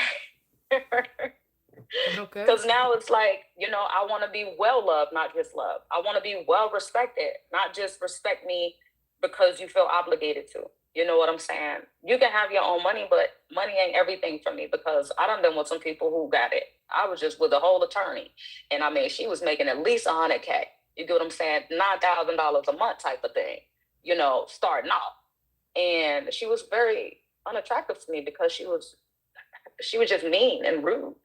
Okay. Because now it's like, I want to be well loved, not just loved. I want to be well respected, not just respect me because you feel obligated to. You know what I'm saying? You can have your own money, but money ain't everything for me, because I done been with some people who got it. I was just with a whole attorney, and I mean, she was making at least $100K. You get what I'm saying? $9,000 a month type of thing, starting off. And she was very unattractive to me because she was just mean and rude.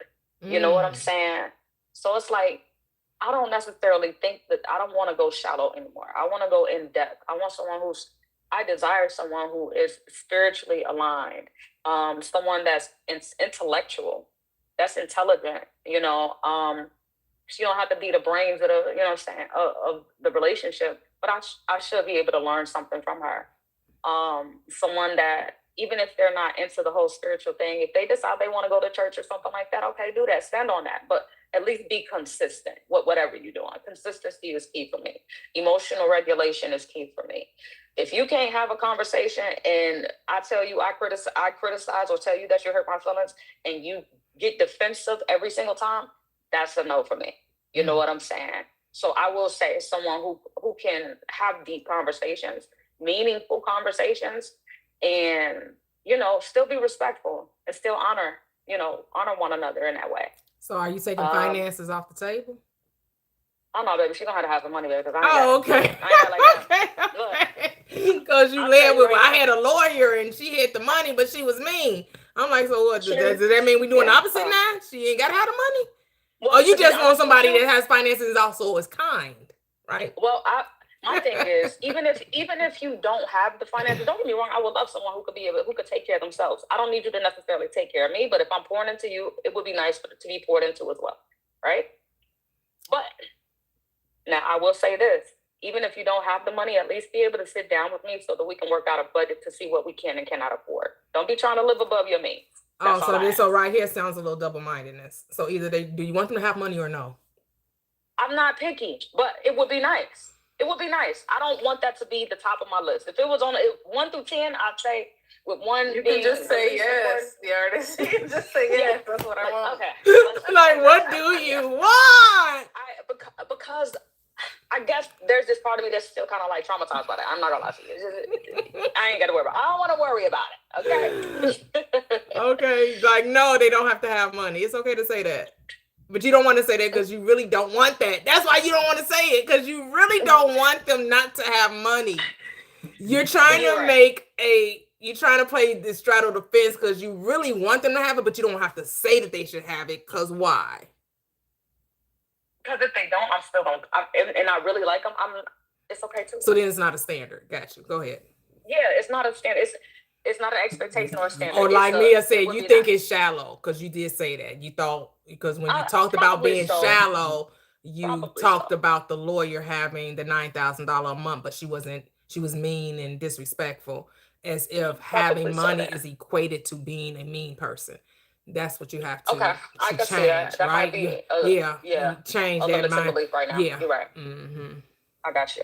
You know what I'm saying? So it's like, I don't necessarily think that I don't want to go shallow anymore. I want to go in depth. I desire someone who is spiritually aligned, someone that's intellectual, that's intelligent, she don't have to be the brains of of the relationship, but I should be able to learn something from her. Someone that, even if they're not into the whole spiritual thing, if they decide they want to go to church or something like that, okay, do that, stand on that, but at least be consistent with whatever you're doing. Consistency is key for me. Emotional regulation is key for me. If you can't have a conversation and I tell you I criticize or tell you that you hurt my feelings, and you get defensive every single time, that's a no for me. You know what I'm saying? So I will say someone who can have deep conversations, meaningful conversations, and still be respectful and still honor one another in that way. So are you taking finances off the table? Oh no, baby, she don't have to have some money, baby. Okay. Because you led with, I had a lawyer and she had the money, but she was mean. I'm like, so what? Does that mean we doing opposite now? She ain't got to have the money? Well, or you just want somebody that has finances also is kind, right? Well, my thing is, even if you don't have the finances, don't get me wrong, I would love someone who could take care of themselves. I don't need you to necessarily take care of me, but if I'm pouring into you, it would be nice to be poured into as well, right? But now I will say this: even if you don't have the money, at least be able to sit down with me so that we can work out a budget to see what we can and cannot afford. Don't be trying to live above your means. So right here sounds a little double-mindedness. So either do you want them to have money or no? I'm not picky, but it would be nice. It would be nice. I don't want that to be the top of my list. If it was on 1 through 10, I'd say with 1 you being can just say yes, the artist. You can just say yes. That's what I want. Okay. Like, what do you want? Because I guess there's this part of me that's still kind of like traumatized by that. I'm not gonna lie to you. I ain't got to worry about it. I don't want to worry about it. Okay. Okay. Like, no, they don't have to have money. It's okay to say that. But you don't want to say that because you really don't want that. That's why you don't want to say it, because you really don't want them not to have money. You're trying you're trying to play this straddle the fence because you really want them to have it, but you don't have to say that they should have it. Because why? Because if they don't, I'm still going to, and I really like them, it's okay too. So then it's not a standard. Got you. Go ahead. Yeah, it's not a standard. It's not an expectation or a standard. Or like Mia said, you think nice. it's shallow because you did say that. You thought because when you Uh, talked about probably being so. shallow, you Probably talked so. about the lawyer having the $9,000 a month, but she wasn't. She was mean and disrespectful, as if having Probably so money then. is equated to being a mean person. That's what you have to, Okay, I to can see change, that. That right? might be Yeah, yeah, you change a that limiting mind. belief right now. Yeah. You're right. Mm-hmm. I got you.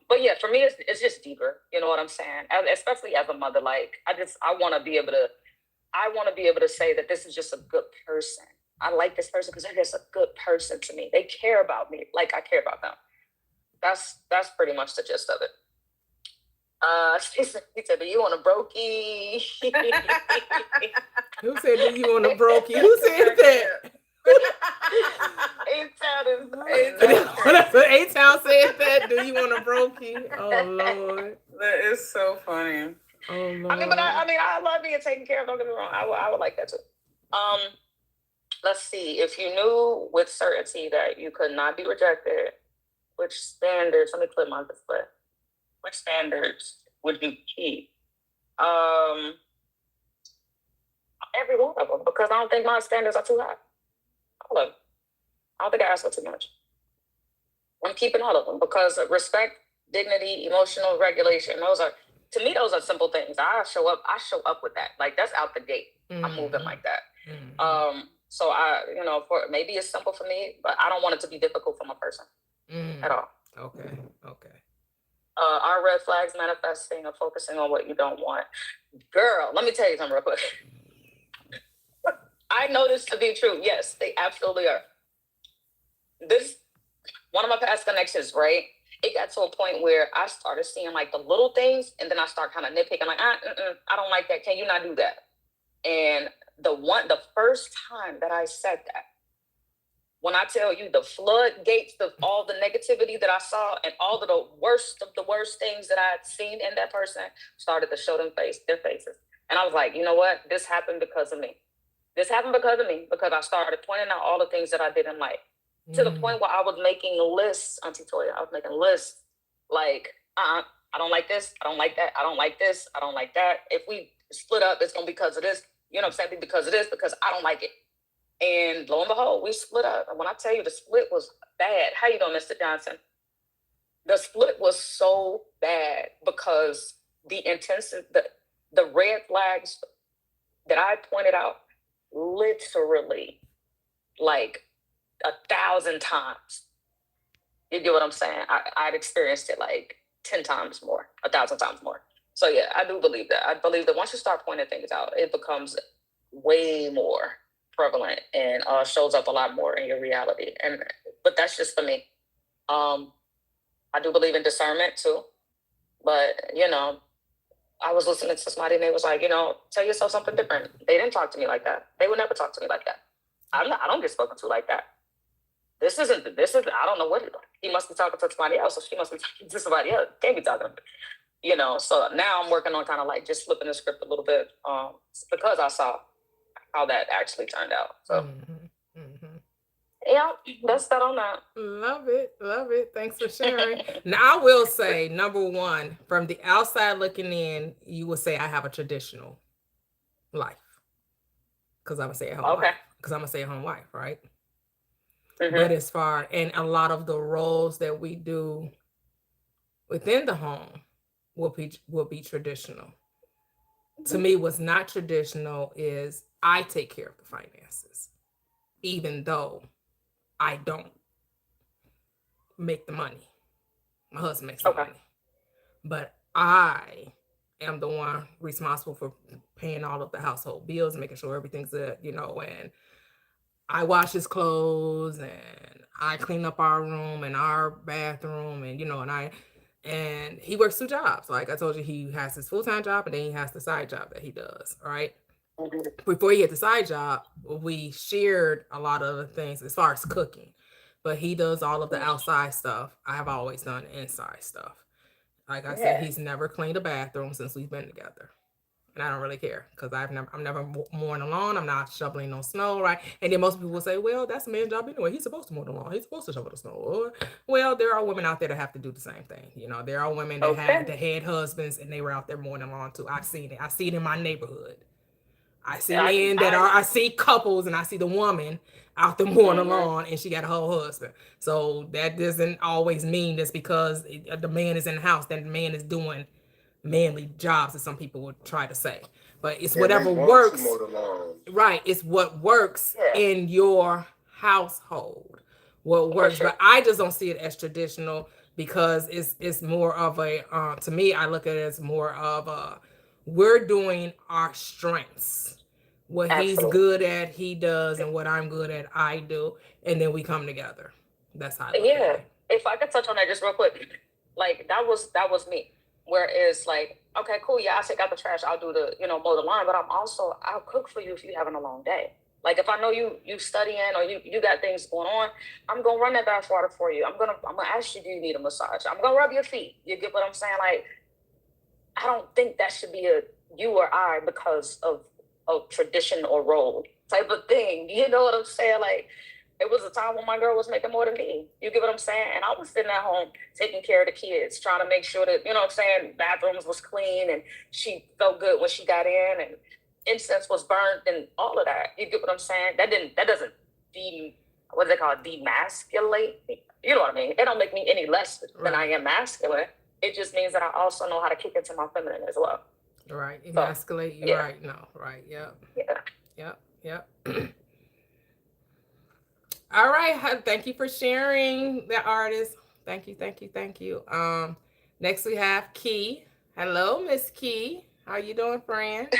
But yeah, for me, it's just deeper. You know what I'm saying? Especially as a mother, like I want to be able to say that this is just a good person. I like this person because they're just a good person to me. They care about me like I care about them. That's pretty much the gist of it. He said, "Do you want a brokey?" Who said, "Do you want a brokey?" Who said that? A-Town said that. Do you want a brokey? Oh Lord, That is so funny. oh Lord. I love being taken care of. Don't get me wrong. I would like that too. Let's see. If you knew with certainty that you could not be rejected, which standards? Let me click my display. Which standards would you keep? Every one of them, because I don't think my standards are too high. All of them. I don't think I ask for too much. I'm keeping all of them because respect, dignity, emotional regulation. Those are simple things. I show up with that. Like that's out the gate. Mm-hmm. I'm moving like that. Mm-hmm. So for maybe it's simple for me, but I don't want it to be difficult for my person at all. Okay. Are red flags manifesting or focusing on what you don't want? Girl, let me tell you something real quick. I know this to be true. Yes, they absolutely are. This one of my past connections, right? It got to a point where I started seeing like the little things, and then I start kind of nitpicking, like, I don't like that. Can you not do that? And the first time that I said that, when I tell you the floodgates of all the negativity that I saw and all of the worst things that I had seen in that person started to show their faces. And I was like, you know what? This happened because of me. This happened because of me, because I started pointing out all the things that I didn't like. To the point where I was making lists, Auntie Toyia. I was making lists like, I don't like this. I don't like that. I don't like this. I don't like that. If we split up, it's going to be because of this. You know what I'm saying? Because of this, because I don't like it. And lo and behold, we split up. And when I tell you the split was bad, how you doing, Mr. Johnson? The split was so bad because the intensity, the red flags that I pointed out, literally like 1,000 times. You get what I'm saying? I'd experienced it like 10 times more, 1,000 times more. So yeah, I do believe that. I believe that once you start pointing things out, it becomes way more prevalent and shows up a lot more in your reality. But that's just for me. I do believe in discernment too. But I was listening to somebody and they was like, tell yourself something different. They didn't talk to me like that. They would never talk to me like that. I don't get spoken to like that. This is, I don't know what he must be talking to somebody else, or she must be talking to somebody else. Can't be talking to me. So now I'm working on kind of like just flipping the script a little bit, because I saw how that actually turned out. So yeah, that's that on that. Love it. Thanks for sharing. Now I will say, number one, from the outside looking in, you will say I have a traditional life. Because I'm gonna say at home wife. Because I'm gonna say at home wife, right? Mm-hmm. But and a lot of the roles that we do within the home will be traditional. Mm-hmm. To me, what's not traditional is I take care of the finances, even though I don't make the money. My husband makes the money. But I am the one responsible for paying all of the household bills, making sure everything's good, and I wash his clothes and I clean up our room and our bathroom and and he works 2 jobs. Like I told you, he has his full-time job and then he has the side job that he does, right? Before he had the side job, we shared a lot of the things as far as cooking, but he does all of the outside stuff. I have always done inside stuff. Like I said, he's never cleaned a bathroom since we've been together. And I don't really care because I'm never mowing the lawn. I'm not shoveling no snow, right? And then most people will say, well, that's a man's job anyway. He's supposed to mow the lawn. He's supposed to shovel the snow. Or, well, there are women out there that have to do the same thing. You know, there are women that had husbands and they were out there mowing the lawn too. I've seen it. I see it in my neighborhood. I see men that I see couples and I see the woman out there mowing the lawn and she got a whole husband. So that doesn't always mean that's because the man is in the house, that the man is doing manly jobs, as some people would try to say. But it's whatever works. Right. It's what works in your household. What works. But I just don't see it as traditional because it's more of a to me, I look at it as more of a we're doing our strengths. What he's good at, he does, and what I'm good at, I do, and then we come together. That's how I look at it. If I could touch on that just real quick, like that was me. Whereas like, okay, cool, yeah, I take out the trash, I'll do the, mow the lawn, but I'll cook for you if you're having a long day. Like if I know you studying or you got things going on, I'm gonna run that bath water for you. I'm gonna ask you, do you need a massage? I'm gonna rub your feet. You get what I'm saying? Like, I don't think that should be a you or I because of tradition or role type of thing. You know what I'm saying? Like, it was a time when my girl was making more than me. You get what I'm saying? And I was sitting at home taking care of the kids, trying to make sure that, you know what I'm saying, bathrooms was clean and she felt good when she got in and incense was burnt and all of that. You get what I'm saying? That doesn't what do they call it? Demasculate me. You know what I mean? It don't make me any less than I am masculine. It just means that I also know how to kick into my feminine as well. Right. Emasculate you. Yeah. Right. No. Right. Yep. Yeah. Yep. All right. Thank you for sharing the artist. Thank you. Next we have Key. Hello, Miss Key. How you doing, friend?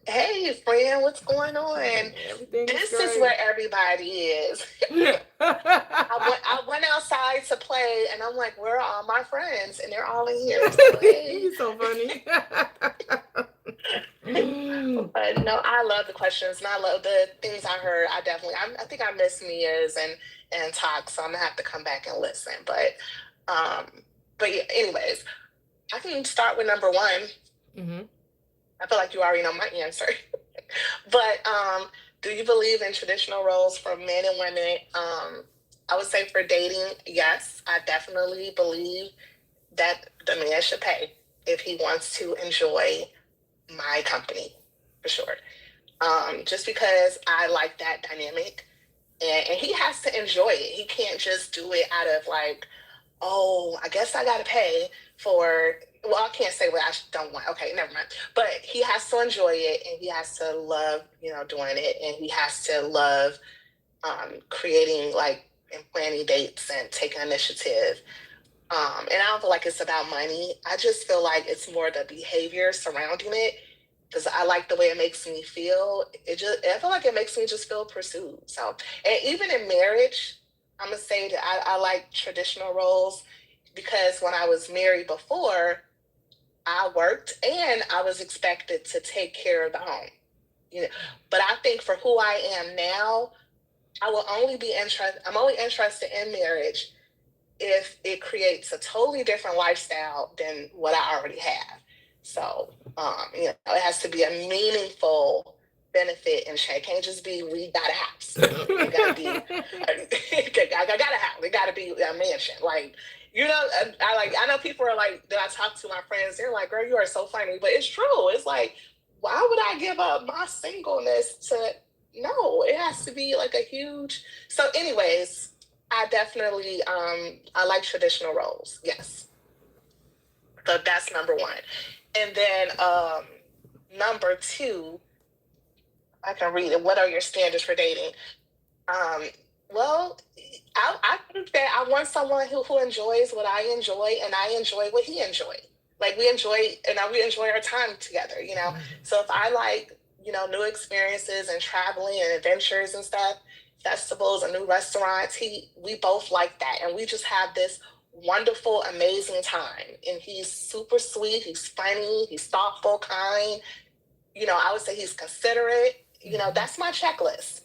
Hey, friend, what's going on? This is where everybody is. I went outside to play, and I'm like, where are all my friends? And they're all in here. So, hey. You're so funny. But no, I love the questions, and I love the things I heard. I think I missed Mia's and talk, so I'm gonna have to come back and listen. But yeah, anyways, I can start with number one. Mm-hmm. I feel like you already know my answer. But do you believe in traditional roles for men and women? I would say for dating, yes, I definitely believe that the man should pay if he wants to enjoy my company, for sure. Just because I like that dynamic. And he has to enjoy it. He can't just do it out of like, oh, I guess I got to pay for, well, I can't say what I don't want. Okay, never mind. But he has to enjoy it and he has to love, doing it. And he has to love creating like and planning dates and taking initiative. And I don't feel like it's about money. I just feel like it's more the behavior surrounding it because I like the way it makes me feel. I feel like it makes me just feel pursued. So, and even in marriage, I'm going to say that I like traditional roles because when I was married before, I worked and I was expected to take care of the home. But I think for who I am now, I'm only interested in marriage if it creates a totally different lifestyle than what I already have. So, it has to be a meaningful benefit and share. It can't just be we got a house. It got to be I got a house. It got to be a mansion. Like, I know people are like that. I talk to my friends. They're like, "Girl, you are so funny," but it's true. It's like, why would I give up my singleness to? No, it has to be like a huge. So, anyways, I definitely I like traditional roles. Yes. So that's number one. And then number two, I can read it. What are your standards for dating? Well, I think that I want someone who enjoys what I enjoy and I enjoy what he enjoys. Like we enjoy our time together, Mm-hmm. So if I like, new experiences and traveling and adventures and stuff, festivals and new restaurants, we both like that. And we just have this wonderful, amazing time. And he's super sweet. He's funny. He's thoughtful, kind. I would say he's considerate. That's my checklist.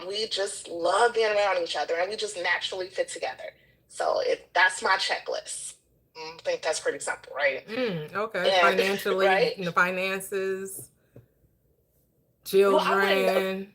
We just love being around each other and we just naturally fit together. So that's my checklist. I think that's pretty simple, right? Okay. And Financially, right? the finances, Well, I wouldn't. children.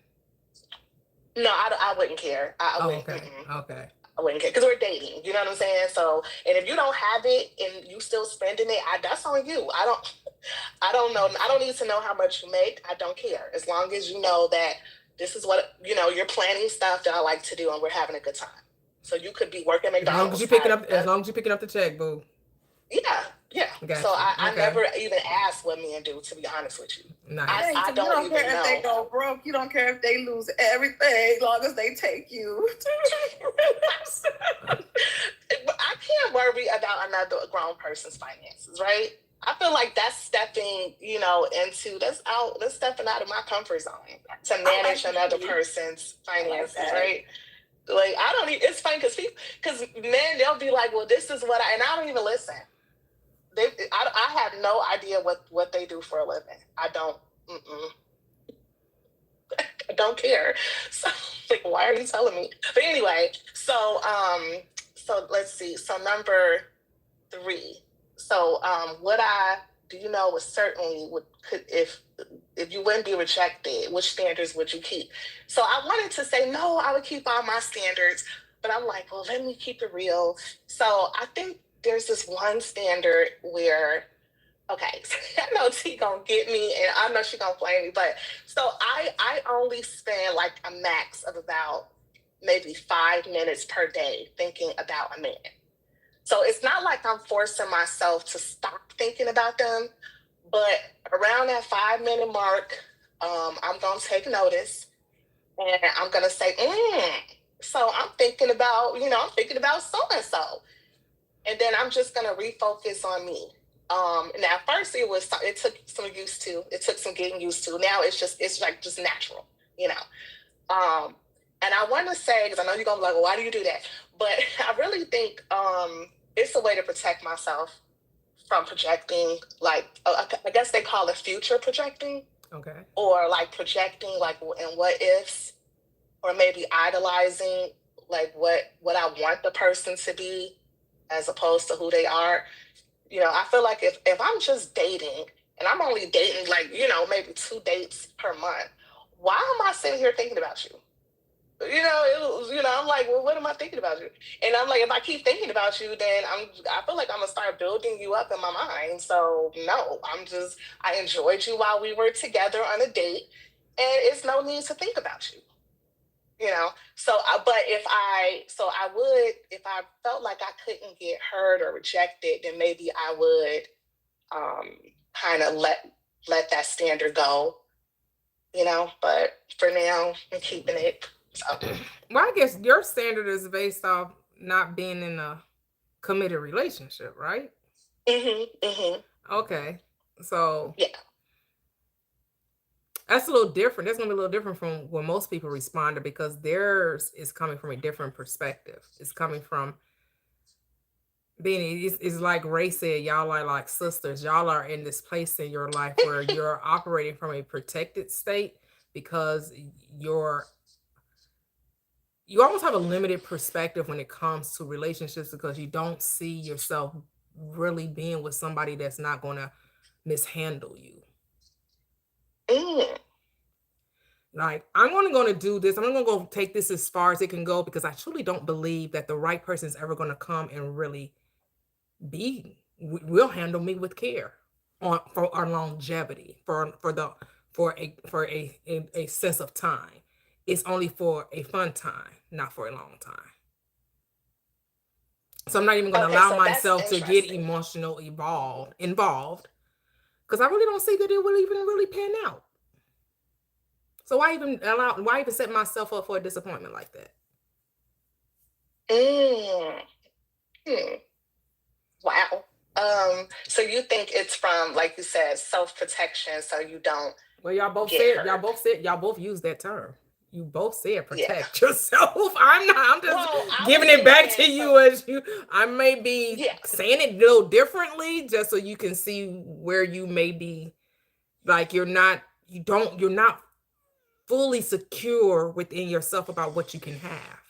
No, I wouldn't care. I Oh, wouldn't. okay. Okay. I wouldn't care because we're dating. You know what I'm saying? So, and if you don't have it and you still spending it, that's on you. I don't know. I don't need to know how much you make. I don't care as long as you know that this is what you're planning stuff that I like to do, and we're having a good time. So you could be working As long as McDonald's. you picking up, as long as you picking up the check, boo. Yeah. Gotcha. So I Okay. never even asked what men do, to be honest with you. Nice. I You don't don't even care if they know. go broke. You don't care if they lose everything, as long as they take you. But I can't worry about another grown person's finances, right? I feel like that's stepping, that's stepping out of my comfort zone to manage another person's finances, right? Like I don't even, it's funny because men, they'll be like, well, this is what and I don't even listen. I have no idea what they do for a living. I don't. I don't care. So like, why are you telling me? But anyway, so let's see. So number 3. So what was certainly could if you wouldn't be rejected, which standards would you keep? So I wanted to say no, I would keep all my standards, but I'm like, well, let me keep it real. So I think there's this one standard where, okay, I know T gonna get me, and I know she gonna blame me, but so I only spend like a max of about maybe 5 minutes per day thinking about a man. So it's not like I'm forcing myself to stop thinking about them, but around that 5-minute mark, I'm gonna take notice, and I'm gonna say, so I'm thinking about so and so. And then I'm just gonna refocus on me. And at first it took some getting used to. Now it's like just natural, And I want to say, because I know you're gonna be like, well, why do you do that? But I really think it's a way to protect myself from projecting, like I guess they call it future projecting. Okay. Or like projecting, like and what ifs, or maybe idolizing like what I want the person to be as opposed to who they are. I feel like if I'm just dating and I'm only dating like, maybe 2 dates per month, why am I sitting here thinking about you? I'm like, well, what am I thinking about you? And I'm like, if I keep thinking about you, then I feel like I'm gonna start building you up in my mind. So no, I enjoyed you while we were together on a date, and it's no need to think about you. But if I felt like I couldn't get hurt or rejected, then maybe I would kind of let that standard go, but for now I'm keeping it. So. Well, I guess your standard is based off not being in a committed relationship, right? Okay. So yeah. That's a little different. That's going to be a little different from when most people respond to, because theirs is coming from a different perspective. It's coming from being, it's like Ray said, y'all are like sisters. Y'all are in this place in your life where you're operating from a protected state because you almost have a limited perspective when it comes to relationships, because you don't see yourself really being with somebody that's not going to mishandle you. Like, I'm only going to do this. I'm going to go take this as far as it can go, because I truly don't believe that the right person is ever going to come and really will handle me with care for our longevity, for a sense of time. It's only for a fun time, not for a long time. So I'm not even going to allow myself to get emotional involved, because I really don't see that it will even really pan out. So why even set myself up for a disappointment like that? Wow. So you think it's from, like you said, self-protection, so you don't. Well, y'all both used that term. You both said protect yourself. I'm just giving it back to you as you. I may be saying it a little differently, just so you can see where you may be. Like, you're not fully secure within yourself about what you can have,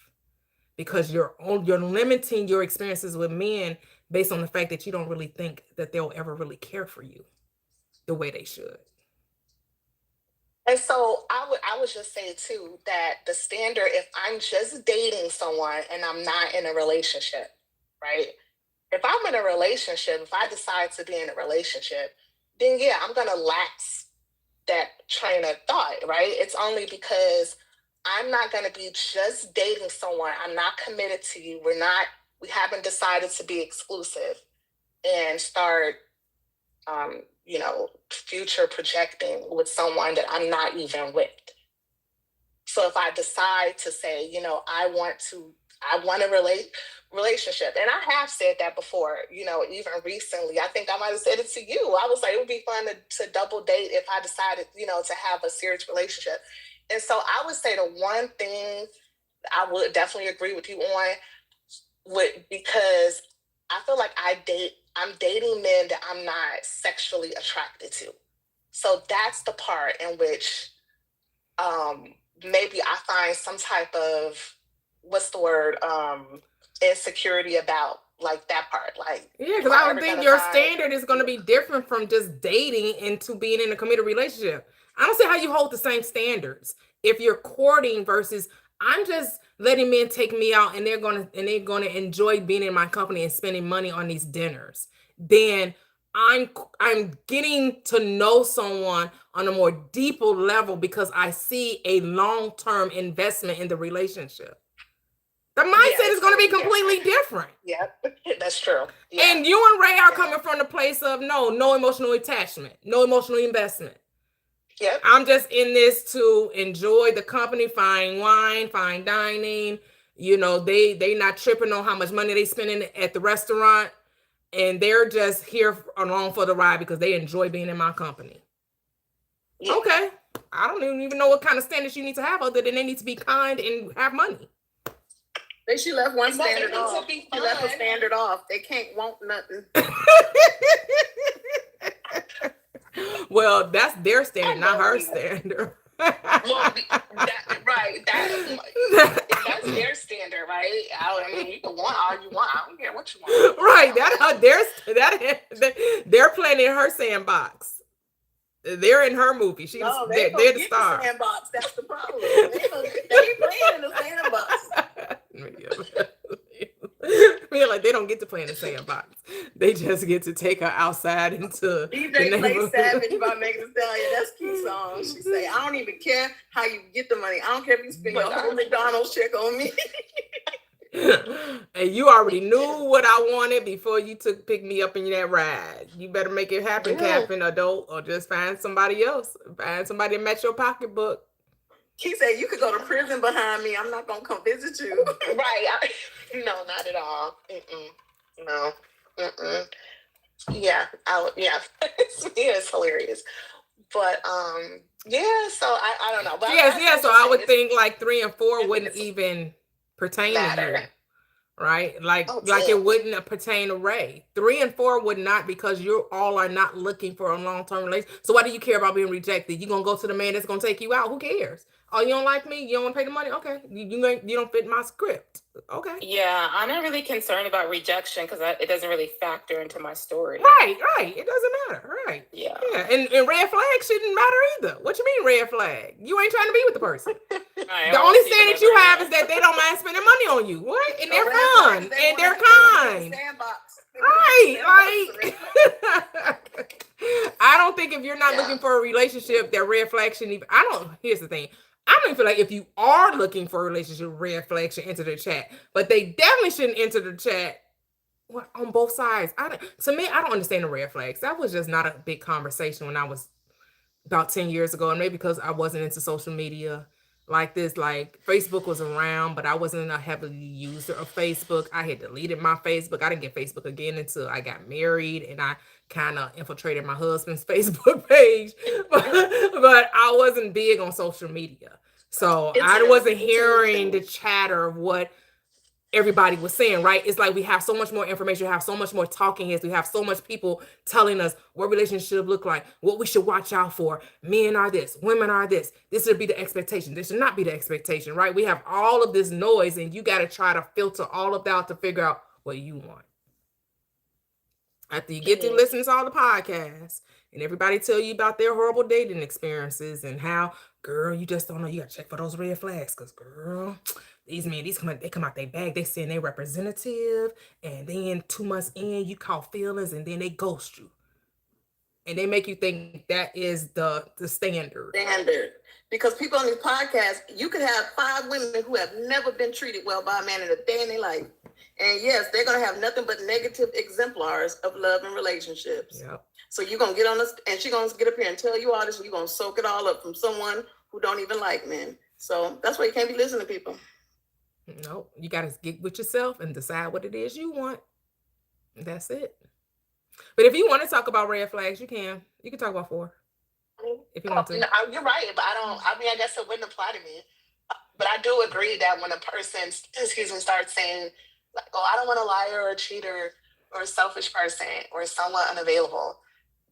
because you're limiting your experiences with men based on the fact that you don't really think that they'll ever really care for you the way they should. And so I would just say too that the standard, if I'm just dating someone and I'm not in a relationship, right? If I'm in a relationship, if I decide to be in a relationship, then yeah, I'm gonna lapse that train of thought, right? It's only because I'm not gonna be just dating someone. I'm not committed to you. We haven't decided to be exclusive and start future projecting with someone that I'm not even with. So if I decide to say, I want a relationship, and I have said that before, even recently, I think I might have said it to you. I was like, it would be fun to double date if I decided, to have a serious relationship. And so I would say the one thing I would definitely agree with you on, because I feel like I'm dating men that I'm not sexually attracted to. So that's the part in which maybe I find some type of, what's the word, insecurity about, like that part. Like, yeah, because I don't think your standard is going to be different from just dating into being in a committed relationship. I don't see how you hold the same standards if you're courting versus I'm just letting men take me out and they're gonna enjoy being in my company and spending money on these dinners. Then I'm getting to know someone on a more deeper level because I see a long-term investment in the relationship. The mindset is going to be completely different. Yeah, that's true. Yeah. And you and Ray are coming from the place of no emotional attachment, no emotional investment. Yep. I'm just in this to enjoy the company, fine wine, fine dining. They not tripping on how much money they spending at the restaurant, and they're just here along for the ride because they enjoy being in my company. Yeah. Okay, I don't even know what kind of standards you need to have other than they need to be kind and have money. She left one standard off. She left a standard off. They can't want nothing. Well, that's their standard, not her standard. Well, right. That's their standard, right? I mean, you can want all you want. I don't care what you want. Right. They're playing in her sandbox. They're in her movie. They're the star. Sandbox. That's the problem. They playing in the sandbox. Like they don't get to play in the sandbox. They just get to take her outside into DJ Play Savage by Megan Thee Stallion. That's cute song. She say, I don't even care how you get the money. I don't care if you spend your whole McDonald's check on me. And you already knew what I wanted before you pick me up in that ride. You better make it happen, Captain Adult, or just find somebody else. Find somebody that match your pocketbook. He said, you could go to prison behind me. I'm not going to come visit you. Right. No, not at all. No. Yeah. It's hilarious. But, so I don't know. But so I would think like 3 and 4 wouldn't even pertain to you. Right? Like it wouldn't pertain to Ray. 3 and 4 would not, because you all are not looking for a long-term relationship. So why do you care about being rejected? You gonna go to the man that's gonna take you out? Who cares? Oh, you don't like me? You don't want to pay the money? Okay. You don't fit my script. Okay. Yeah, I'm not really concerned about rejection because it doesn't really factor into my story. Right. It doesn't matter. Right. Yeah. And red flag shouldn't matter either. What you mean red flag? You ain't trying to be with the person. The only standard you have is that they don't mind spending money on you. What? And they're fun. And they're kind. Right. I don't think if you're not looking for a relationship, that red flag shouldn't even. Here's the thing. I don't even feel like if you are looking for a relationship, red flag should enter the chat. But they definitely shouldn't enter the chat on both sides. To me, I don't understand the red flags. That was just not a big conversation when I was about 10 years ago. And maybe because I wasn't into social media like this. Like Facebook was around, but I wasn't a heavy user of Facebook. I had deleted my Facebook. I didn't get Facebook again until I got married, and I kind of infiltrated my husband's Facebook page. But I wasn't big on social media. So I wasn't hearing the chatter of what everybody was saying, right? It's like we have so much more information, we have so much more talking heads, we have so much people telling us what relationships look like, what we should watch out for. Men are this, women are this. This should be the expectation. This should not be the expectation, right? We have all of this noise, and you got to try to filter all of that to figure out what you want. After you get through listening to all the podcasts and everybody tell you about their horrible dating experiences and how, girl, you just don't know. You gotta check for those red flags, cause girl, these men, they come out their bag. They saying they representative, and then 2 months in, you caught feelings, and then they ghost you, and they make you think that is the standard. Because people on these podcasts, you could have 5 women who have never been treated well by a man in a day in their life. And yes, they're going to have nothing but negative exemplars of love and relationships. Yep. So you're going to get on this, and she's going to get up here and tell you all this, and you're going to soak it all up from someone who don't even like men. So that's why you can't be listening to people. No, you got to get with yourself and decide what it is you want. That's it. But if you want to talk about red flags, you can. You can talk about 4. If you want to. No, you're right, but I guess it wouldn't apply to me. But I do agree that when a person, starts saying, like, oh, I don't want a liar or a cheater or a selfish person or someone unavailable,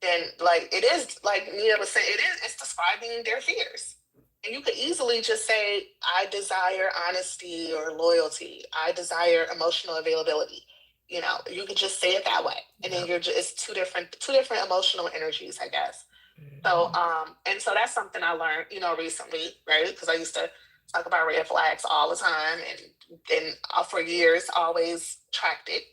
then, like, it is, like Nia was saying, it's describing their fears. And you could easily just say, I desire honesty or loyalty. I desire emotional availability. You know, you could just say it that way. And then it's two different emotional energies, I guess. So, and so that's something I learned, recently, right? Because I used to talk about red flags all the time, and for years always tracked it.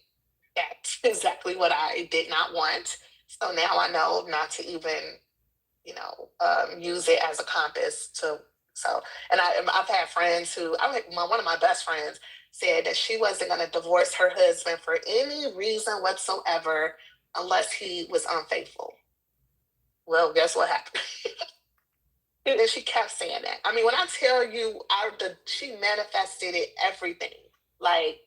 That's exactly what I did not want. So now I know not to even, use it as a compass and I've had friends who, one of my best friends said that she wasn't going to divorce her husband for any reason whatsoever unless he was unfaithful. Well, guess what happened? And she kept saying that. I mean, when I tell you, she manifested it, everything. Like,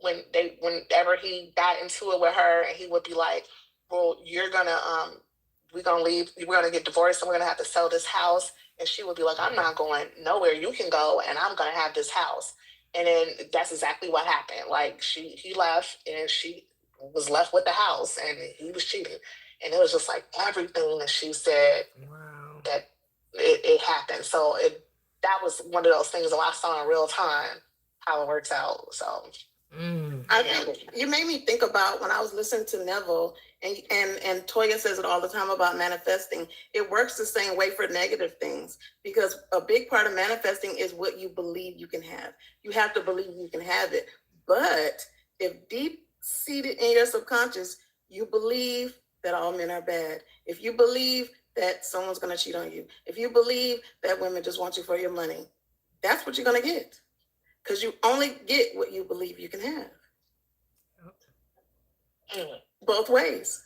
whenever he got into it with her, and he would be like, "Well, we're gonna leave. We're gonna get divorced, and we're gonna have to sell this house." And she would be like, "I'm not going nowhere. You can go, and I'm gonna have this house." And then that's exactly what happened. Like, he left, and she was left with the house, and he was cheating. And it was just like everything that she said, wow, that it happened. So that was one of those things that I saw in real time how it works out. So I think you made me think about when I was listening to Neville, and Toyia says it all the time about manifesting. It works the same way for negative things, because a big part of manifesting is what you believe you can have. You have to believe you can have it. But if deep seated in your subconscious, you believe that all men are bad, if you believe that someone's going to cheat on you, if you believe that women just want you for your money, that's what you're going to get. Because you only get what you believe you can have. Both ways.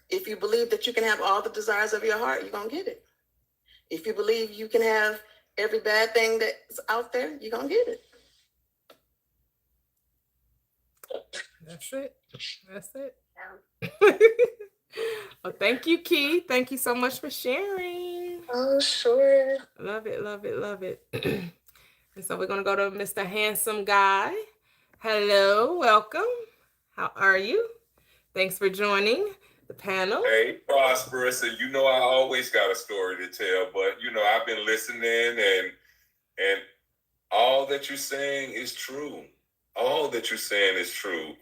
If you believe that you can have all the desires of your heart, you're going to get it. If you believe you can have every bad thing that's out there, you're going to get it. That's it. Well, thank you, Key. Thank you so much for sharing. Oh, sure. Love it. And so we're going to go to Mr. Handsome Guy. Hello, welcome. How are you? Thanks for joining the panel. Hey, Prosperous, and I always got a story to tell, but I've been listening, and all that you're saying is true. All that you're saying is true.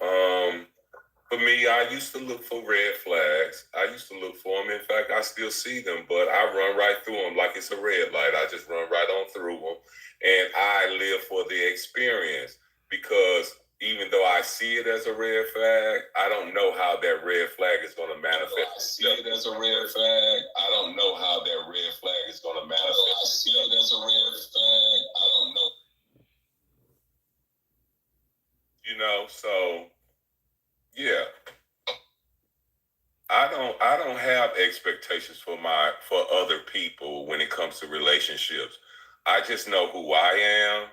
For me, I used to look for red flags. I used to look for them. In fact, I still see them, but I run right through them like it's a red light. I just run right on through them, and I live for the experience, because even though I see it as a red flag, I don't know how that red flag is going to manifest. I see it as a red flag. I don't know how that red flag is going to manifest. I see it as a red flag. I don't know. So yeah. I don't have expectations for other people when it comes to relationships. I just know who I am,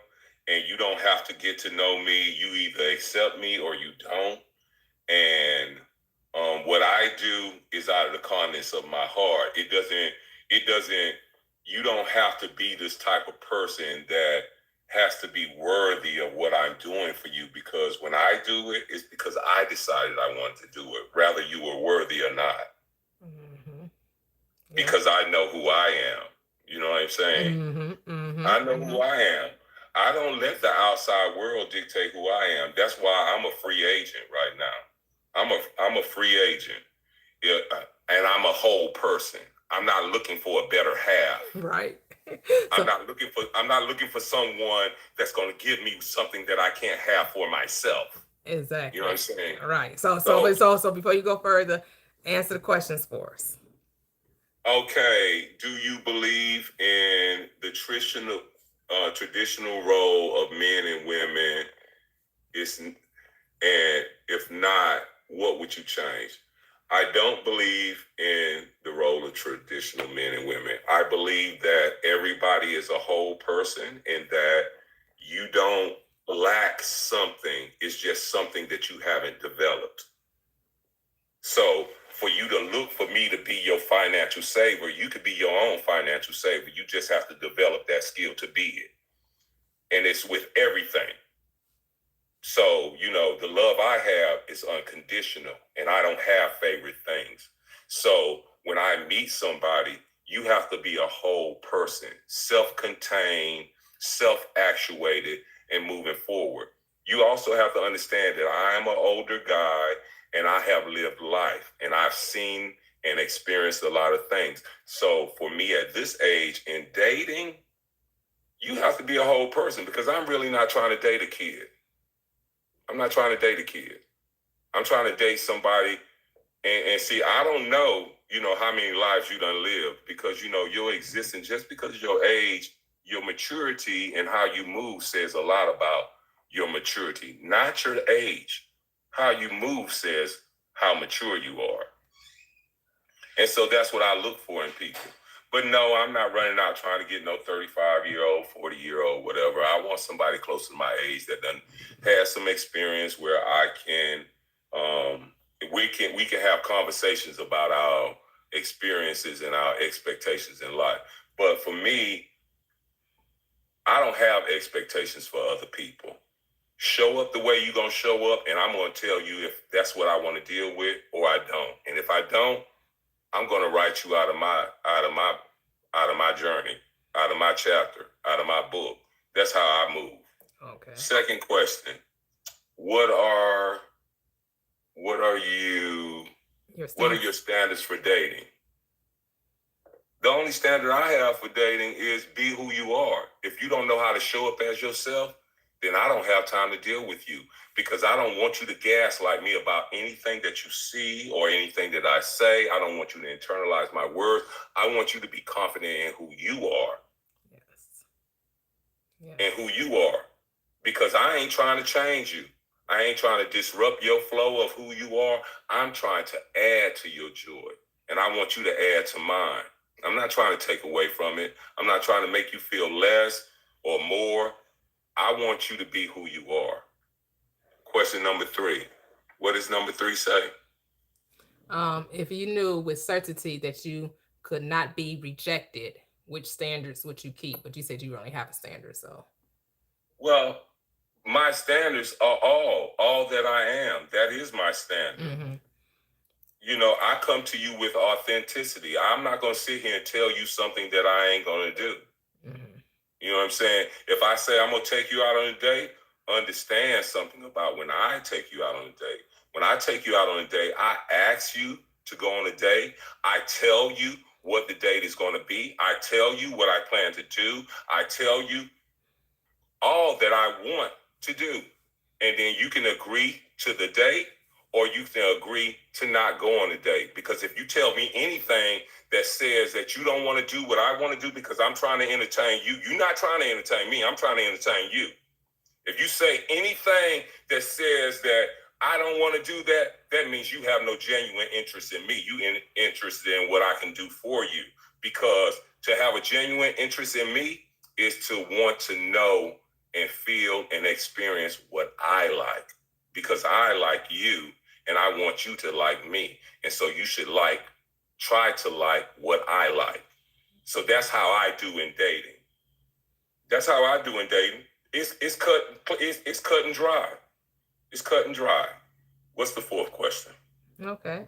and you don't have to get to know me. You either accept me or you don't. And what I do is out of the kindness of my heart. It doesn't, you don't have to be this type of person that has to be worthy of what I'm doing for you, because when I do it, it's because I decided I wanted to do it, whether you were worthy or not. Mm-hmm. Yeah. Because I know who I am. You know what I'm saying? Mm-hmm. Mm-hmm. I know who I am. I don't let the outside world dictate who I am. That's why I'm a free agent right now. I'm a free agent, yeah, and I'm a whole person. I'm not looking for a better half. Right. I'm not looking for someone that's going to give me something that I can't have for myself. Exactly. You know what I'm saying? Right. So before you go further, answer the questions for us. Okay. Do you believe in the traditional role of men and women? And if not, what would you change? I don't believe in the role of traditional men and women. I believe that everybody is a whole person and that you don't lack something. It's just something that you haven't developed. So for you to look for me to be your financial saver, you could be your own financial saver. You just have to develop that skill to be it. And it's with everything. So, the love I have is unconditional and I don't have favorite things. So when I meet somebody, you have to be a whole person, self-contained, self-actuated, and moving forward. You also have to understand that I am an older guy and I have lived life and I've seen and experienced a lot of things. So for me at this age in dating, you have to be a whole person because I'm really not trying to date a kid. I'm not trying to date a kid. I'm trying to date somebody and see, I don't know, how many lives you done lived because, your existence, just because of your age, your maturity and how you move says a lot about your maturity, not your age. How you move says how mature you are. And so that's what I look for in people. But no, I'm not running out trying to get no 35-year-old, 40-year-old, whatever. I want somebody close to my age that done has some experience where I can, we can have conversations about our experiences and our expectations in life. But for me, I don't have expectations for other people. Show up the way you're going to show up, and I'm going to tell you if that's what I want to deal with or I don't. And if I don't, I'm going to write you out of my journey, out of my chapter, out of my book. That's how I move. Okay. Second question: What are your standards for dating? The only standard I have for dating is be who you are. If you don't know how to show up as yourself, then I don't have time to deal with you because I don't want you to gaslight me about anything that you see or anything that I say. I don't want you to internalize my words. I want you to be confident in who you are. Yes. And who you are. Because I ain't trying to change you. I ain't trying to disrupt your flow of who you are. I'm trying to add to your joy. And I want you to add to mine. I'm not trying to take away from it. I'm not trying to make you feel less or more. I want you to be who you are. Question number 3. What does number 3 say? If you knew with certainty that you could not be rejected, which standards would you keep? But you said you only have a standard, so. Well, my standards are all that I am. That is my standard. Mm-hmm. I come to you with authenticity. I'm not going to sit here and tell you something that I ain't going to do. Mm-hmm. You know what I'm saying? If I say I'm going to take you out on a date, understand something about when I take you out on a date. When I take you out on a date, I ask you to go on a date. I tell you what the date is going to be. I tell you what I plan to do. I tell you all that I want to do. And then you can agree to the date or you can agree to not go on a date. Because if you tell me anything that says that you don't want to do what I want to do because I'm trying to entertain you, you're not trying to entertain me, I'm trying to entertain you. If you say anything that says that I don't want to do that, that means you have no genuine interest in me. You interested in what I can do for you. Because to have a genuine interest in me is to want to know and feel and experience what I like. Because I like you and I want you to like me. And so you should try to like what I like. So that's how I do in dating. That's how I do in dating. It's cut and dry. It's cut and dry. What's the 4th question? Okay.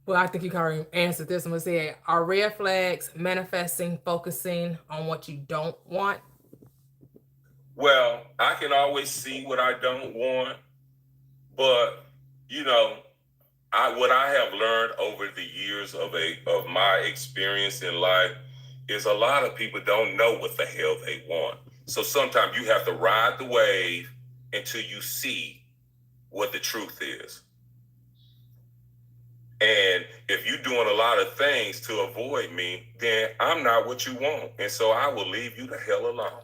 Well, I think you already answered this one. Was say, are red flags manifesting, focusing on what you don't want? Well, I can always see what I don't want, but you know, what I have learned over the years of my experience in life is a lot of people don't know what the hell they want. So sometimes you have to ride the wave until you see what the truth is. And if you're doing a lot of things to avoid me, then I'm not what you want. And so I will leave you the hell alone.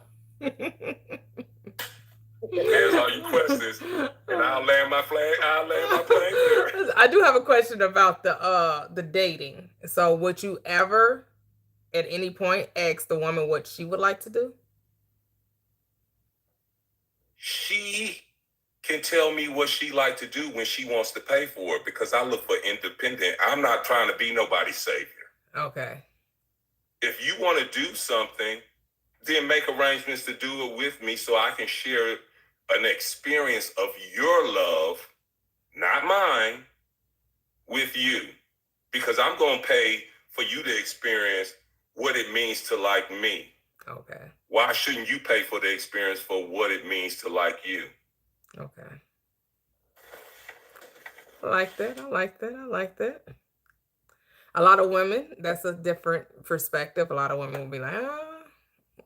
There's all your questions. And I'll land my plane there. I do have a question about the dating. So would you ever at any point ask the woman what she would like to do? She can tell me what she like to do when she wants to pay for it, because I look for independent. I'm not trying to be nobody's savior. Okay. If you want to do something, then make arrangements to do it with me so I can share an experience of your love, not mine, with you. Because I'm going to pay for you to experience what it means to like me. Okay. Why shouldn't you pay for the experience for what it means to like you? Okay. I like that. I like that. I like that. A lot of women, that's a different perspective. A lot of women will be like,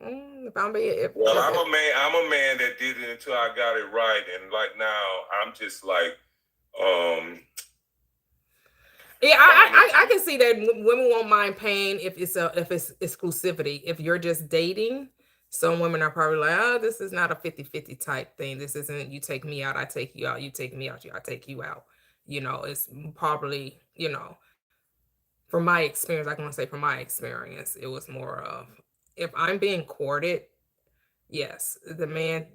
if I'm being, well, I'm a man that did it until I got it right, and like now, I'm just like, yeah, I can see that women won't mind paying if it's exclusivity. If you're just dating, some women are probably like, oh, this is not a 50-50 type thing. This isn't you take me out, I take you out, you take me out, I take you out. It's probably, from my experience, I can say from my experience, it was more of, if I'm being courted, yes, the man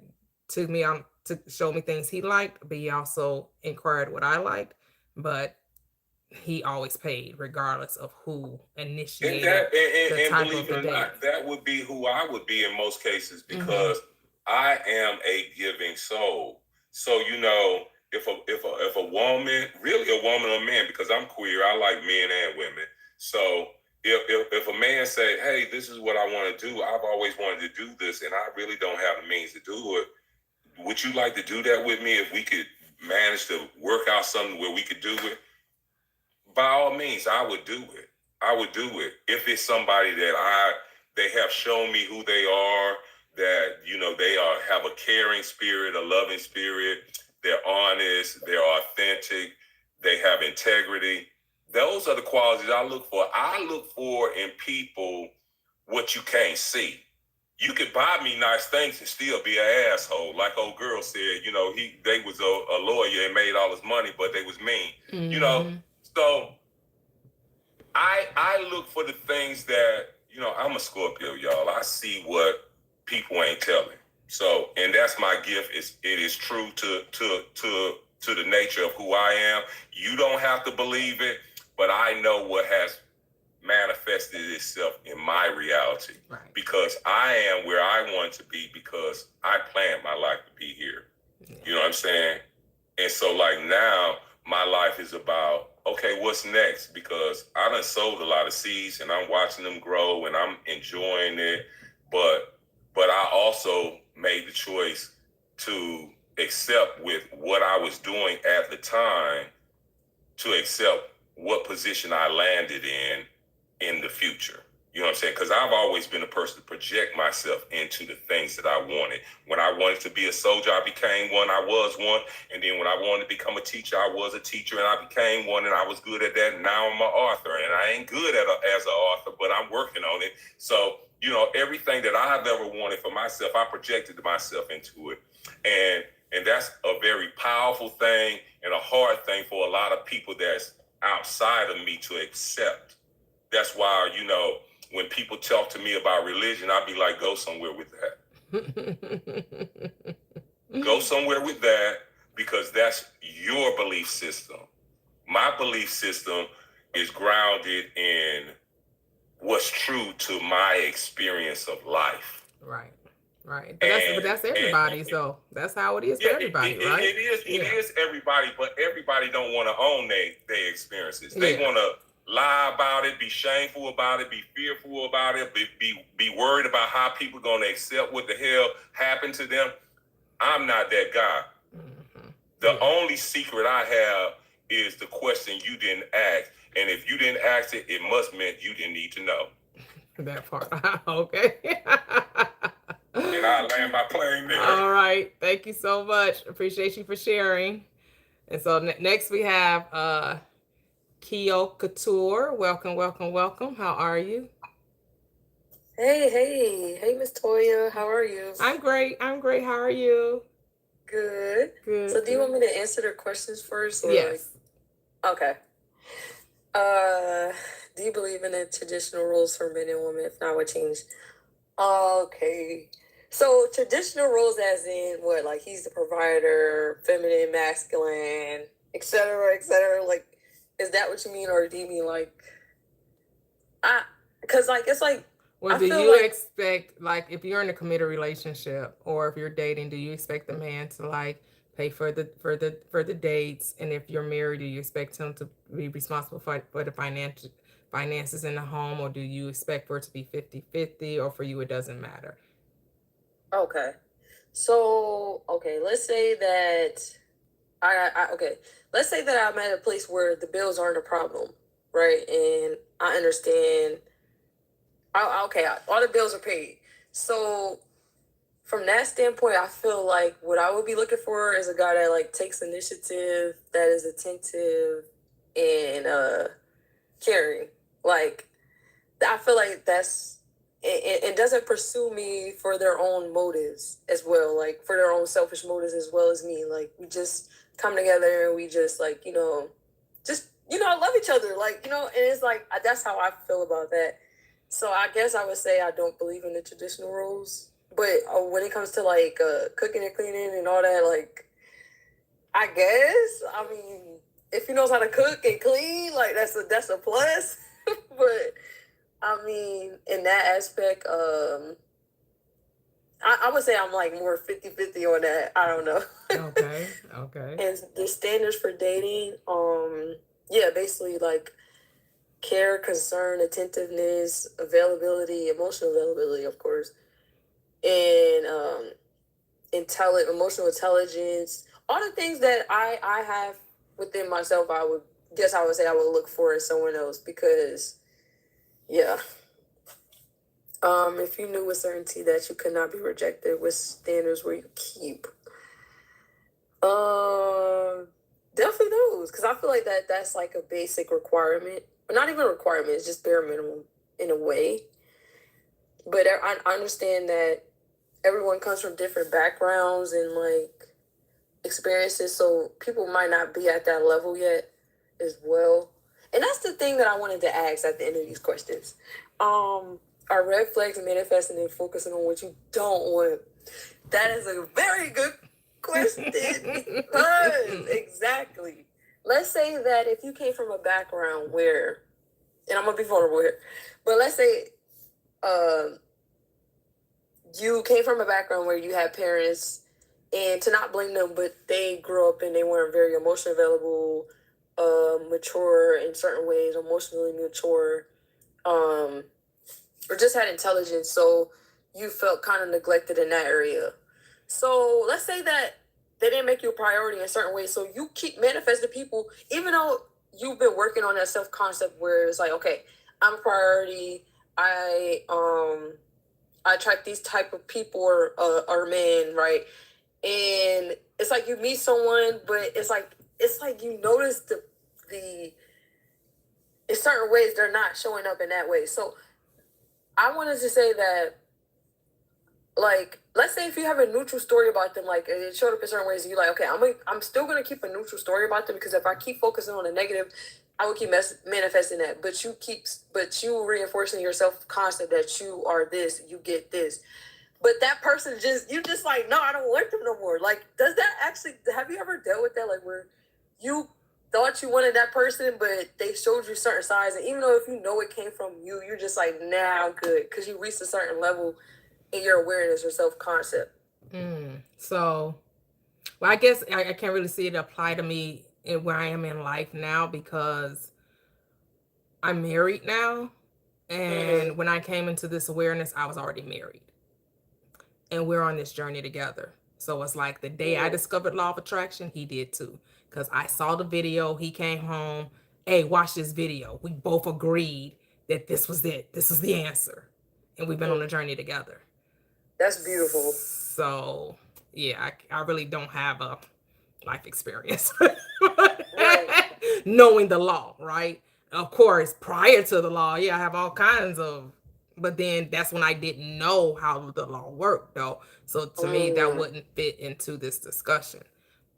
took me out to show me things he liked, but he also inquired what I liked, but he always paid regardless of who initiated the type believe of the it or date. not, that would be who I would be in most cases, because I am a giving soul. So if a woman, really a woman or man, because I'm queer, I like men and women. So if a man say, hey, this is what I want to do, I've always wanted to do this, and I really don't have the means to do it, would you like to do that with me? If we could manage to work out something where we could do it, by all means, I would do it. I would do it if it's somebody that they have shown me who they are, that they have a caring spirit, a loving spirit, they're honest, they're authentic, they have integrity. Those are the qualities I look for. I look for in people what you can't see. You could buy me nice things and still be an asshole. Like old girl said, they was a lawyer and made all his money, but they was mean. So I look for the things that, I'm a Scorpio, y'all. I see what people ain't telling. So, and that's my gift. It is true to the nature of who I am. You don't have to believe it, but I know what has manifested itself in my reality, right? Because I am where I want to be, because I planned my life to be here. Yeah. You know what I'm saying? And so like now, my life is about, okay, what's next? Because I done sowed a lot of seeds and I'm watching them grow and I'm enjoying it. But I also made the choice to accept with what I was doing at the time, to accept what position I landed in the future. You know what I'm saying? Because I've always been a person to project myself into the things that I wanted. When I wanted to be a soldier, I became one. I was one. And then when I wanted to become a teacher, I was a teacher and I became one, and I was good at that. And now I'm an author, and I ain't good as an author, but I'm working on it. So, everything that I've ever wanted for myself, I projected myself into it. And that's a very powerful thing and a hard thing for a lot of people that's outside of me to accept. That's why, when people talk to me about religion, I'll be like, go somewhere with that. Go somewhere with that, because that's your belief system. My belief system is grounded in what's true to my experience of life. Right. Right. But that's everybody. So that's how it is for everybody, right? It is everybody, but everybody don't want to own their experiences. They want to lie about it, be shameful about it, be fearful about it, be worried about how people are going to accept what the hell happened to them. I'm not that guy. The only secret I have is the question you didn't ask. And if you didn't ask it, it must mean you didn't need to know. That part. Okay. And I land my plane there. All right. Thank you so much. Appreciate you for sharing. And so next we have Keo Couture. Welcome, welcome, welcome. How are you? Hey, Miss Toyia, how are you? I'm great. How are you? Good. Good. So do you want me to answer the questions first? Or Yes. Okay. Do you believe in the traditional roles for men and women? If not, what change? Okay. So traditional roles as in what? Like he's the provider, feminine, masculine, etc., etc. Like, is that what you mean, or do you mean like because like it's like Well, I do feel you like- expect, like, if you're in a committed relationship or if you're dating, do you expect the man to like pay for the dates? And if you're married, do you expect him to be responsible for the finances in the home, or do you expect for it to be 50-50, or for you it doesn't matter? Okay. So, okay, let's say that let's say that I'm at a place where the bills aren't a problem, right? And I understand. Okay, all the bills are paid. So, from that standpoint, I feel like what I would be looking for is a guy that like takes initiative, that is attentive and caring. Like, I feel like that's it doesn't pursue me for their own motives as well, like for their own selfish motives as well as me. Like we just come together and we just like, I love each other. Like, and it's like that's how I feel about that. So I guess I would say I don't believe in the traditional roles. But when it comes to like cooking and cleaning and all that, like I guess, I mean, if he knows how to cook and clean, like that's a plus. But I mean, in that aspect, I would say I'm like more 50-50 on that. I don't know. Okay. And the standards for dating, basically like care, concern, attentiveness, availability, emotional availability, of course, and emotional intelligence, all the things that I have within myself. I would say I would look for in someone else because. Yeah. If you knew with certainty that you could not be rejected, what standards will you keep? Definitely those, because I feel like that's like a basic requirement. Not even a requirement, it's just bare minimum in a way. But I understand that everyone comes from different backgrounds and like experiences, so people might not be at that level yet as well. And that's the thing that I wanted to ask at the end of these questions. Are red flags manifesting and focusing on what you don't want? That is a very good question. Because, exactly. Let's say that if you came from a background where, and I'm going to be vulnerable here, but let's say you came from a background where you had parents, and to not blame them, but they grew up and they weren't very emotionally available, mature in certain ways, emotionally mature, or just had intelligence, so you felt kind of neglected in that area. So let's say that they didn't make you a priority in certain ways, so you keep manifesting people, even though you've been working on that self-concept where it's like, okay, I'm a priority, I attract these type of people or men, right? And it's like you meet someone, but it's like you notice the in certain ways they're not showing up in that way. So I wanted to say that, like, let's say if you have a neutral story about them, like it showed up in certain ways, you're like, okay, I'm still gonna keep a neutral story about them, because if I keep focusing on the negative, I will keep manifesting that. But you reinforcing your self-concept that you are this, you get this. But that person you just like, no, I don't want them no more. Like, does that actually, have you ever dealt with that? Like where you thought you wanted that person, but they showed you certain signs, and even though if you know it came from you, you're just like, nah, I'm good, because you reached a certain level in your awareness or self-concept. So, well, I guess I can't really see it apply to me in where I am in life now, because I'm married now. And when I came into this awareness, I was already married. And we're on this journey together. So it's like the day I discovered law of attraction, he did too. Because I saw the video, he came home, hey, watch this video. We both agreed that this was it. This was the answer. And we've been on a journey together. That's beautiful. So yeah, I really don't have a life experience. Knowing the law, right? Of course, prior to the law, yeah, I have all kinds of, but then that's when I didn't know how the law worked, though. So to me, that wouldn't fit into this discussion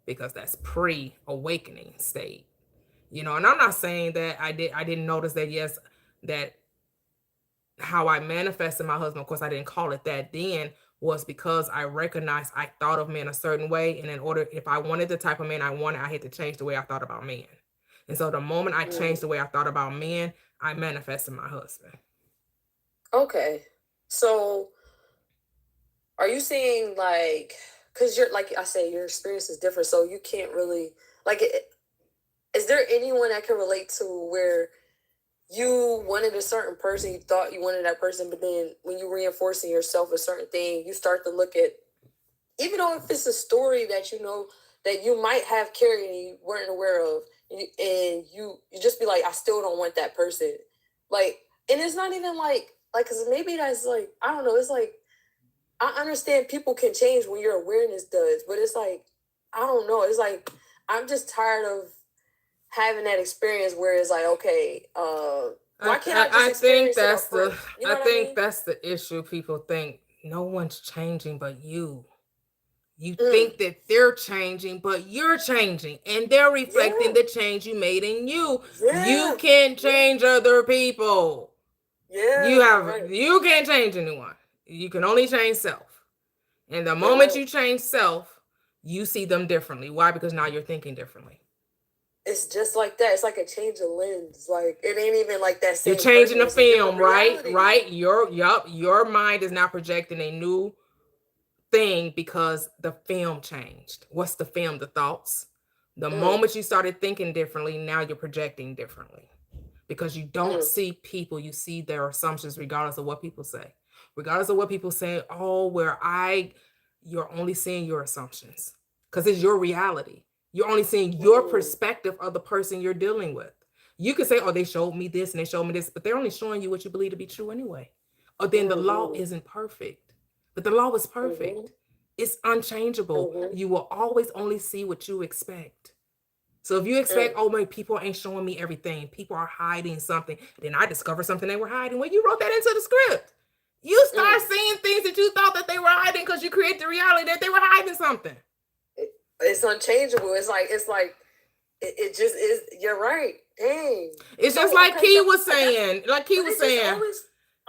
because that's pre-awakening state, you know. And I'm not saying that I didn't notice that. Yes, that how I manifested my husband, of course, I didn't call it that then, was because I recognized I thought of men a certain way. And in order, if I wanted the type of man I wanted, I had to change the way I thought about men. And so the moment I changed the way I thought about men, I manifested my husband. Okay. So are you saying like, because you're, like I say, your experience is different, so you can't really, like, is there anyone that can relate to where you wanted a certain person, you thought you wanted that person, but then when you reinforcing yourself a certain thing, you start to look at, even though if it's a story that you know that you might have carried and you weren't aware of, and you just be like, I still don't want that person. Like, and it's not even like, because maybe that's like, I don't know, it's like, I understand people can change when your awareness does, but it's like, I don't know, it's like, I'm just tired of having that experience where it's like, okay, why can't I just think experience it that's upfront? the You know I what think mean? that's the issue. People think no one's changing but you. You think that they're changing, but you're changing, and they're reflecting the change you made in you. You can't change other people. You can't change anyone. You can only change self. And the moment you change self, you see them differently. Why? Because now you're thinking differently. It's just like that. It's like a change of lens. Like, it ain't even like that same You're changing the person. It's a different film, right? reality. Right? Your mind is now projecting a new thing because the film changed. What's the film? The thoughts. The moment you started thinking differently, now you're projecting differently because you don't see people, you see their assumptions regardless of what people say. Regardless of what people say, you're only seeing your assumptions because it's your reality. You're only seeing your perspective of the person you're dealing with. You could say, oh, they showed me this and they showed me this, but they're only showing you what you believe to be true anyway. Or then the law isn't perfect. But the law is perfect. It's unchangeable. You will always only see what you expect. So if you expect, oh man, people ain't showing me everything, people are hiding something, then I discovered something they were hiding. Well, you wrote that into the script. You start seeing things that you thought that they were hiding because you create the reality that they were hiding something. It's unchangeable. It's like it just is. You're right. Dang. It's just like Key was saying.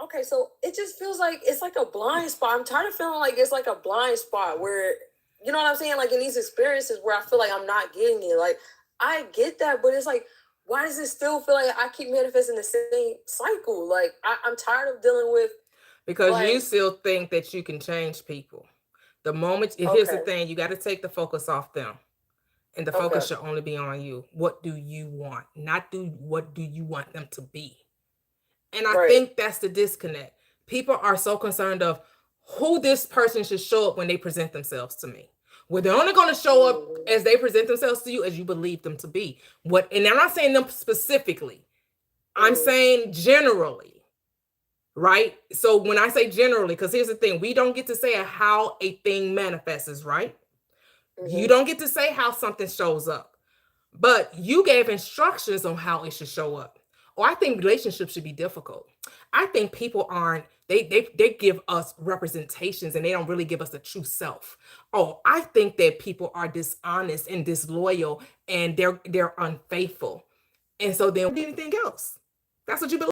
Okay, so it just feels like it's like a blind spot. I'm tired of feeling like it's like a blind spot where, you know what I'm saying? Like in these experiences where I feel like I'm not getting it. Like, I get that, but it's like, why does it still feel like I keep manifesting the same cycle? Like, I'm tired of dealing with. Because you still think that you can change people. The moment, here's the thing, you got to take the focus off them. And the focus should only be on you. What do you want? What do you want them to be? And I think that's the disconnect. People are so concerned of who this person should show up when they present themselves to me. Well, they're only going to show up as they present themselves to you as you believe them to be. And I'm not saying them specifically. I'm saying generally, right? So when I say generally, because here's the thing, we don't get to say how a thing manifests, right? You don't get to say how something shows up, but you gave instructions on how it should show up. Or I think relationships should be difficult. I think people they give us representations and they don't really give us the true self. Oh, I think that people are dishonest and disloyal and they're unfaithful. And so then anything else. That's what you believe.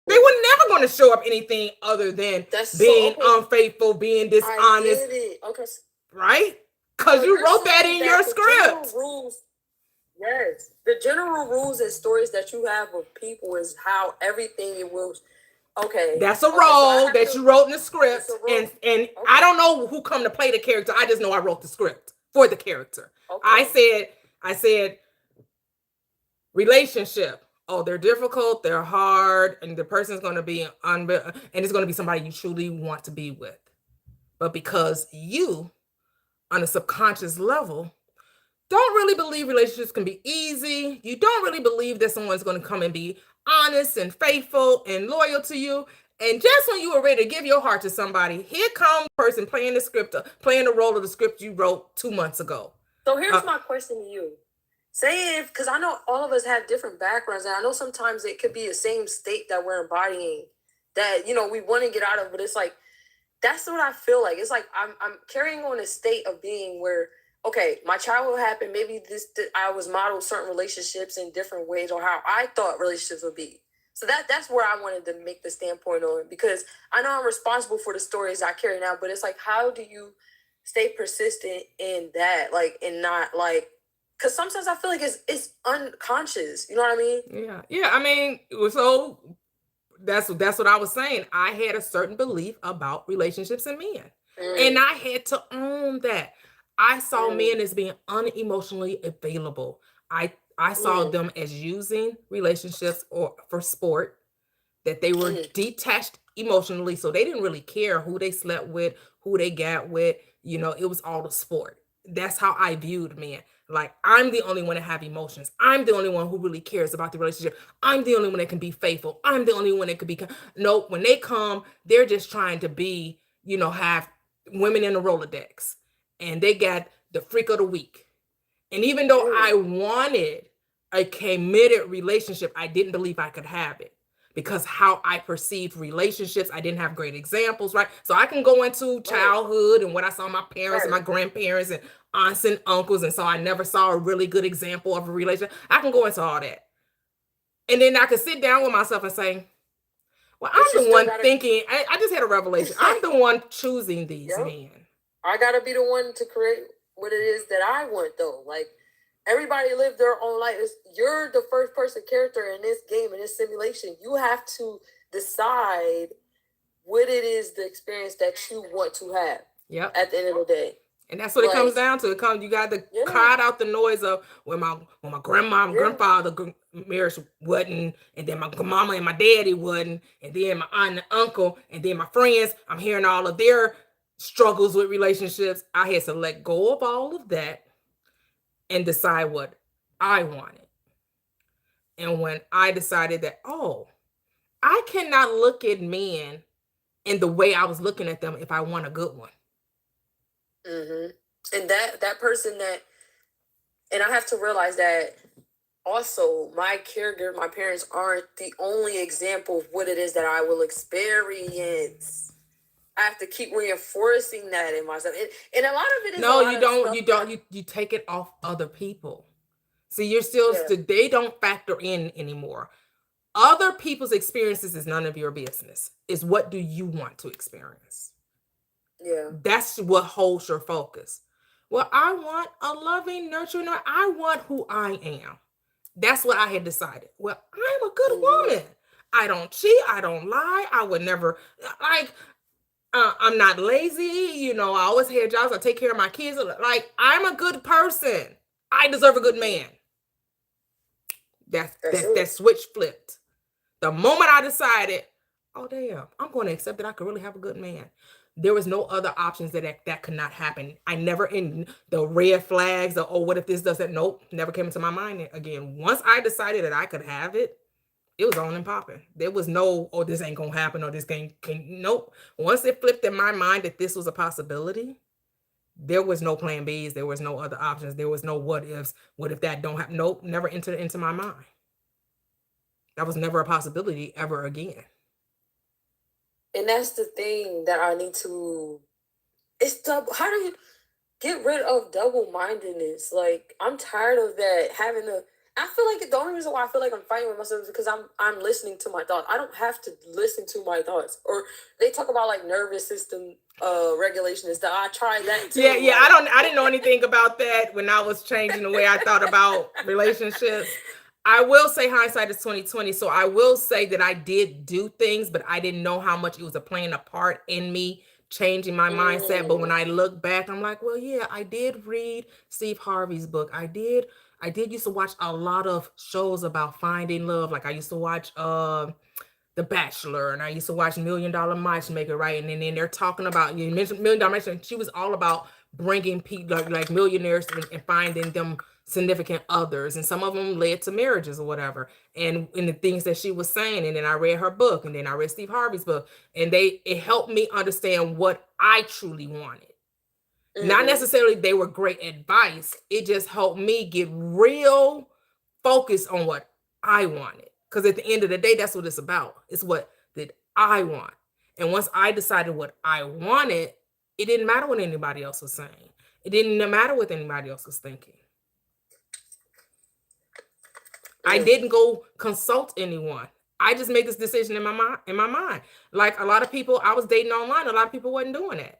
They were never going to show up anything other than being unfaithful, being dishonest. I get it. Okay. Right? Because you wrote that in your script. Yes. The general rules and stories that you have with people is how everything it will. Okay. That's a role that you wrote in the script. And I don't know who come to play the character. I just know I wrote the script for the character. Okay. I said relationship. Oh, they're difficult, they're hard, and the person's going to be and it's going to be somebody you truly want to be with. But because you on a subconscious level, don't really believe relationships can be easy. You don't really believe that someone's going to come and be honest and faithful and loyal to you. And just when you were ready to give your heart to somebody, here comes the person playing the script, playing the role of the script you wrote 2 months ago. So here's my question to you. Say if, because I know all of us have different backgrounds, and I know sometimes it could be the same state that we're embodying that, you know, we want to get out of, but it's like, that's what I feel like. It's like I'm carrying on a state of being where, okay, my childhood happened. Maybe I was modeled certain relationships in different ways, or how I thought relationships would be. So that's where I wanted to make the standpoint on, because I know I'm responsible for the stories I carry now, but it's like, how do you stay persistent in that, like, and not like, because sometimes I feel like it's unconscious. You know what I mean? Yeah. I mean, so that's what I was saying. I had a certain belief about relationships and men, and I had to own that. I saw men as being unemotionally available. I saw them as using relationships or for sport, that they were detached emotionally, so they didn't really care who they slept with, who they got with. You know, it was all the sport. That's how I viewed men. Like, I'm the only one that have emotions. I'm the only one who really cares about the relationship. I'm the only one that can be faithful. I'm the only one that could be. Nope. When they come, they're just trying to be, you know, have women in the Rolodex, and they got the freak of the week. And even though I wanted a committed relationship, I didn't believe I could have it, because how I perceived relationships, I didn't have great examples, right? So I can go into childhood and what I saw my parents and my grandparents and aunts and uncles, and so I never saw a really good example of a relationship. I can go into all that. And then I can sit down with myself and say, well, I'm the one thinking, I just had a revelation. I'm the one choosing these men. I got to be the one to create what it is that I want, though. Like, everybody live their own life. You're the first person character in this game, in this simulation. You have to decide what it is, the experience that you want to have. Yep. At the end of the day. And that's what it comes down to. You got to cut out the noise of when my grandma and grandfather marriage wasn't, and then my mama and my daddy wasn't, and then my aunt and uncle, and then my friends. I'm hearing all of their struggles with relationships. I had to let go of all of that and decide what I wanted. And when I decided that, I cannot look at men in the way I was looking at them if I want a good one. And that person and I have to realize that also my caregiver, my parents aren't the only example of what it is that I will experience. I have to keep reinforcing that in myself. And a lot of it is you take it off other people. See, you're still they don't factor in anymore. Other people's experiences is none of your business. It's what do you want to experience? Yeah. That's what holds your focus. Well, I want a loving, nurturing, I want who I am. That's what I had decided. Well, I'm a good woman. I don't cheat. I don't lie. I would never, I'm not lazy. You know, I always had jobs. I take care of my kids. Like, I'm a good person. I deserve a good man. That switch flipped. The moment I decided, oh, damn, I'm going to accept that I could really have a good man. There was no other options that could not happen. I never, in the red flags, what if this doesn't, nope, never came into my mind again. Once I decided that I could have it, it was on and popping. There was no, this ain't going to happen, or this can nope. Once it flipped in my mind that this was a possibility, there was no plan Bs. There was no other options. There was no what ifs. What if that don't happen? Nope, never entered into my mind. That was never a possibility ever again. And that's the thing that I need to, how do you get rid of double-mindedness? Like, I'm tired of that, I feel like the only reason why I feel like I'm fighting with myself is because I'm listening to my thoughts. I don't have to listen to my thoughts. Or they talk about like nervous system regulation and stuff. I tried that too. Yeah. I didn't know anything about that when I was changing the way I thought about relationships. I will say hindsight is 2020. So I will say that I did do things, but I didn't know how much it was playing a part in me changing my mindset. But when I look back, I'm like, well, yeah, I did read Steve Harvey's book. I did used to watch a lot of shows about finding love. Like I used to watch The Bachelor, and I used to watch $1 Million Matchmaker, right? And then they're talking about, you mentioned $1 Million Matchmaker. She was all about bringing people like millionaires and finding them significant others, and some of them led to marriages or whatever. And in the things that she was saying, and then I read her book, and then I read Steve Harvey's book, and it helped me understand what I truly wanted. Not necessarily they were great advice. It just helped me get real focused on what I wanted. Because at the end of the day, that's what it's about. It's what did I want. And once I decided what I wanted, it didn't matter what anybody else was saying. It didn't matter what anybody else was thinking. I didn't go consult anyone. I just made this decision in my mind. Like a lot of people, I was dating online. A lot of people wasn't doing that.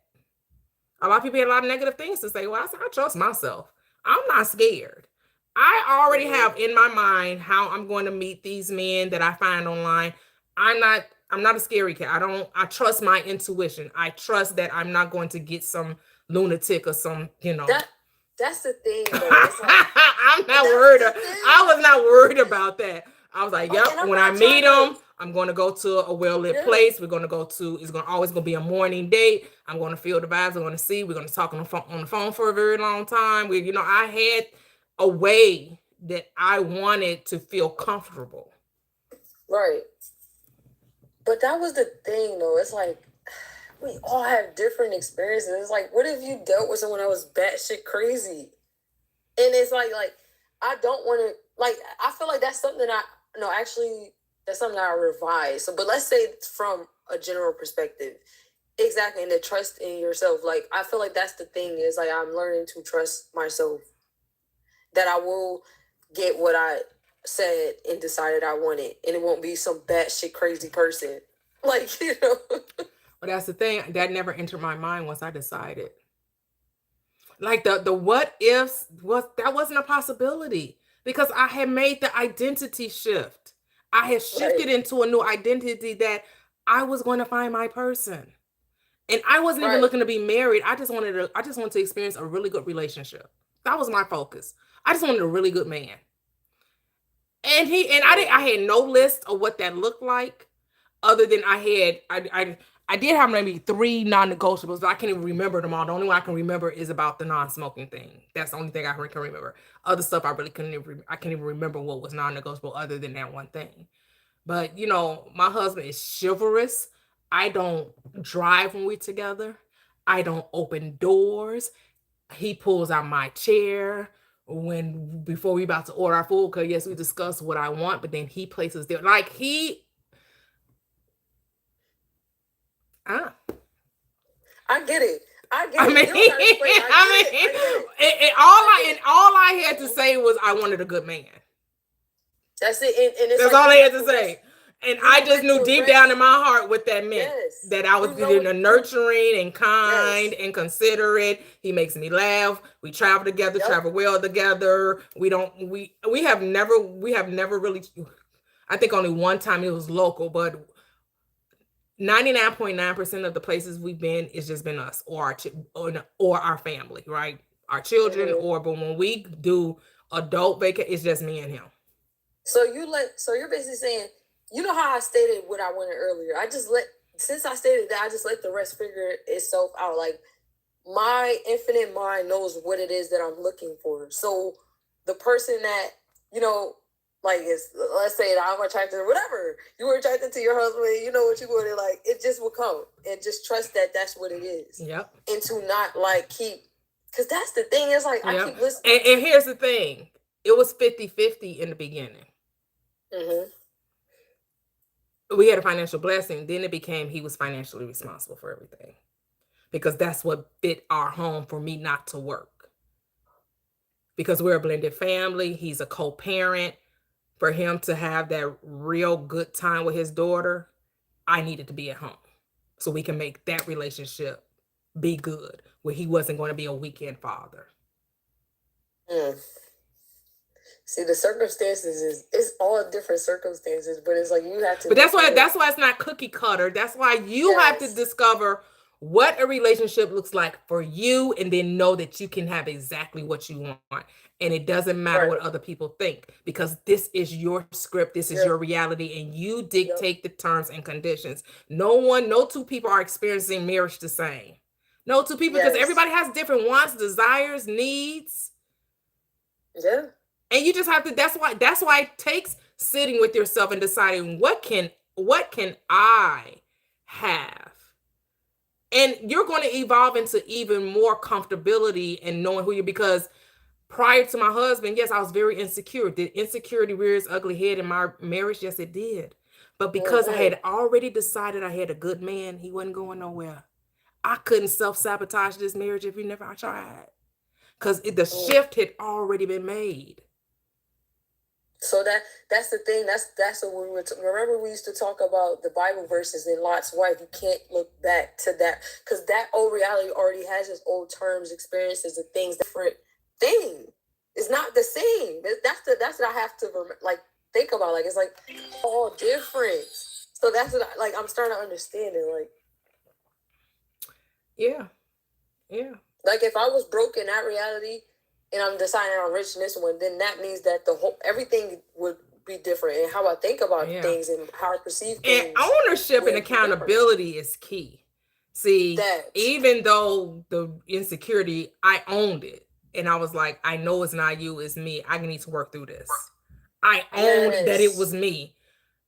A lot of people had a lot of negative things to say. Well, I said, I trust myself. I'm not scared. I already have in my mind how I'm going to meet these men that I find online. I'm not a scary cat. I trust my intuition. I trust that I'm not going to get some lunatic or some, That's the thing, though. It's like, I'm not worried. I was not worried about that. I was like, yep, when I meet him, I'm going to go to a well-lit place. We're going to go to, it's always going to be a morning date. I'm going to feel the vibes. I'm going to see. We're going to talk on the phone for a very long time. I had a way that I wanted to feel comfortable. Right. But that was the thing, though. It's like, we all have different experiences. It's like, what if you dealt with someone that was batshit crazy? And it's like I don't want to, like, I feel like that's something that's something I revise. So, but let's say from a general perspective. Exactly. And the trust in yourself. Like, I feel like that's the thing is like, I'm learning to trust myself that I will get what I said and decided I wanted. And it won't be some batshit crazy person. Like, But that's the thing that never entered my mind once I decided. Like the what ifs that wasn't a possibility because I had made the identity shift. I had shifted into a new identity that I was going to find my person, and I wasn't even looking to be married. I just wanted to experience a really good relationship. That was my focus. I just wanted a really good man, and I had no list of what that looked like, other than I did have maybe 3 non-negotiables, but I can't even remember them all. The only one I can remember is about the non-smoking thing. That's the only thing I can remember. Other stuff I really I can't even remember what was non-negotiable other than that one thing. But, my husband is chivalrous. I don't drive when we're together. I don't open doors. He pulls out my chair before we about to order our food, because yes, we discuss what I want, but then he places there. Like I get it. All I had to say was I wanted a good man. That's it. And it's that's all I had to say. And I just knew deep down in my heart what that meant. Yes. That I was nurturing and kind and considerate. He makes me laugh. We travel together, travel well together. We have never really, I think only one time it was local, but 99.9% of the places we've been, it's just been us or our family, right? Our children, but when we do adult vacation, it's just me and him. So you're basically saying, how I stated what I wanted earlier. Since I stated that, I just let the rest figure itself out. Like, my infinite mind knows what it is that I'm looking for. So the person that, like, let's say that I'm attracted to whatever. You were attracted to your husband, you know what you wanted, like, it just will come. And just trust that that's what it is. Yep. And to not, like, because that's the thing, is like, I keep listening. And here's the thing. It was 50-50 in the beginning. Mm-hmm. We had a financial blessing. Then it became he was financially responsible for everything. Because that's what fit our home for me not to work. Because we're a blended family. He's a co-parent. For him to have that real good time with his daughter, I needed to be at home. So we can make that relationship be good. Where he wasn't going to be a weekend father. See, the circumstances it's all different circumstances, but it's like you have to. But that's why it's not cookie cutter. That's why you have to discover what a relationship looks like for you, and then know that you can have exactly what you want. And it doesn't matter what other people think, because this is your script, this is your reality, and you dictate the terms and conditions. No 2 people are experiencing marriage the same. No two people, because Yes. everybody has different wants, desires, needs. Yeah. And you just have to, that's why it takes sitting with yourself and deciding what can I have? And you're going to evolve into even more comfortability and knowing who you're, because prior to my husband, yes, I was very insecure. Did insecurity rear its ugly head in my marriage? Yes, it did. But because I had already decided I had a good man, he wasn't going nowhere. I couldn't self-sabotage this marriage if you never tried. Because the shift had already been made. So that's the thing. That's what we were. Remember, we used to talk about the Bible verses in Lot's wife. You can't look back to that, because that old reality already has its old terms, experiences, and things. Different thing. It's not the same. That's what I have to like think about. Like, it's like all different. So that's what I'm starting to understand it. Like, yeah. Like, if I was broke in that reality, and I'm deciding I'm rich in this one, then that means that everything would be different, and how I think about things and how I perceive things. And ownership and accountability is key. See, even though the insecurity, I owned it, and I was like, I know it's not you, it's me. I need to work through this. I owned that it was me,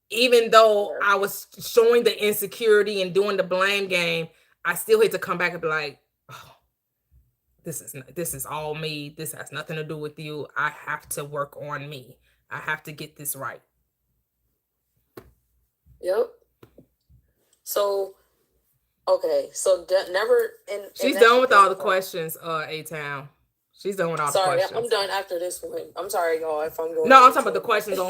even though I was showing the insecurity and doing the blame game. I still had to come back and be like, oh, this is all me. This has nothing to do with you. I have to work on me. I have to get this right. Yep. So, okay. So never. She's done with all the questions, A-Town. She's done with all the questions. Sorry, I'm done after this one. I'm sorry, y'all, if I'm going. No, I'm talking about the questions on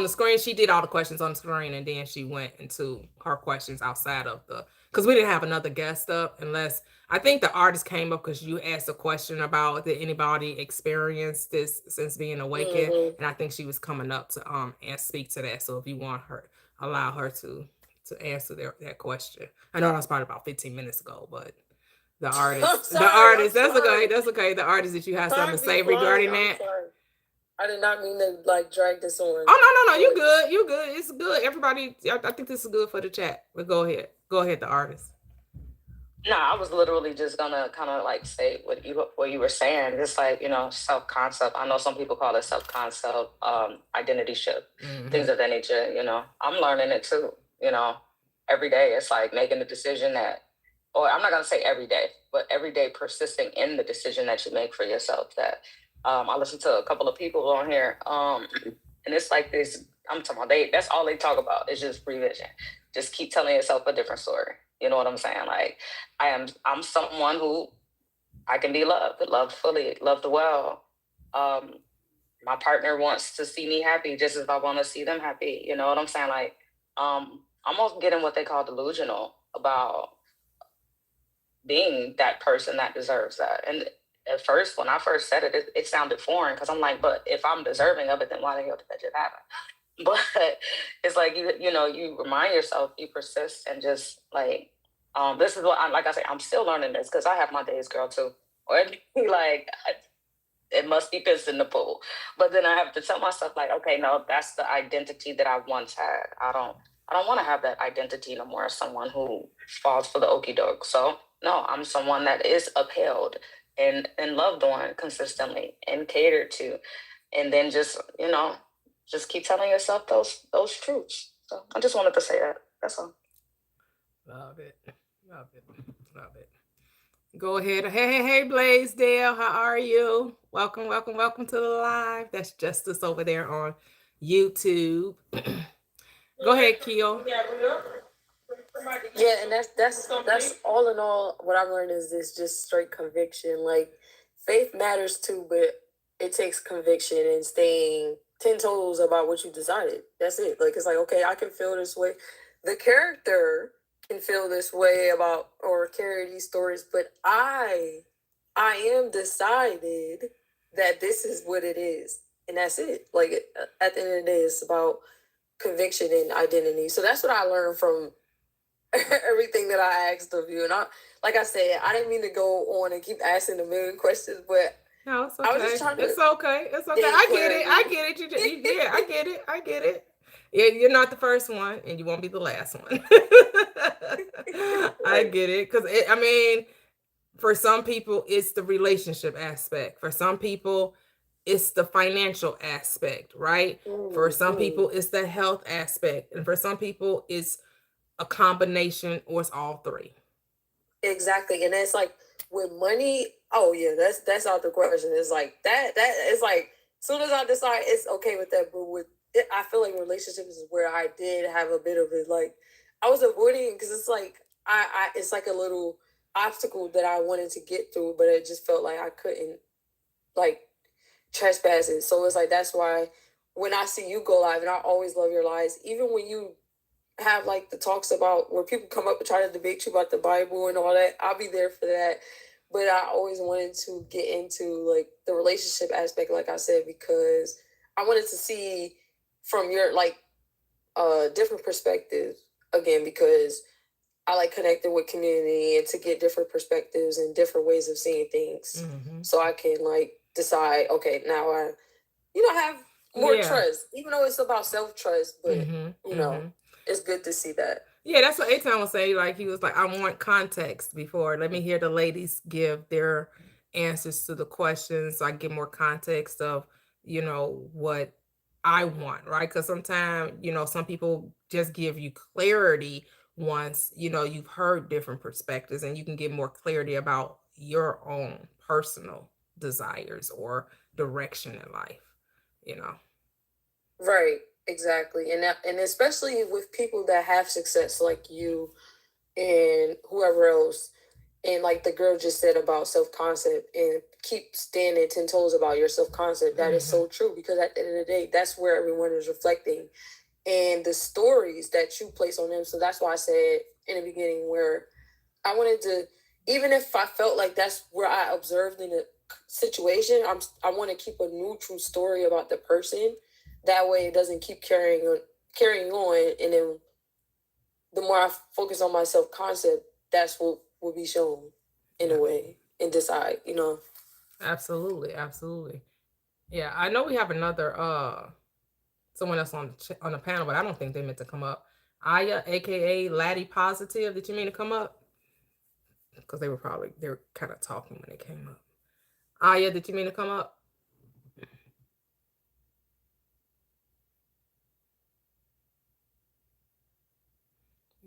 the screen. She did all the questions on the screen, and then she went into her questions outside of because we didn't have another guest up, unless I think the artist came up because you asked a question about did anybody experience this since being awakened, and I think she was coming up to and speak to that. So if you want her, allow her to answer that question. I know that was probably about 15 minutes ago, but. The artist, that's okay. The artist, that you have something to say regarding that. I did not mean to drag this on. Oh, no, you good. It's good. Everybody, I think this is good for the chat. But go ahead, the artist. No, I was literally just gonna kind of say what you were saying. Just self-concept. I know some people call it self-concept, identity shift, things of that nature. I'm learning it too. Every day it's making the decision that. Or I'm not going to say every day, but every day persisting in the decision that you make for yourself. That I listened to a couple of people on here, and it's this. I'm talking about that's all they talk about is just revision. Just keep telling yourself a different story. You know what I'm saying? I'm someone who I can be loved fully, loved well. My partner wants to see me happy just as I want to see them happy. You know what I'm saying? I'm almost getting what they call delusional about being that person that deserves that. And at first, when I first said it, it sounded foreign, because I'm like, but if I'm deserving of it, then why the hell did that just happen? But it's you remind yourself, you persist, and just this is what I say, I'm still learning this, because I have my days, girl, too. Or it must be piss in the pool. But then I have to tell myself, okay, no, that's the identity that I once had. I don't want to have that identity no more as someone who falls for the okie doke. So no, I'm someone that is upheld and loved on consistently and catered to. And then just keep telling yourself those truths. So I just wanted to say that. That's all. Love it. Go ahead. Hey, Blaisdell, how are you? Welcome to the live. That's Justice over there on YouTube. Go ahead, Keo. Yeah, and that's all in all. What I've learned is this just straight conviction. Faith matters too, but it takes conviction and staying 10 toes about what you decided. That's it. It's okay, I can feel this way. The character can feel this way about or carry these stories, but I am decided that this is what it is, and that's it. At the end of the day, it's about conviction and identity. So that's what I learned from everything that I asked of you. And I said, I didn't mean to go on and keep asking a million questions, but no, it's okay. I was just trying to. It's okay. I get it. I get it. Yeah, you're not the first one, and you won't be the last one. I get it, because For some people, it's the relationship aspect. For some people, it's the financial aspect, right? For some people, it's the health aspect. And for some people, it's a combination or it's all three. Exactly. And it's like with money, oh yeah, that's out the question. It's like that it's like as soon as I decide it's okay with that, but with it, I feel like relationships is where I did have a bit of it. Like I was avoiding because it's like I it's like a little obstacle that I wanted to get through, but it just felt like I couldn't like trespass it. So it's like that's why when I see you go live, and I always love your lives, even when you have like the talks about where people come up and try to debate you about the Bible and all that, I'll be there for that. But I always wanted to get into like the relationship aspect, like I said, because I wanted to see from your like different perspectives again, because I like connecting with community and to get different perspectives and different ways of seeing things. So I can like decide, okay, now I have more trust, even though it's about self-trust, but you know, it's good to see that. Yeah, that's what A-Town was saying. Like he was like, I want context before. Let me hear the ladies give their answers to the questions so I get more context of, what I want, right? Because sometimes, some people just give you clarity once, you've heard different perspectives and you can get more clarity about your own personal desires or direction in life, Right, exactly. And especially with people that have success like you and whoever else, and like the girl just said about self-concept and keep standing 10 toes about your self-concept. That is so true, because at the end of the day, that's where everyone is reflecting and the stories that you place on them. So that's why I said in the beginning where I wanted to, even if I felt like that's where I observed in a situation, I want to keep a neutral story about the person. That way it doesn't keep carrying on. And then the more I focus on my self-concept, that's what will be shown in a way and decide, Absolutely. Yeah, I know we have another someone else on the panel, but I don't think they meant to come up. Aya, aka Laddie Positive, did you mean to come up? Because they were kind of talking when they came up. Aya, did you mean to come up?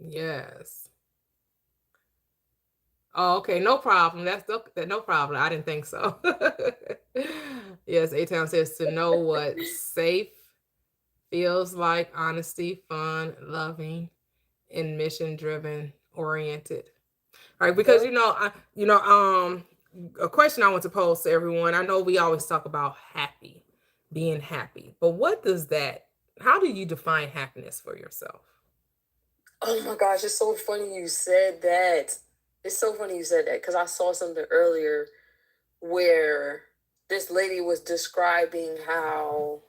Yes. Oh, okay, no problem. That's no problem. I didn't think so. Yes, A-Town says to know what safe feels like: honesty, fun, loving, and mission-driven, oriented. All right, because a question I want to pose to everyone. I know we always talk about being happy, but how do you define happiness for yourself? Oh my gosh, it's so funny you said that. It's so funny you said that because I saw something earlier where this lady was describing how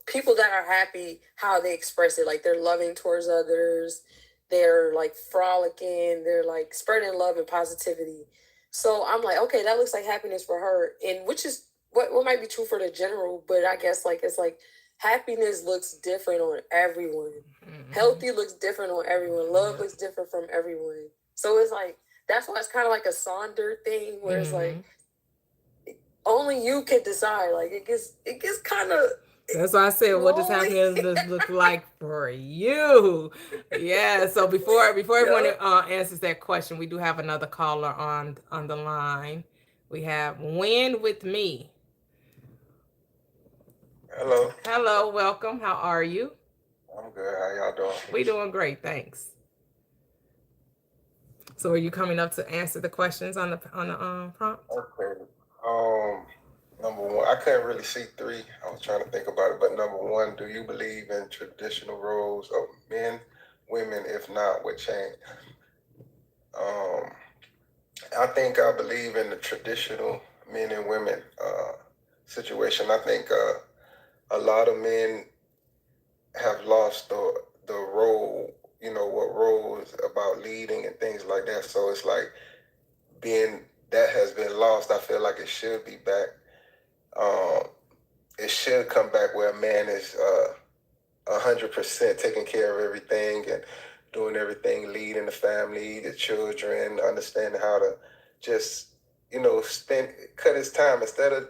people that are happy, how they express it, like they're loving towards others, they're like frolicking, they're like spreading love and positivity. So I'm like, okay, that looks like happiness for her, and which is what might be true for the general, but I guess like it's like happiness looks different on everyone. Healthy looks different on everyone. Love looks different from everyone. So it's like that's why it's kind of like a Sonder thing where it's like only you can decide. Like it gets kind of. That's why I said, what does happiness look like for you? Yeah. So before everyone answers that question, we do have another caller on the line. We have Win with me. Hello, welcome. How are you? I'm good. How y'all doing? We doing great, thanks. So are you coming up to answer the questions on the prompt? Okay. Number one, I couldn't really see three. I was trying to think about it, but number one, do you believe in traditional roles of men, women? If not, what change? I think I believe in the traditional men and women situation. I think a lot of men have lost the role, what role is about leading and things like that. So it's like that has been lost. I feel like it should be back. It should come back where a man is 100% taking care of everything and doing everything, leading the family, the children, understanding how to just, cut his time instead of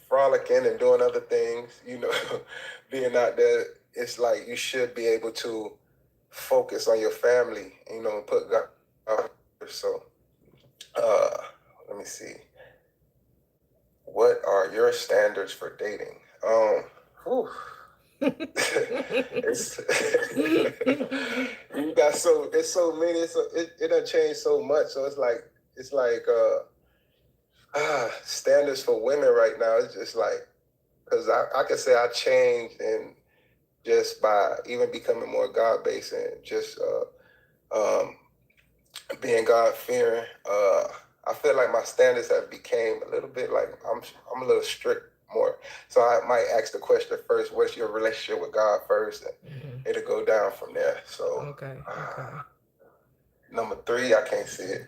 frolicking and doing other things, being out there. It's like you should be able to focus on your family, and put God first. So, let me see. What are your standards for dating? Whew. it's you got it's so many. It done changed so much. So it's like standards for women right now. It's just like, because I could say I changed, and just by even becoming more God based and just being God fearing. I feel like my standards have became a little bit like I'm a little strict more. So I might ask the question first: what's your relationship with God first? And it'll go down from there. So Okay. number 3, I can't see it.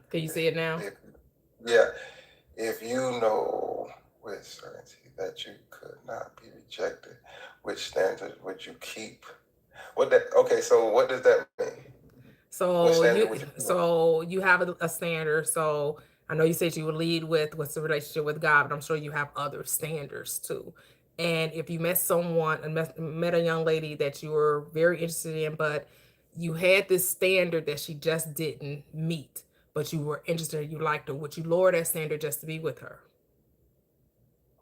Can you see it now? If you know with certainty that you could not be rejected, which standards would you keep? So what does that mean? So you have a standard. So I know you said you would lead with what's the relationship with God, but I'm sure you have other standards too. And if you met met a young lady that you were very interested in, but you had this standard that she just didn't meet, but you were interested, you liked her, would you lower that standard just to be with her?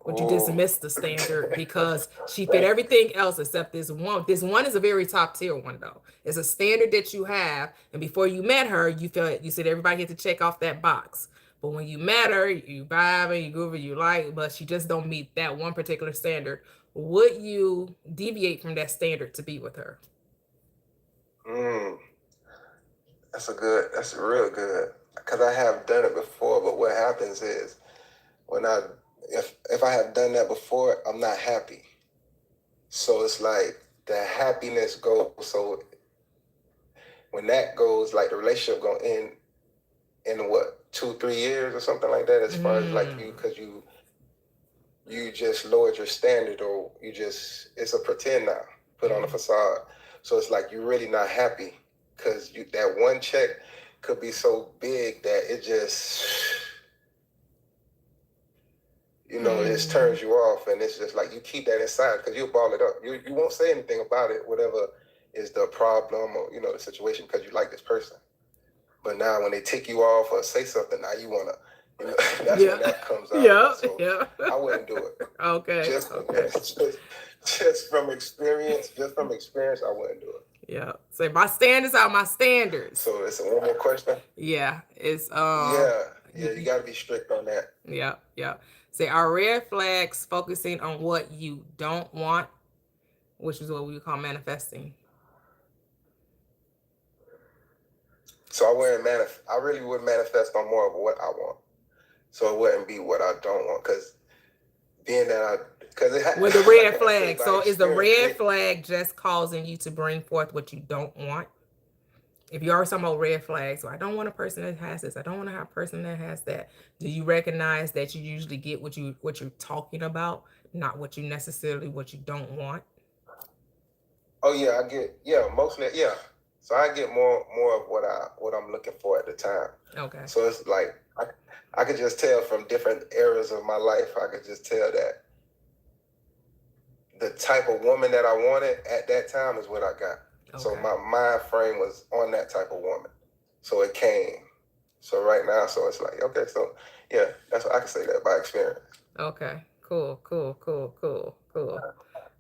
Would you dismiss the standard because she fit everything else except this one? This one is a very top tier one though. It's a standard that you have, and before you met her, you said everybody had to check off that box. But when you met her, you vibe and you groove her, you like, but she just don't meet that one particular standard. Would you deviate from that standard to be with her? That's real good. Because I have done it before, but what happens is if I have done that before, I'm not happy. So it's like the happiness goes. So when that goes, like the relationship gonna end in what, 2-3 years or something like that, as far as like because you just lowered your standard, or it's a pretend now, put on a facade. So it's like you're really not happy because that one check could be so big that it just it just turns you off, and it's just like you keep that inside because you'll ball it up. You won't say anything about it, whatever is the problem or the situation, because you like this person. But now when they tick you off or say something, now you wanna, that's when that comes out. I wouldn't do it. Okay. Just from experience, I wouldn't do it. Yeah. So my standards are my standards. So it's one more question. Yeah. It's you gotta be strict on that. Yeah. Say, are red flags focusing on what you don't want, which is what we call manifesting? So I really would manifest on more of what I want. So it wouldn't be what I don't want, because being that with the red flag. So is the red flag just causing you to bring forth what you don't want? If you are talking about red flags, so I don't want a person that has this, I don't want to have a person that has that. Do you recognize that you usually get what you're talking about, not what you don't want? Oh yeah, mostly So I get more of what I'm looking for at the time. Okay. So it's like I could just tell from different eras of my life. I could just tell that the type of woman that I wanted at that time is what I got. Okay. So my mind frame was on that type of woman. So it came. So right now, so it's like, okay, so yeah, that's what I can say that by experience. Okay. Cool.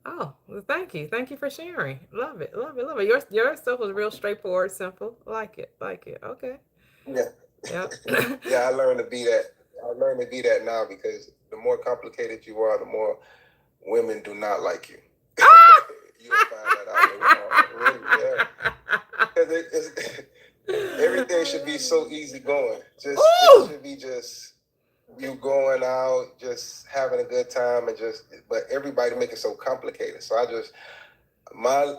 Oh, well, thank you. Thank you for sharing. Love it. Your stuff was real straightforward, simple. Like it. Okay. Yeah. Yeah. I learned to be that now, because the more complicated you are, the more women do not like you. You'll find that out later on. Really, yeah. Everything should be so easy going. It should be just you going out, just having a good time, but everybody make it so complicated. So I just my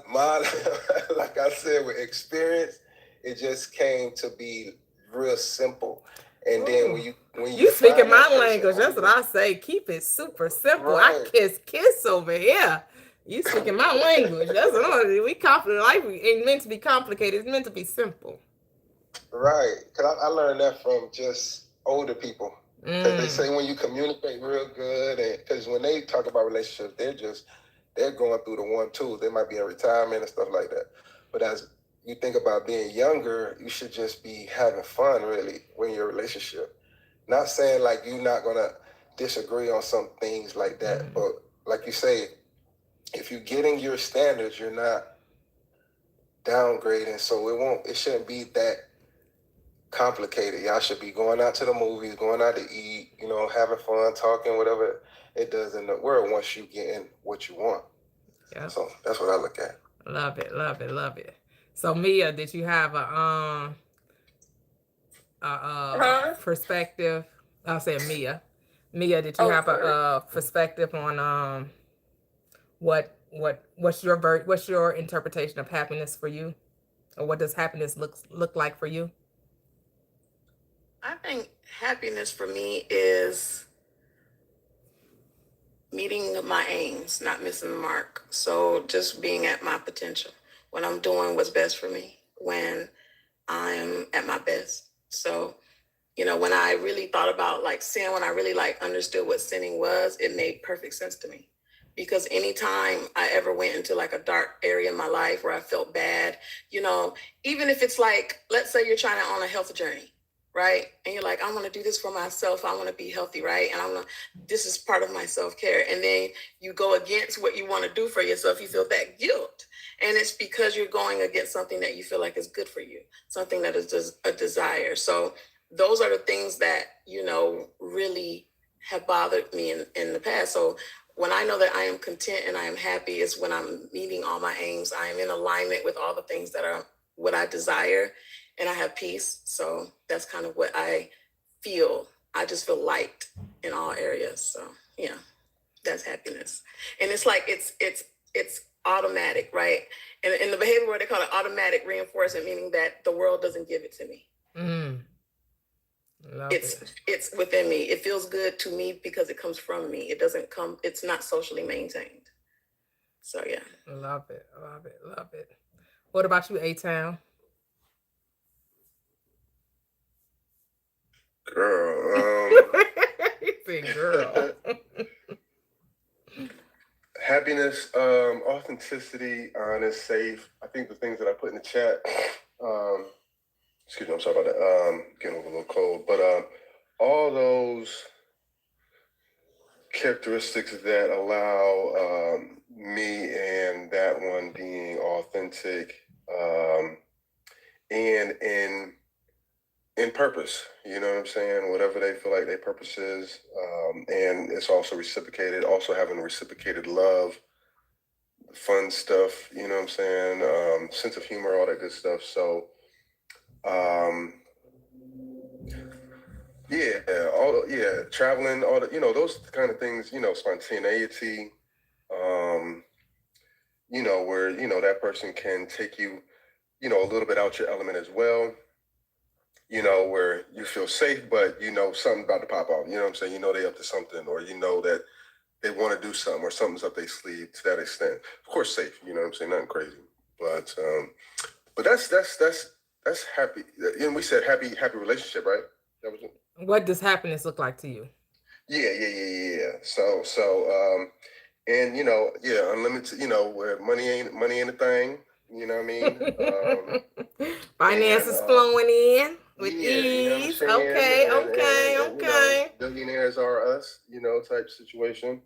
like I said, with experience, it just came to be real simple. And then when you speaking my language, that's what I say. Keep it super simple. Right. I kiss over here. You speaking my language. That's another. We complicated. Life ain't meant to be complicated. It's meant to be simple. Right. Because I learned that from just older people. Because they say when you communicate real good, and because when they talk about relationships, they're going through the 1-2s. They might be in retirement and stuff like that. But as you think about being younger, you should just be having fun, really, when you're in a relationship. Not saying like you're not gonna disagree on some things like that, but like you say, if you're getting your standards, you're not downgrading. So it shouldn't be that complicated. Y'all should be going out to the movies, going out to eat, having fun, talking, whatever it does in the world once you get in what you want. Yeah. So that's what I look at. Love it, love it, love it. So Mia, did you have a perspective? I'll say Mia. Mia, did you have a perspective on what's your interpretation of happiness for you, or what does happiness look like for you? I think happiness for me is meeting my aims, not missing the mark. So just being at my potential, when I'm doing what's best for me, when I'm at my best. So, when I really thought about like sin, when I really like understood what sinning was, it made perfect sense to me. Because anytime I ever went into like a dark area in my life where I felt bad, even if it's like, let's say you're trying to on a health journey, right? And you're like, I want to do this for myself. I want to be healthy, right? And this is part of my self-care. And then you go against what you want to do for yourself. You feel that guilt. And it's because you're going against something that you feel like is good for you, something that is just a desire. So those are the things that, really have bothered me in the past. So when I know that I am content and I am happy is when I'm meeting all my aims. I am in alignment with all the things that are what I desire, and I have peace. So that's kind of what I feel. I just feel light in all areas. So yeah, that's happiness. And it's like, it's automatic, right? And in the behavior world, they call it automatic reinforcement, meaning that the world doesn't give it to me. It's within me. It feels good to me because it comes from me. It's not socially maintained. So yeah. Love it, love it, love it. What about you, A-Town? Girl. Girl. Happiness, authenticity, honest, safe. I think the things that I put in the chat, excuse me, I'm sorry about that. Getting over a little cold, but all those characteristics that allow me and that one being authentic and in purpose, you know what I'm saying? Whatever they feel like their purpose is, and it's also reciprocated, also having reciprocated love, fun stuff, you know what I'm saying? Sense of humor, all that good stuff. So, traveling, all the, those kind of things, spontaneity, where, that person can take you, a little bit out your element as well, where you feel safe, but, something about to pop out, you know what I'm saying? They up to something, or, that they want to do something, or something's up their sleeve to that extent. Of course, safe, you know what I'm saying? Nothing crazy, but that's happy. And we said happy relationship, right? That was it. What does happiness look like to you? Yeah. So, and unlimited, where money ain't a thing. You know what I mean? Finances flowing in with ease. You know what I'm saying? Okay. Billionaires are us, type situation.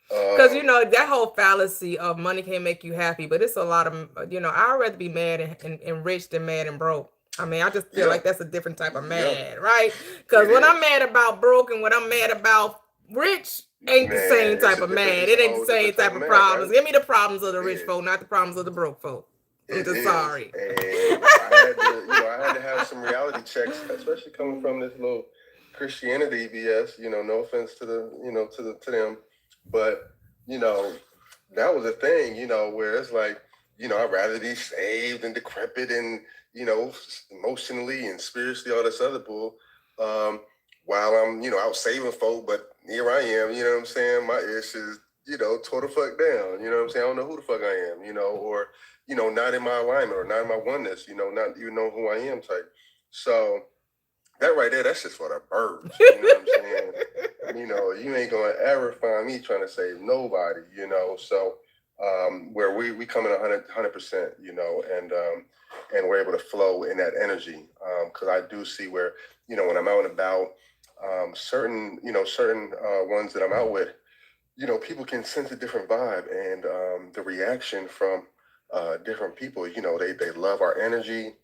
Because that whole fallacy of money can't make you happy, but it's a lot of I'd rather be mad and rich than mad and broke. I mean, I just feel like that's a different type of mad, right? Because what I'm mad about broke and what I'm mad about rich ain't the same type of mad. It ain't the same type of problems. Right? Give me the problems of the rich folk, not the problems of the broke folk. I'm just sorry. And I had to have some reality checks, especially coming from this little Christianity BS. No offense to to them, but that was a thing. Where it's like, I'd rather be saved and decrepit and emotionally and spiritually, all this other bull, while I'm out saving folk. But here I am, you know what I'm saying? My issues tore the fuck down. You know what I'm saying? I don't know who the fuck I am, or, not in my alignment or not in my oneness, not even know who I am type. So that right there, that's just for the birds. You know what I'm saying? You ain't gonna ever find me trying to save nobody, So where we come in 100%, and we're able to flow in that energy. Because I do see where, when I'm out and about, certain ones that I'm out with, people can sense a different vibe and the reaction from different people. They love our energy.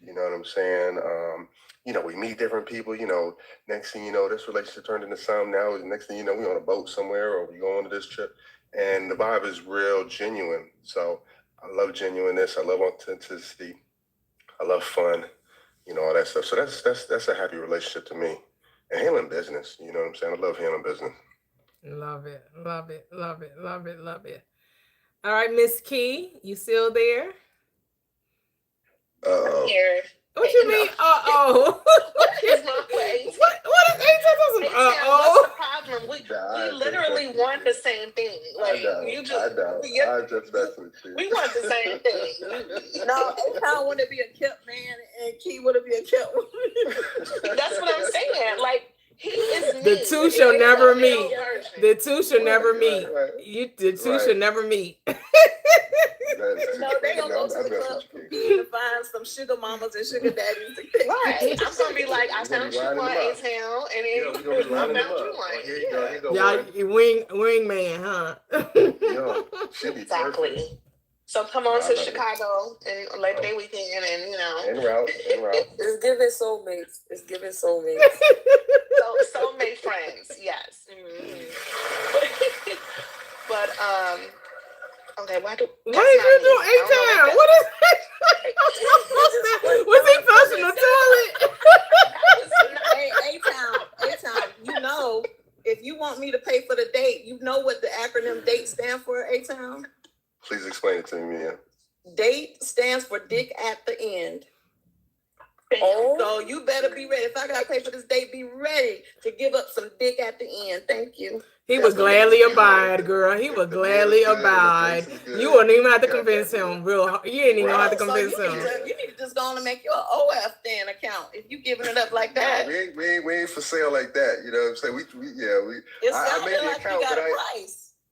You know what I'm saying? We meet different people. Next thing you know, this relationship turned into something. Now, next thing you know, we on a boat somewhere or we go on to this trip, and the vibe is real genuine. So I love genuineness. I love authenticity. I love fun. All that stuff. So that's a happy relationship to me. And handling business. You know what I'm saying? I love handling business. Love it. Love it. Love it. Love it. Love it. All right, Miss Key, you still there? Here. What you mean? Uh-oh. What is wrong with What is A-Town? What's the problem? We literally want the same thing. Like, you just... I just messing with you. We want the same thing. No, A-Town want to be a kept man and Key want to be a kept woman. That's what I'm saying. Like, he is me. The two shall never meet. The two shall never meet. The two shall never meet. No, they gonna go to the club to find some sugar mamas and sugar daddies. Right. I'm gonna be like, I found you one, A-Town, and then I found you one. Y'all, wingman, huh? Exactly. So come on to Chicago and Labor Day weekend, and En route. It's giving soulmates. It's giving soulmates. So soulmate friends, yes. Mm-hmm. But okay, why did you do A-Town? What is that? Was he flushing the toilet? A-Town, if you want me to pay for the date, you know what the acronym DATE stand for, A-Town? Please explain it to me, Mia. DATE stands for dick at the end. So you better be ready. If I gotta pay for this date, be ready to give up some dick at the end. Thank you. He would gladly abide, girl. He would gladly abide. You wouldn't even have to convince him real hard. You didn't even have to convince him. You need to just go on and make your OF then account if you giving it up like that. We ain't for sale like that. You know what I'm saying? I made the account, but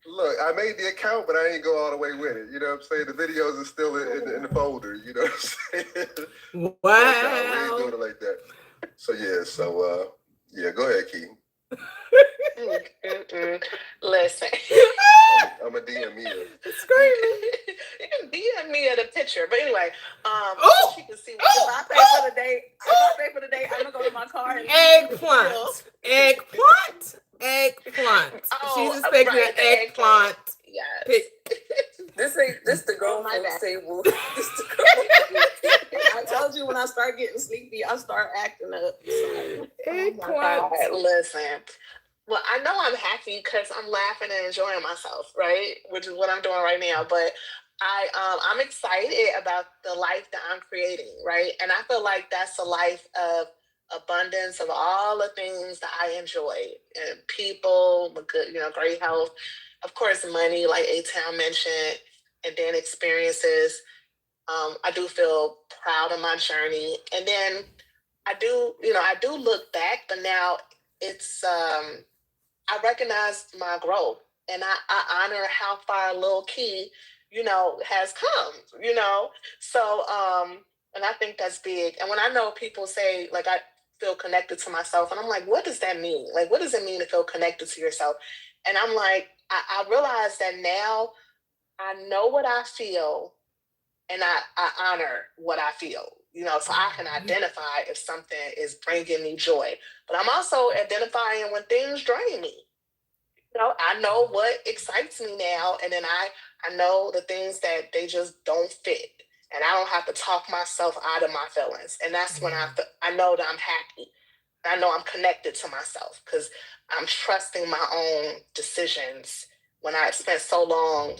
look, I made the account, but I ain't go all the way with it. You know what I'm saying? The videos are still in the folder. You know what I'm saying? Wow. We ain't doing it like that. So go ahead, Key. Listen. I'm a DM Mia. Screaming. You can DM Mia the picture, but anyway, she can see. If I pay for the date, I'm gonna go to my car and Eggplant. She's expecting an eggplant. Yes. This the girl my folks table. I told you when I start getting sleepy, I start acting up. Eggplant. Listen. Well, I know I'm happy because I'm laughing and enjoying myself, right? Which is what I'm doing right now. But I'm excited about the life that I'm creating, right? And I feel like that's a life of abundance of all the things that I enjoy, and people, good, great health, of course, money, like A-Town mentioned, and then experiences. I do feel proud of my journey, and then I do look back, but now it's I recognize my growth, and I honor how far Lil Key, has come, So, and I think that's big. And when I know people say, like, I feel connected to myself, and I'm like, what does that mean? Like, what does it mean to feel connected to yourself? And I'm like, I realize that now I know what I feel, and I honor what I feel, so I can identify if something is bringing me joy. But I'm also identifying when things drain me. I know what excites me now, and then I know the things that they just don't fit, and I don't have to talk myself out of my feelings. And that's when I know that I'm happy. I know I'm connected to myself because I'm trusting my own decisions when I spent so long,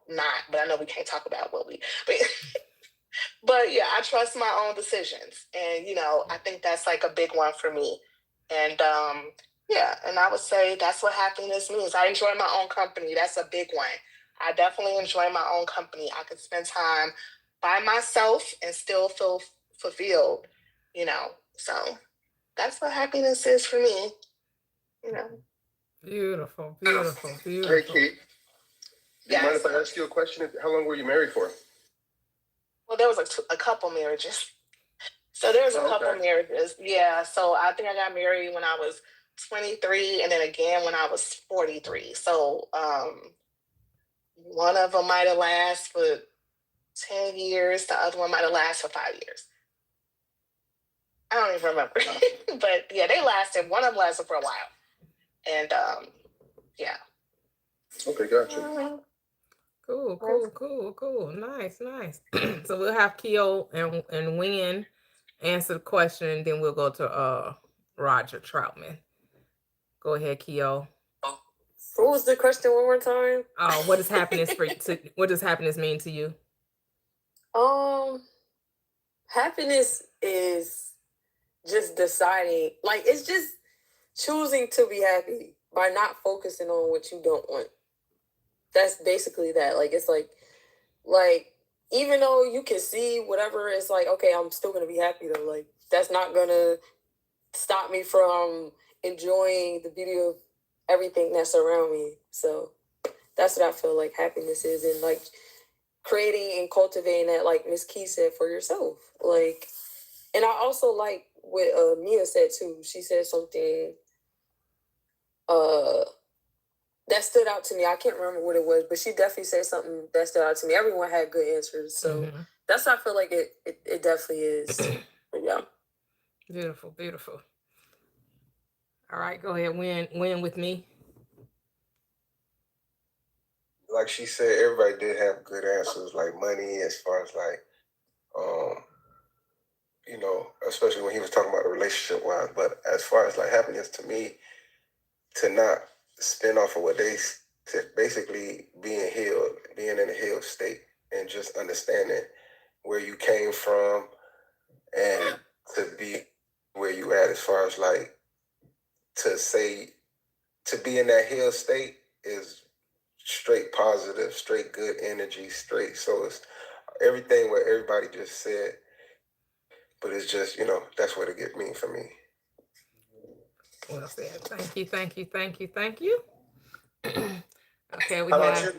not. But I know we can't talk about but yeah, I trust my own decisions, and I think that's like a big one for me. And Yeah, and I would say that's what happiness means. I enjoy my own company. That's a big one. I definitely enjoy my own company. I could spend time by myself and still feel fulfilled, you know. So that's what happiness is for me, you know. Beautiful, beautiful, Hey, beautiful. Kate, do you mind if I ask you a question? How long were you married for? Well, there was a couple marriages. So there was a couple marriages. Yeah. So I think I got married when I was 23 and then again when I was 43. So one of them might have lasted for 10 years. The other one might have lasted for 5 years. I don't even remember. But yeah, they lasted. One of them lasted for a while. And yeah. Okay, gotcha. Cool. Nice. So we'll have Keo and Win answer the question, and then we'll go to Roger Troutman. Go ahead, Keo. What was the question one more time? What is happiness what does happiness mean to you? Happiness is just deciding, like, it's just choosing to be happy by not focusing on what you don't want. That's basically that. Like, it's like even though you can see whatever, it's like, okay, I'm still gonna be happy though. Like, that's not gonna stop me from enjoying the beauty of everything that's around me. So that's what I feel like happiness is, and like creating and cultivating that, like Miss Key said, for yourself. Like, and I also like what Mia said too. She said something that stood out to me. I can't remember what it was, but she definitely said something that stood out to me. Everyone had good answers, so that's what I feel like it definitely is. But yeah. Beautiful. All right, go ahead, Win with me. Like she said, everybody did have good answers, like money, as far as like, you know, especially when he was talking about the relationship wise. But as far as like happiness, to me, to not spin off of what they said, basically being healed, being in a healed state, and just understanding where you came from, and to be where you at, as far as like to be in that healed state is straight positive, straight good energy, straight. So it's everything what everybody just said, but it's just, you know, that's what it get me for me. Well said. Thank you. Okay, we How have about you,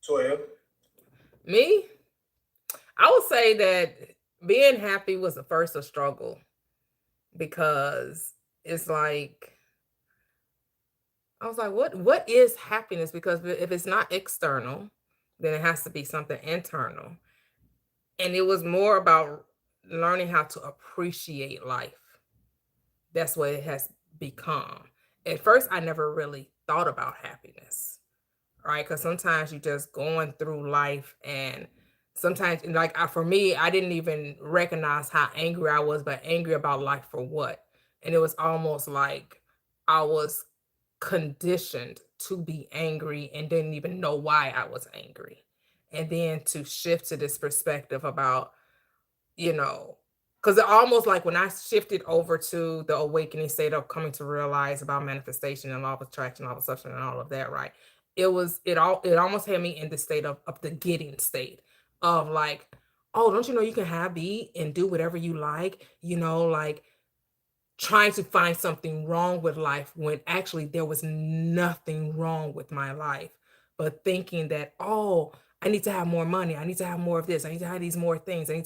Toyia? me. I would say that being happy was at first a struggle, because it's like I was like, what is happiness? Because if it's not external, then it has to be something internal. And it was more about learning how to appreciate life. That's what it has become. At first, I never really thought about happiness, right? Because sometimes you're just going through life, and sometimes, like for me, I didn't even recognize how angry I was, but angry about life for what? And it was almost like I was conditioned to be angry and didn't even know why I was angry. And then to shift to this perspective about, you know, because almost like when I shifted over to the awakening state of coming to realize about manifestation and law of attraction, law of assumption, and all of that, right? It almost had me in the state of the getting state of like, oh, don't you know you can be and do whatever you like, you know, like trying to find something wrong with life when actually there was nothing wrong with my life, but thinking that, oh, I need to have more money, I need to have more of this, I need to have these more things, I need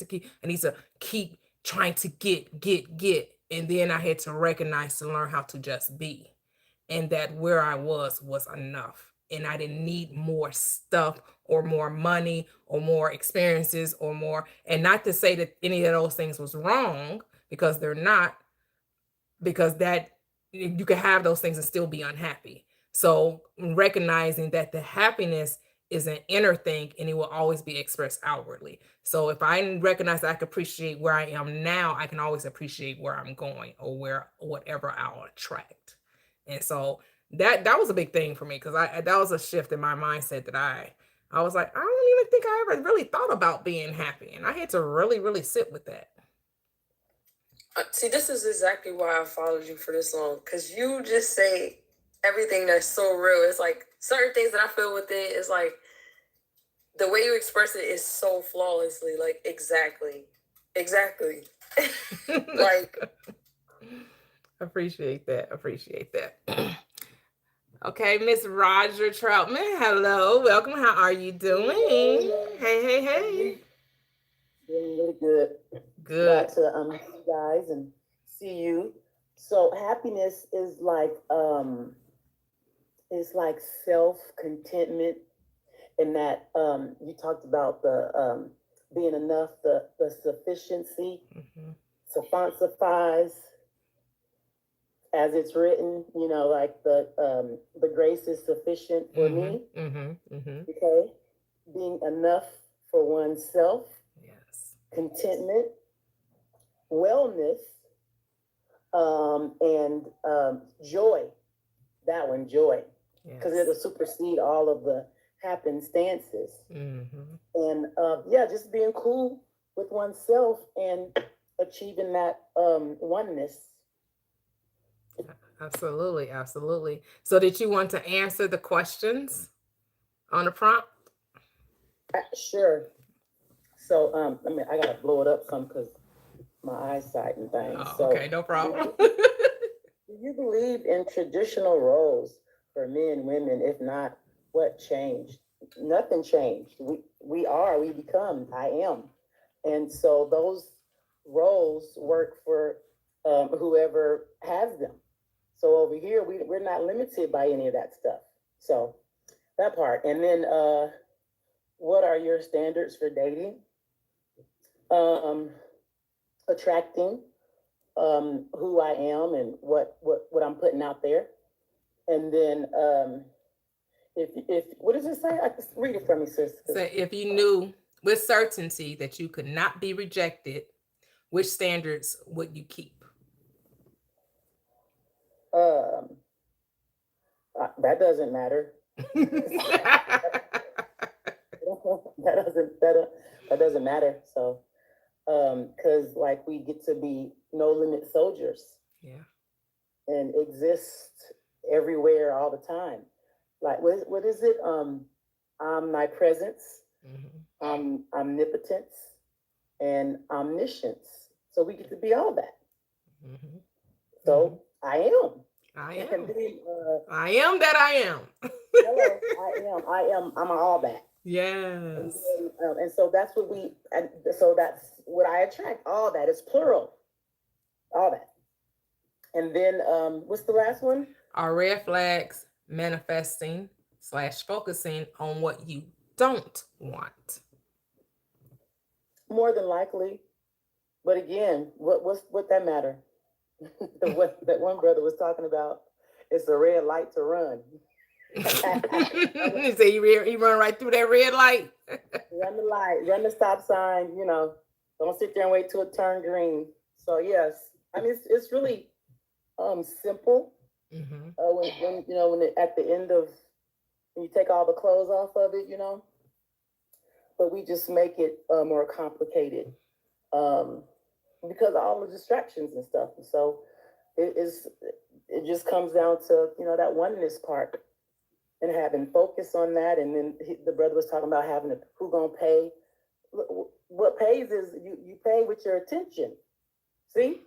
to keep trying to get. And then I had to recognize, to learn how to just be, and that where I was enough, and I didn't need more stuff or more money or more experiences or more. And not to say that any of those things was wrong, because they're not, because that you can have those things and still be unhappy. So recognizing that the happiness is an inner thing, and it will always be expressed outwardly. So if I recognize that I can appreciate where I am now, I can always appreciate where I'm going, or whatever I'll attract. And so that was a big thing for me, because that was a shift in my mindset, that I was like, I don't even think I ever really thought about being happy, and I had to really sit with that. See, this is exactly why I followed you for this long, because you just say everything that's so real. It's like certain things that I feel with it is like the way you express it is so flawlessly. Like exactly. Like Appreciate that. Okay, Miss Roger Troutman. Hello, welcome. How are you doing? Hey. Doing really good. Good. Glad to meet you guys and see you. So happiness is like self-contentment, in that you talked about the being enough, the sufficiency, suffices as it's written, like the grace is sufficient for me. Okay. Being enough for oneself. Yes. Contentment, wellness, and joy. That one, joy, because it'll supersede all of the happenstances. And just being cool with oneself and achieving that oneness. Absolutely. So did you want to answer the questions on the prompt? Sure. So I gotta blow it up some because my eyesight and things. Okay, no problem. Do you believe in traditional roles for men, women? If not, what changed? Nothing changed. We become, I am. And so those roles work for whoever has them. So over here, we're not limited by any of that stuff. So that part. And then what are your standards for dating? Attracting who I am and what I'm putting out there. And then if what does it say? Just read it for me, sis. So if you knew with certainty that you could not be rejected, which standards would you keep? That doesn't matter. that doesn't matter. So because like we get to be no limit soldiers. Yeah. And exist everywhere all the time. Like what is it? Omnipresence, omnipotence, and omniscience. So we get to be all that. So I am. I am. And then, I am that I am. Hello, I'm all that. Yes. And so that's that's what I attract. All that is plural. All that. And then what's the last one? Are red flags manifesting / focusing on what you don't want? More than likely. But again, what that matter? What that one brother was talking about, it's a red light to run. He said he run right through that red light. Run the light, run the stop sign, don't sit there and wait till it turn green. So yes, I mean it's really simple. When at the end of when you take all the clothes off of it, but we just make it more complicated because of all the distractions and stuff. And so it just comes down to that oneness part and having focus on that. And then the brother was talking about having who gonna pay. What pays is you pay with your attention. See.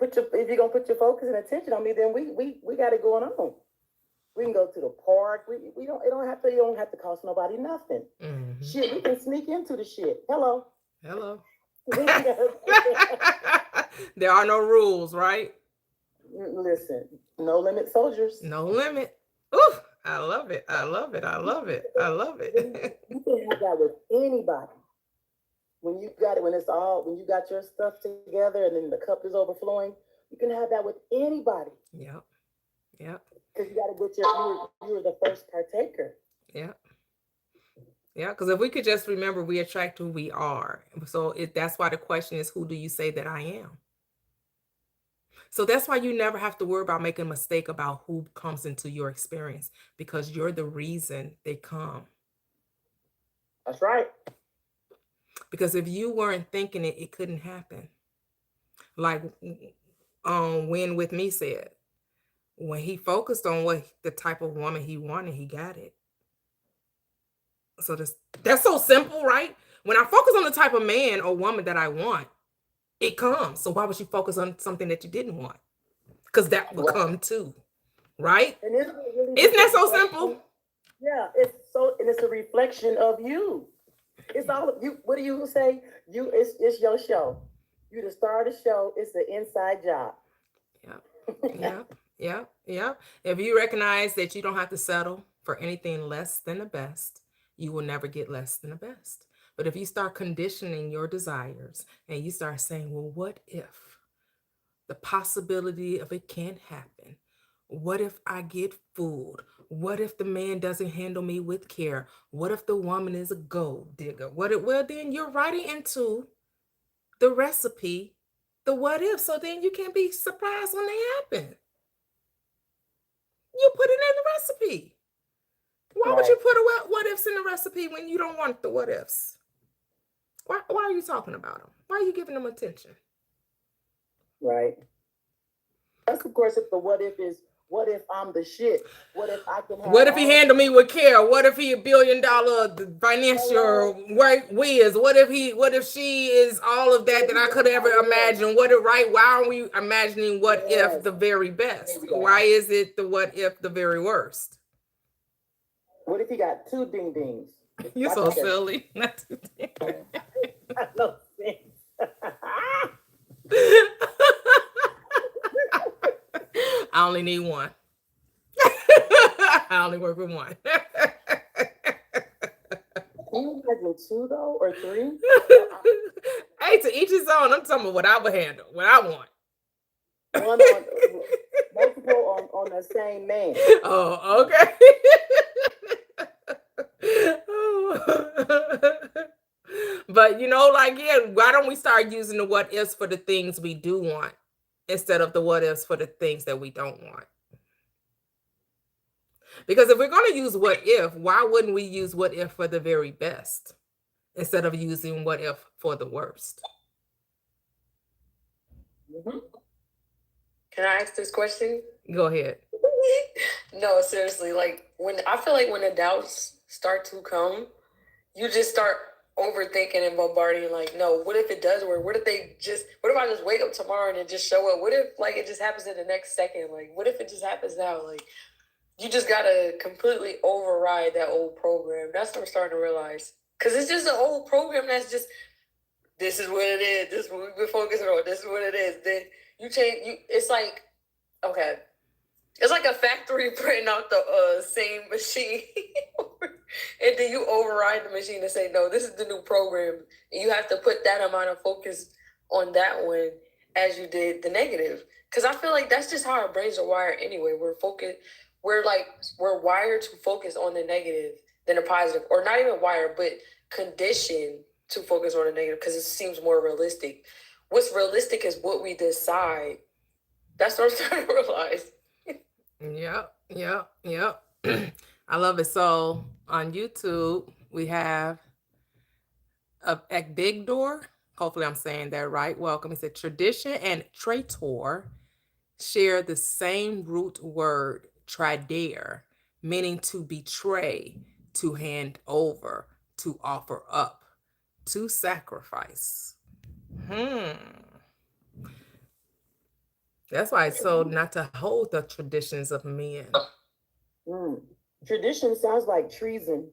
If you're gonna put your focus and attention on me, then we got it going on. We can go to the park. We don't. It don't have to cost nobody nothing. Shit, we can sneak into the shit. Hello. There are no rules, right? Listen, no limit soldiers. No limit. Ooh, I love it. You can have that with anybody. When you got your stuff together and then the cup is overflowing, you can have that with anybody. Yep. Because you got to get you were the first partaker. Yeah. Because if we could just remember, we attract who we are. So that's why the question is, who do you say that I am? So that's why you never have to worry about making a mistake about who comes into your experience, because you're the reason they come. That's right. Because if you weren't thinking it, it couldn't happen. Like Win with me said, when he focused on what the type of woman he wanted, he got it. So that's so simple, right? When I focus on the type of man or woman that I want, it comes. So why would you focus on something that you didn't want? Because that will come too, right? And isn't that so simple? Yeah, and it's a reflection of you. It's all of you. What do you say? It's your show. You the star of the show. It's the inside job. Yeah. If you recognize that you don't have to settle for anything less than the best, you will never get less than the best. But if you start conditioning your desires and you start saying, well, what if the possibility of it can't happen? What if I get fooled? What if the man doesn't handle me with care? What if the woman is a gold digger? Well, then you're writing into the recipe, the what if, so then you can't be surprised when they happen. You put it in the recipe. Why would you put a what ifs in the recipe when you don't want the what ifs? Why are you talking about them? Why are you giving them attention? Right. That's of course if the what if is, what if I'm the shit? What if I can have What if he handle me with care? What if he $1 billion financial whiz? What if she is all of that I could ever imagine? Why are we imagining what if the very best? Why is it the what if the very worst? What if he got 2 ding dings? You're so silly. Not 2 ding. No I only need one. I only work with one. Can you imagine 2 though, or 3? Hey, to each his own. I'm talking about what I would handle, what I want. One on multiple on the same man. Oh, okay. But why don't we start using the what ifs for the things we do want instead of the what ifs for the things that we don't want? Because if we're going to use what if, why wouldn't we use what if for the very best instead of using what if for the worst? Mm-hmm. Can I ask this question? Go ahead. No, seriously, I feel like when the doubts start to come, you just start overthinking and bombarding, no, what if it does work? What if I just wake up tomorrow and it just show up? What if it just happens in the next second? What if it just happens now? You just gotta completely override that old program. That's what I'm starting to realize. Because it's just an old program that's just, this is what it is. This is what we've been focusing on. This is what it is. Then you change, it's like, okay. It's like a factory printing out the same machine. And then you override the machine and say, no, this is the new program. And you have to put that amount of focus on that one as you did the negative. Because I feel like that's just how our brains are wired anyway. We're wired to focus on the negative than the positive. Or not even wired, but conditioned to focus on the negative because it seems more realistic. What's realistic is what we decide. That's what I'm starting to realize. Yep. I love it. So on YouTube, we have a big door. Hopefully I'm saying that right. Welcome. He said tradition and traitor share the same root word, tradere, meaning to betray, to hand over, to offer up, to sacrifice. That's why it's so not to hold the traditions of men. Tradition sounds like treason.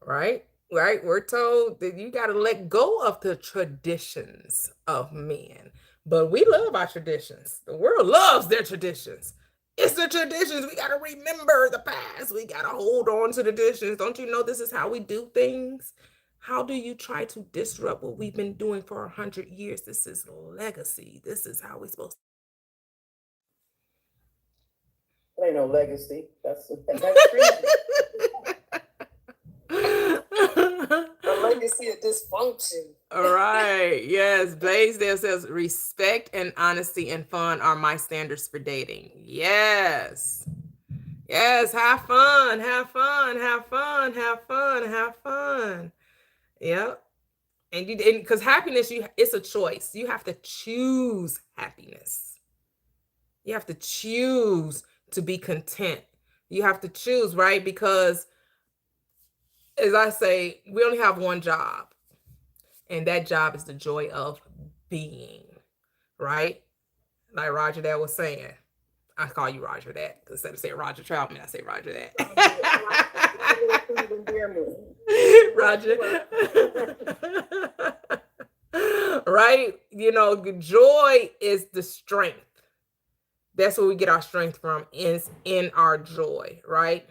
Right. We're told that you got to let go of the traditions of men. But we love our traditions. The world loves their traditions. It's the traditions. We got to remember the past. We got to hold on to the traditions. Don't you know this is how we do things? How do you try to disrupt what we've been doing for 100 years? This is legacy. This is how we're supposed to. There ain't no legacy. That's treason. A legacy of dysfunction. All right. Yes. Blaisdell says respect and honesty and fun are my standards for dating. Yes. Have fun. Yep. And because happiness, it's a choice. You have to choose happiness. You have to choose to be content. You have to choose, right? Because as I say, we only have one job, and that job is the joy of being, right? Like Roger that was saying. I call you Roger that because instead of saying Roger Troutman, I say Roger that. Roger. Right? Joy is the strength. That's where we get our strength from, is in our joy, right?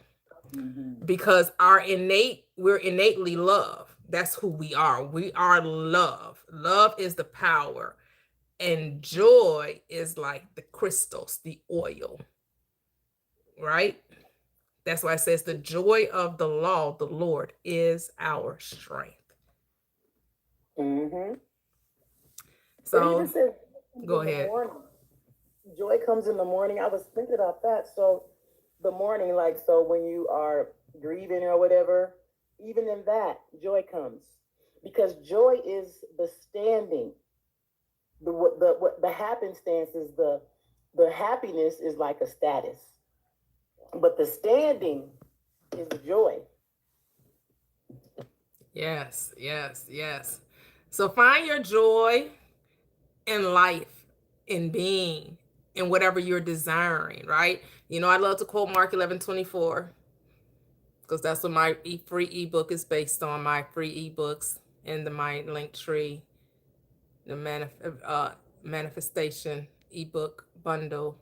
Mm-hmm. Because we're innately love. That's who we are. We are love. Love is the power. And joy is like the crystals, the oil, right? That's why it says the joy of the law, the Lord, is our strength. Mm-hmm. So, go ahead. Joy comes in the morning. I was thinking about that. So, the morning, so when you are grieving or whatever, even in that, joy comes. Because joy is the standing. The happenstance is the happiness is like a status, but the standing is the joy. Yes. So find your joy in life, in being, in whatever you're desiring, right? I love to quote Mark 11:24 because that's what my free ebook is based on. My free ebooks in my link tree, the manifestation ebook bundle.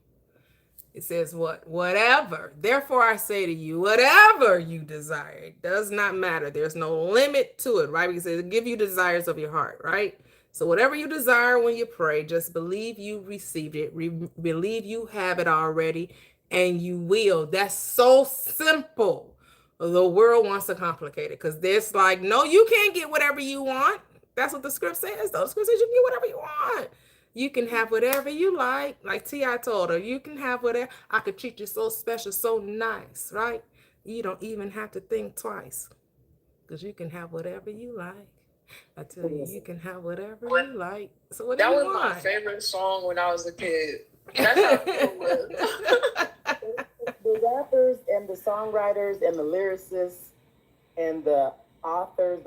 It says whatever. Therefore I say to you, whatever you desire, it does not matter. There's no limit to it, right? Because it'll give you desires of your heart, right? So whatever you desire when you pray, just believe you received it. Believe you have it already, and you will. That's so simple. The world wants to complicate it because there's no, you can't get whatever you want. That's what the script says, though. The script says you can get whatever you want. You can have whatever you like Toyia told her. You can have whatever. I could treat you so special, so nice, right? You don't even have to think twice because you can have whatever you like. I tell you can have whatever you like. So what do you want? That was my favorite song when I was a kid. That's how it was. The rappers and the songwriters and the lyricists and the authors,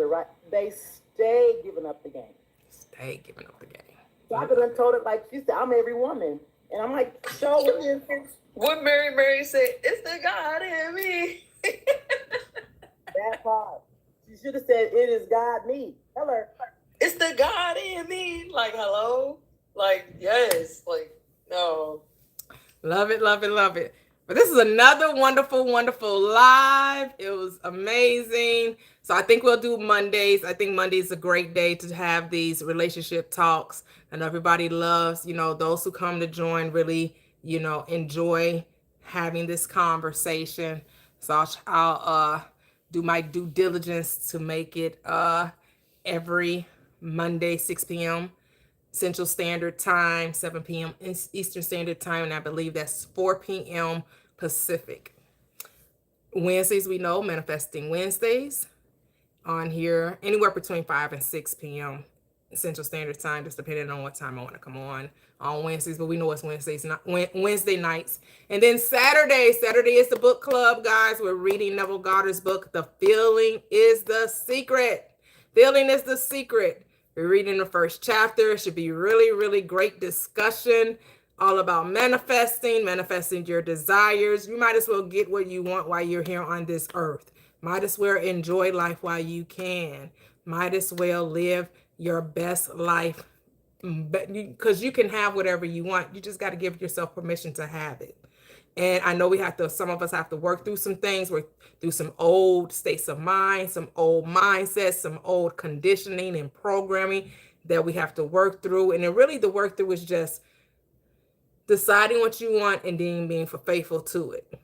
they stay giving up the game. Stay giving up the game. So I could have told it like she said, I'm every woman. And I'm like, show it. What Mary said, it's the God in me. That part. She should have said, it is God me. Tell her. It's the God in me. Like, hello? Like, yes. Like, no. Love it, love it, love it. But this is another wonderful, wonderful live. It was amazing. So I think we'll do Mondays. I think Monday is a great day to have these relationship talks. I know everybody loves, those who come to join really, enjoy having this conversation. So I'll do my due diligence to make it every Monday, 6 p.m. Central Standard Time, 7 p.m. Eastern Standard Time, and I believe that's 4 p.m. Pacific. Wednesdays, we know, Manifesting Wednesdays on here, anywhere between 5 and 6 p.m. Central Standard Time, just depending on what time I want to come on Wednesdays, but we know it's Wednesday nights. And then Saturday is the book club, guys. We're reading Neville Goddard's book, The Feeling is the Secret. Feeling is the Secret. We're reading the first chapter. It should be really, really great discussion all about manifesting your desires. You might as well get what you want while you're here on this earth. Might as well enjoy life while you can. Might as well live your best life because you can have whatever you want. You just got to give yourself permission to have it. And I know some of us have to work through some things, work through some old states of mind, some old mindsets, some old conditioning and programming that we have to work through. And then really the work through is just deciding what you want and then being faithful to it.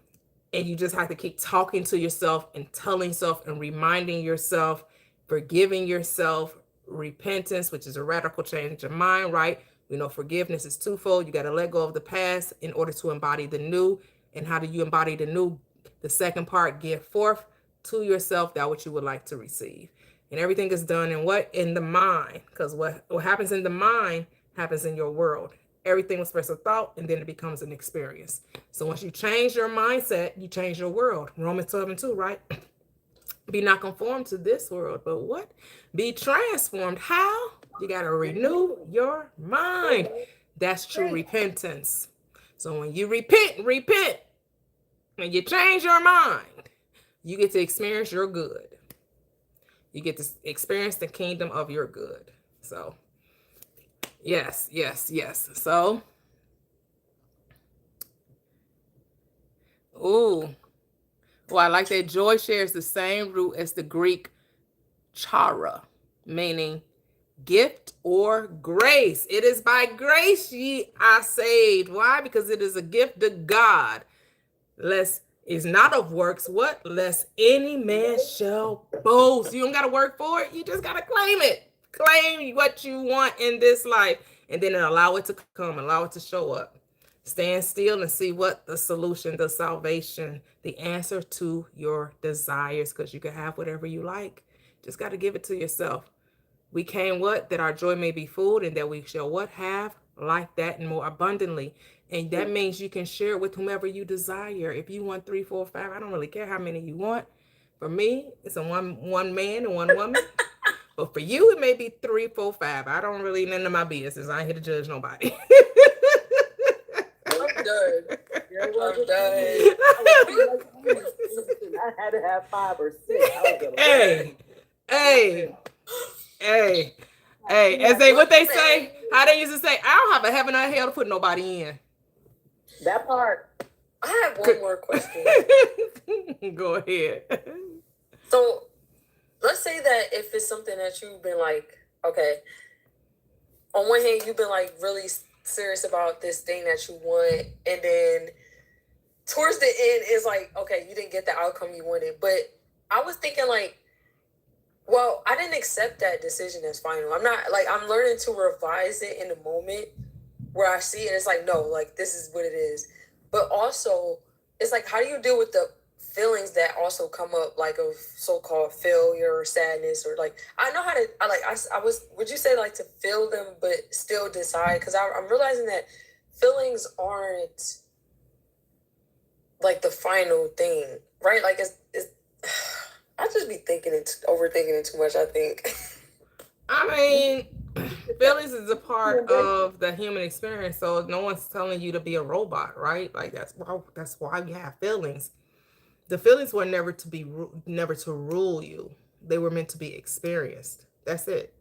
And you just have to keep talking to yourself and telling yourself and reminding yourself, forgiving yourself, repentance, which is a radical change of mind, right? We know forgiveness is twofold. You got to let go of the past in order to embody the new. And how do you embody the new? The second part, give forth to yourself that which you would like to receive. And everything is done in what? In the mind. Because what happens in the mind happens in your world. Everything was first a thought, and then it becomes an experience. So once you change your mindset, you change your world. Romans 12:2, right? Be not conformed to this world, but what? Be transformed. How? You got to renew your mind. That's true repentance. So when you repent, when you change your mind, you get to experience your good. You get to experience the kingdom of your good. So, yes. So, ooh. Well, I like that joy shares the same root as the Greek chara, meaning gift or grace. It is by grace ye are saved. Why? Because it is a gift of God. Lest is not of works, what? Lest any man shall boast. You don't got to work for it. You just got to claim it. Claim what you want in this life, and then allow it to come, allow it to show up. Stand still and see what the solution, the salvation, the answer to your desires, because you can have whatever you like. Just got to give it to yourself. We came what? That our joy may be full, and that we shall what? Have like that and more abundantly. And that means you can share it with whomever you desire. If you want 3, 4, 5, I don't really care how many you want. For me, it's a one man and one woman. But for you, it may be 3, 4, 5. I don't really none of my business. I ain't here to judge nobody. I'm done. I'm done. I had to have 5 or 6. Hey. As they what they say, how they used to say, I don't have a heaven or hell to put nobody in. That part. I have one more question. Go ahead. So let's say that if it's something that you've been like, okay, on one hand, you've been like really serious about this thing that you want, and then towards the end is like, okay, you didn't get the outcome you wanted. But I was thinking like, well, I didn't accept that decision as final. I'm not like, I'm learning to revise it in the moment where I see it. It's like, no, like this is what it is. But also, it's like, how do you deal with the feelings that also come up, like of so-called failure or sadness, or like, I know how to, I was, would you say like to feel them, but still decide? Because I'm realizing that feelings aren't like the final thing, right? Like it's I just be overthinking it too much, I think. I mean, feelings is a part of the human experience, so no one's telling you to be a robot, right? Like that's why we have feelings. The feelings were never to rule you. They were meant to be experienced. That's it.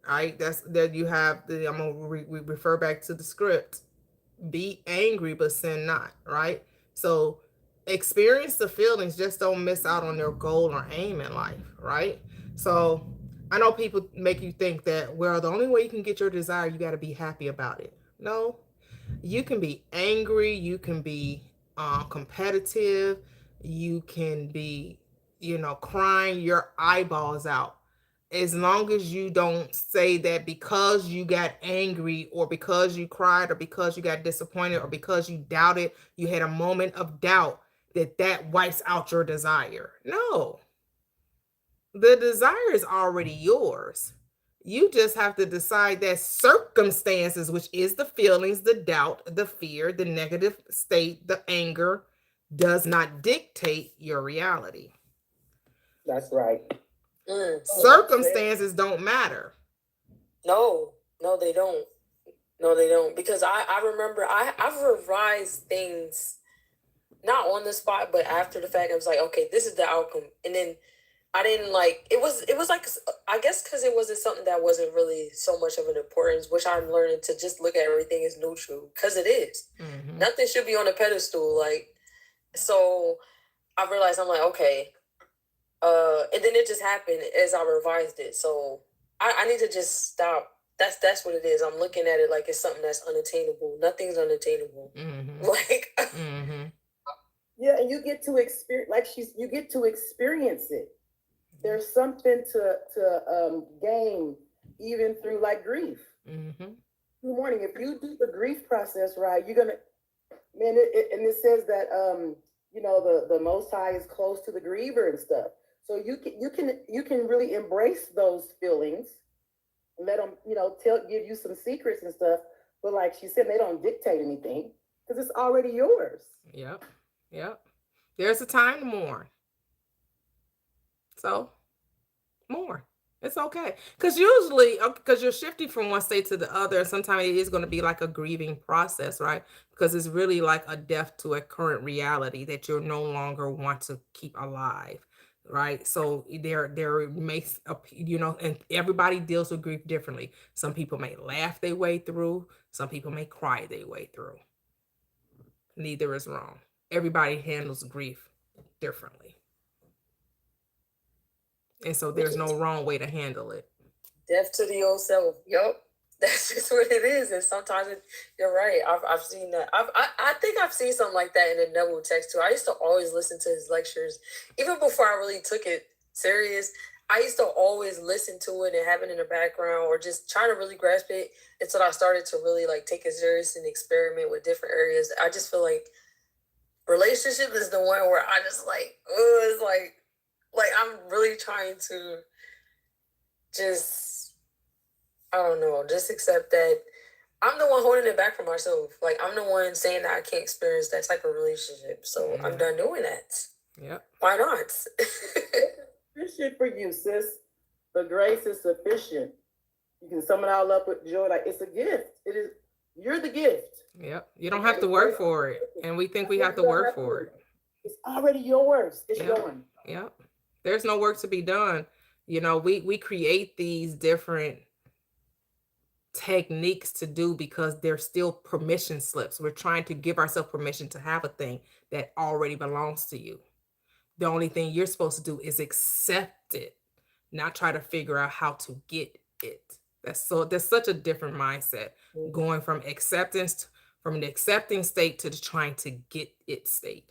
All right, that's that you have the. I'm gonna refer back to the script. Be angry, but sin not. Right. So experience the feelings. Just don't miss out on your goal or aim in life. Right. So I know people make you think that, well, the only way you can get your desire, you got to be happy about it. No, you can be angry. You can be competitive. You can be, crying your eyeballs out. As long as you don't say that because you got angry or because you cried or because you got disappointed or because you doubted, you had a moment of doubt, that wipes out your desire. No, the desire is already yours. You just have to decide that circumstances, which is the feelings, the doubt, the fear, the negative state, the anger, does not dictate your reality. That's right. Circumstances don't matter. No, they don't. No, they don't. Because I remember I've revised things, not on the spot, but after the fact. I was like, okay, this is the outcome. And then I didn't like, it was like, I guess because it wasn't something that wasn't really so much of an importance, which I'm learning to just look at everything as neutral, because it is. Mm-hmm. Nothing should be on a pedestal. Like, so I realized, I'm like, okay. And then it just happened as I revised it. So I need to just stop. That's what it is. I'm looking at it like it's something that's unattainable. Nothing's unattainable. Mm-hmm. Like, mm-hmm. Yeah, and you get to experience, you get to experience it. There's something to gain even through like grief. Mm-hmm. Good morning. If you do the grief process right, you're gonna, man. And it says that the Most High is close to the griever and stuff. So you can really embrace those feelings, let them, give you some secrets and stuff. But like she said, they don't dictate anything because it's already yours. Yep. Yep. There's a time to mourn. So more. It's okay. Because usually, because you're shifting from one state to the other, and sometimes it is going to be like a grieving process, right? Because it's really like a death to a current reality that you no longer want to keep alive, right? So there makes and everybody deals with grief differently. Some people may laugh their way through, some people may cry their way through. Neither is wrong. Everybody handles grief differently. And so there's no wrong way to handle it. Death to the old self. Yup. That's just what it is. And sometimes you're right. I've seen that. I think I've seen something like that in the Neville text too. I used to always listen to his lectures. Even before I really took it serious, I used to always listen to it and have it in the background or just try to really grasp it until I started to really like take it serious and experiment with different areas. I just feel like relationship is the one where I just like, it's like I'm really trying to just, I don't know, just accept that I'm the one holding it back for myself. Like I'm the one saying that I can't experience that type of relationship. So I'm done doing that. Yep. Why not? Sufficient for you, sis. The grace is sufficient. You can sum it all up with joy. Like it's a gift. It is. You're the gift. Yep. You don't have to work for it, and we think we have to work for it. It's already yours. It's yours. Yep. There's no work to be done. We create these different techniques to do because they're still permission slips. We're trying to give ourselves permission to have a thing that already belongs to you. The only thing you're supposed to do is accept it, not try to figure out how to get it. There's such a different mindset going from the accepting state to the trying to get it state.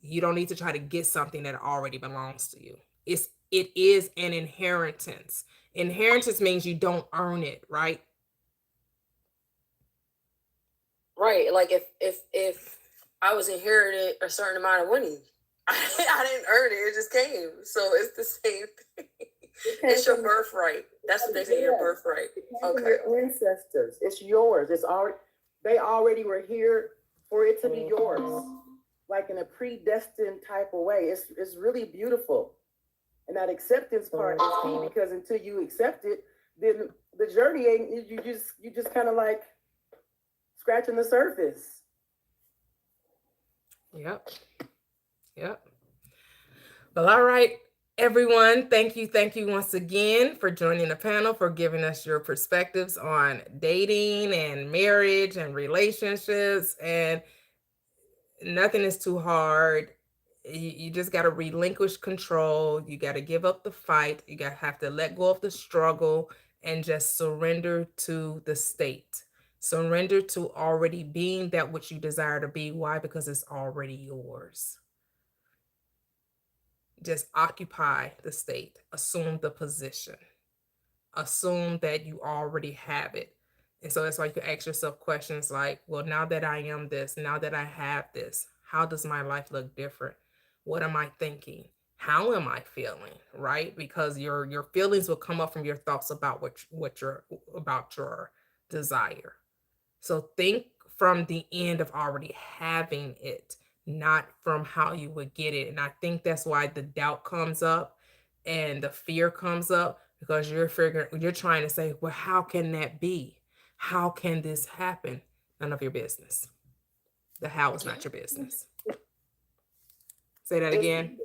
You don't need to try to get something that already belongs to you. It is an inheritance. Inheritance means you don't earn it, right? Right. Like if I was inherited a certain amount of money, I didn't earn it. It just came. So it's the same thing. It's your birthright. That's what they say, your birthright. Okay. Your ancestors. It's yours. They already were here for it to be yours. Like in a predestined type of way. It's really beautiful. And that acceptance part is key because until you accept it, then the journey ain't, you just kind of like scratching the surface. Yep. Well, all right, everyone. Thank you once again for joining the panel, for giving us your perspectives on dating and marriage and relationships. And nothing is too hard. You just got to relinquish control. You got to give up the fight. You have to let go of the struggle and just surrender to the state. Surrender to already being that which you desire to be. Why? Because it's already yours. Just occupy the state. Assume the position. Assume that you already have it. And so that's why you can ask yourself questions like, well, now that I am this, now that I have this, how does my life look different? What am I thinking? How am I feeling? Right? Because your feelings will come up from your thoughts about about your desire. So think from the end of already having it, not from how you would get it. And I think that's why the doubt comes up and the fear comes up, because you're trying to say, well, how can that be? How can this happen? None of your business. The how is not your business. Say that again.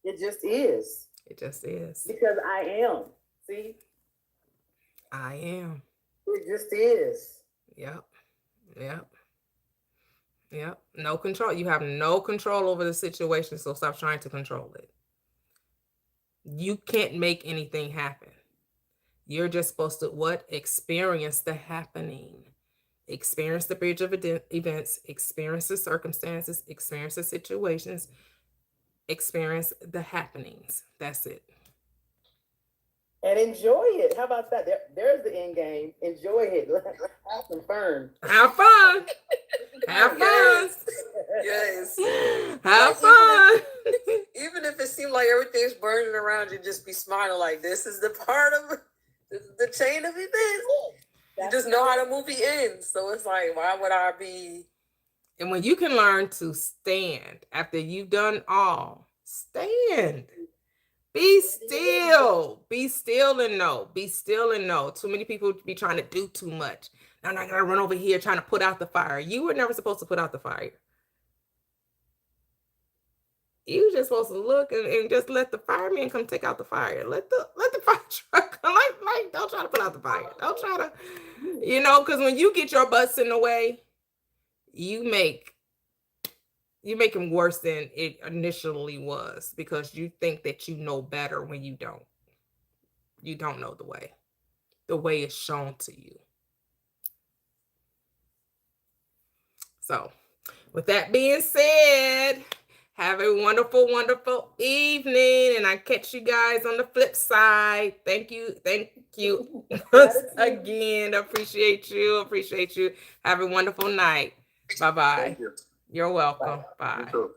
It just is. It just is. Because I am. See? I am. It just is. Yep. No control. You have no control over the situation, so stop trying to control it. You can't make anything happen. You're just supposed to experience the happening. Experience the bridge of events, experience the circumstances, experience the situations, experience the happenings. That's it. And enjoy it. How about that? There's the end game. Enjoy it. Have some fun. Have fun. Have fun. Yes. Have Like, fun. Even if it seemed like everything's burning around you, just be smiling like this is the part of the chain of events. You just know how the movie ends. So it's like, why would I be? And when you can learn to stand after you've done all, stand. Be still. Be still and know. Be still and know. Too many people be trying to do too much. I'm not gonna run over here trying to put out the fire. You were never supposed to put out the fire. You were just supposed to look and just let the fireman come take out the fire. Let the fire truck come. Like, don't try to put out the fire. Don't try to, because when you get your butts in the way, you make him worse than it initially was, because you think that you know better when you don't. You don't know the way. The way is shown to you. So, with that being said, have a wonderful, wonderful evening, and I catch you guys on the flip side. Thank you again. Appreciate you. Have a wonderful night. Bye-bye. Thank you. You're welcome. Bye. You too.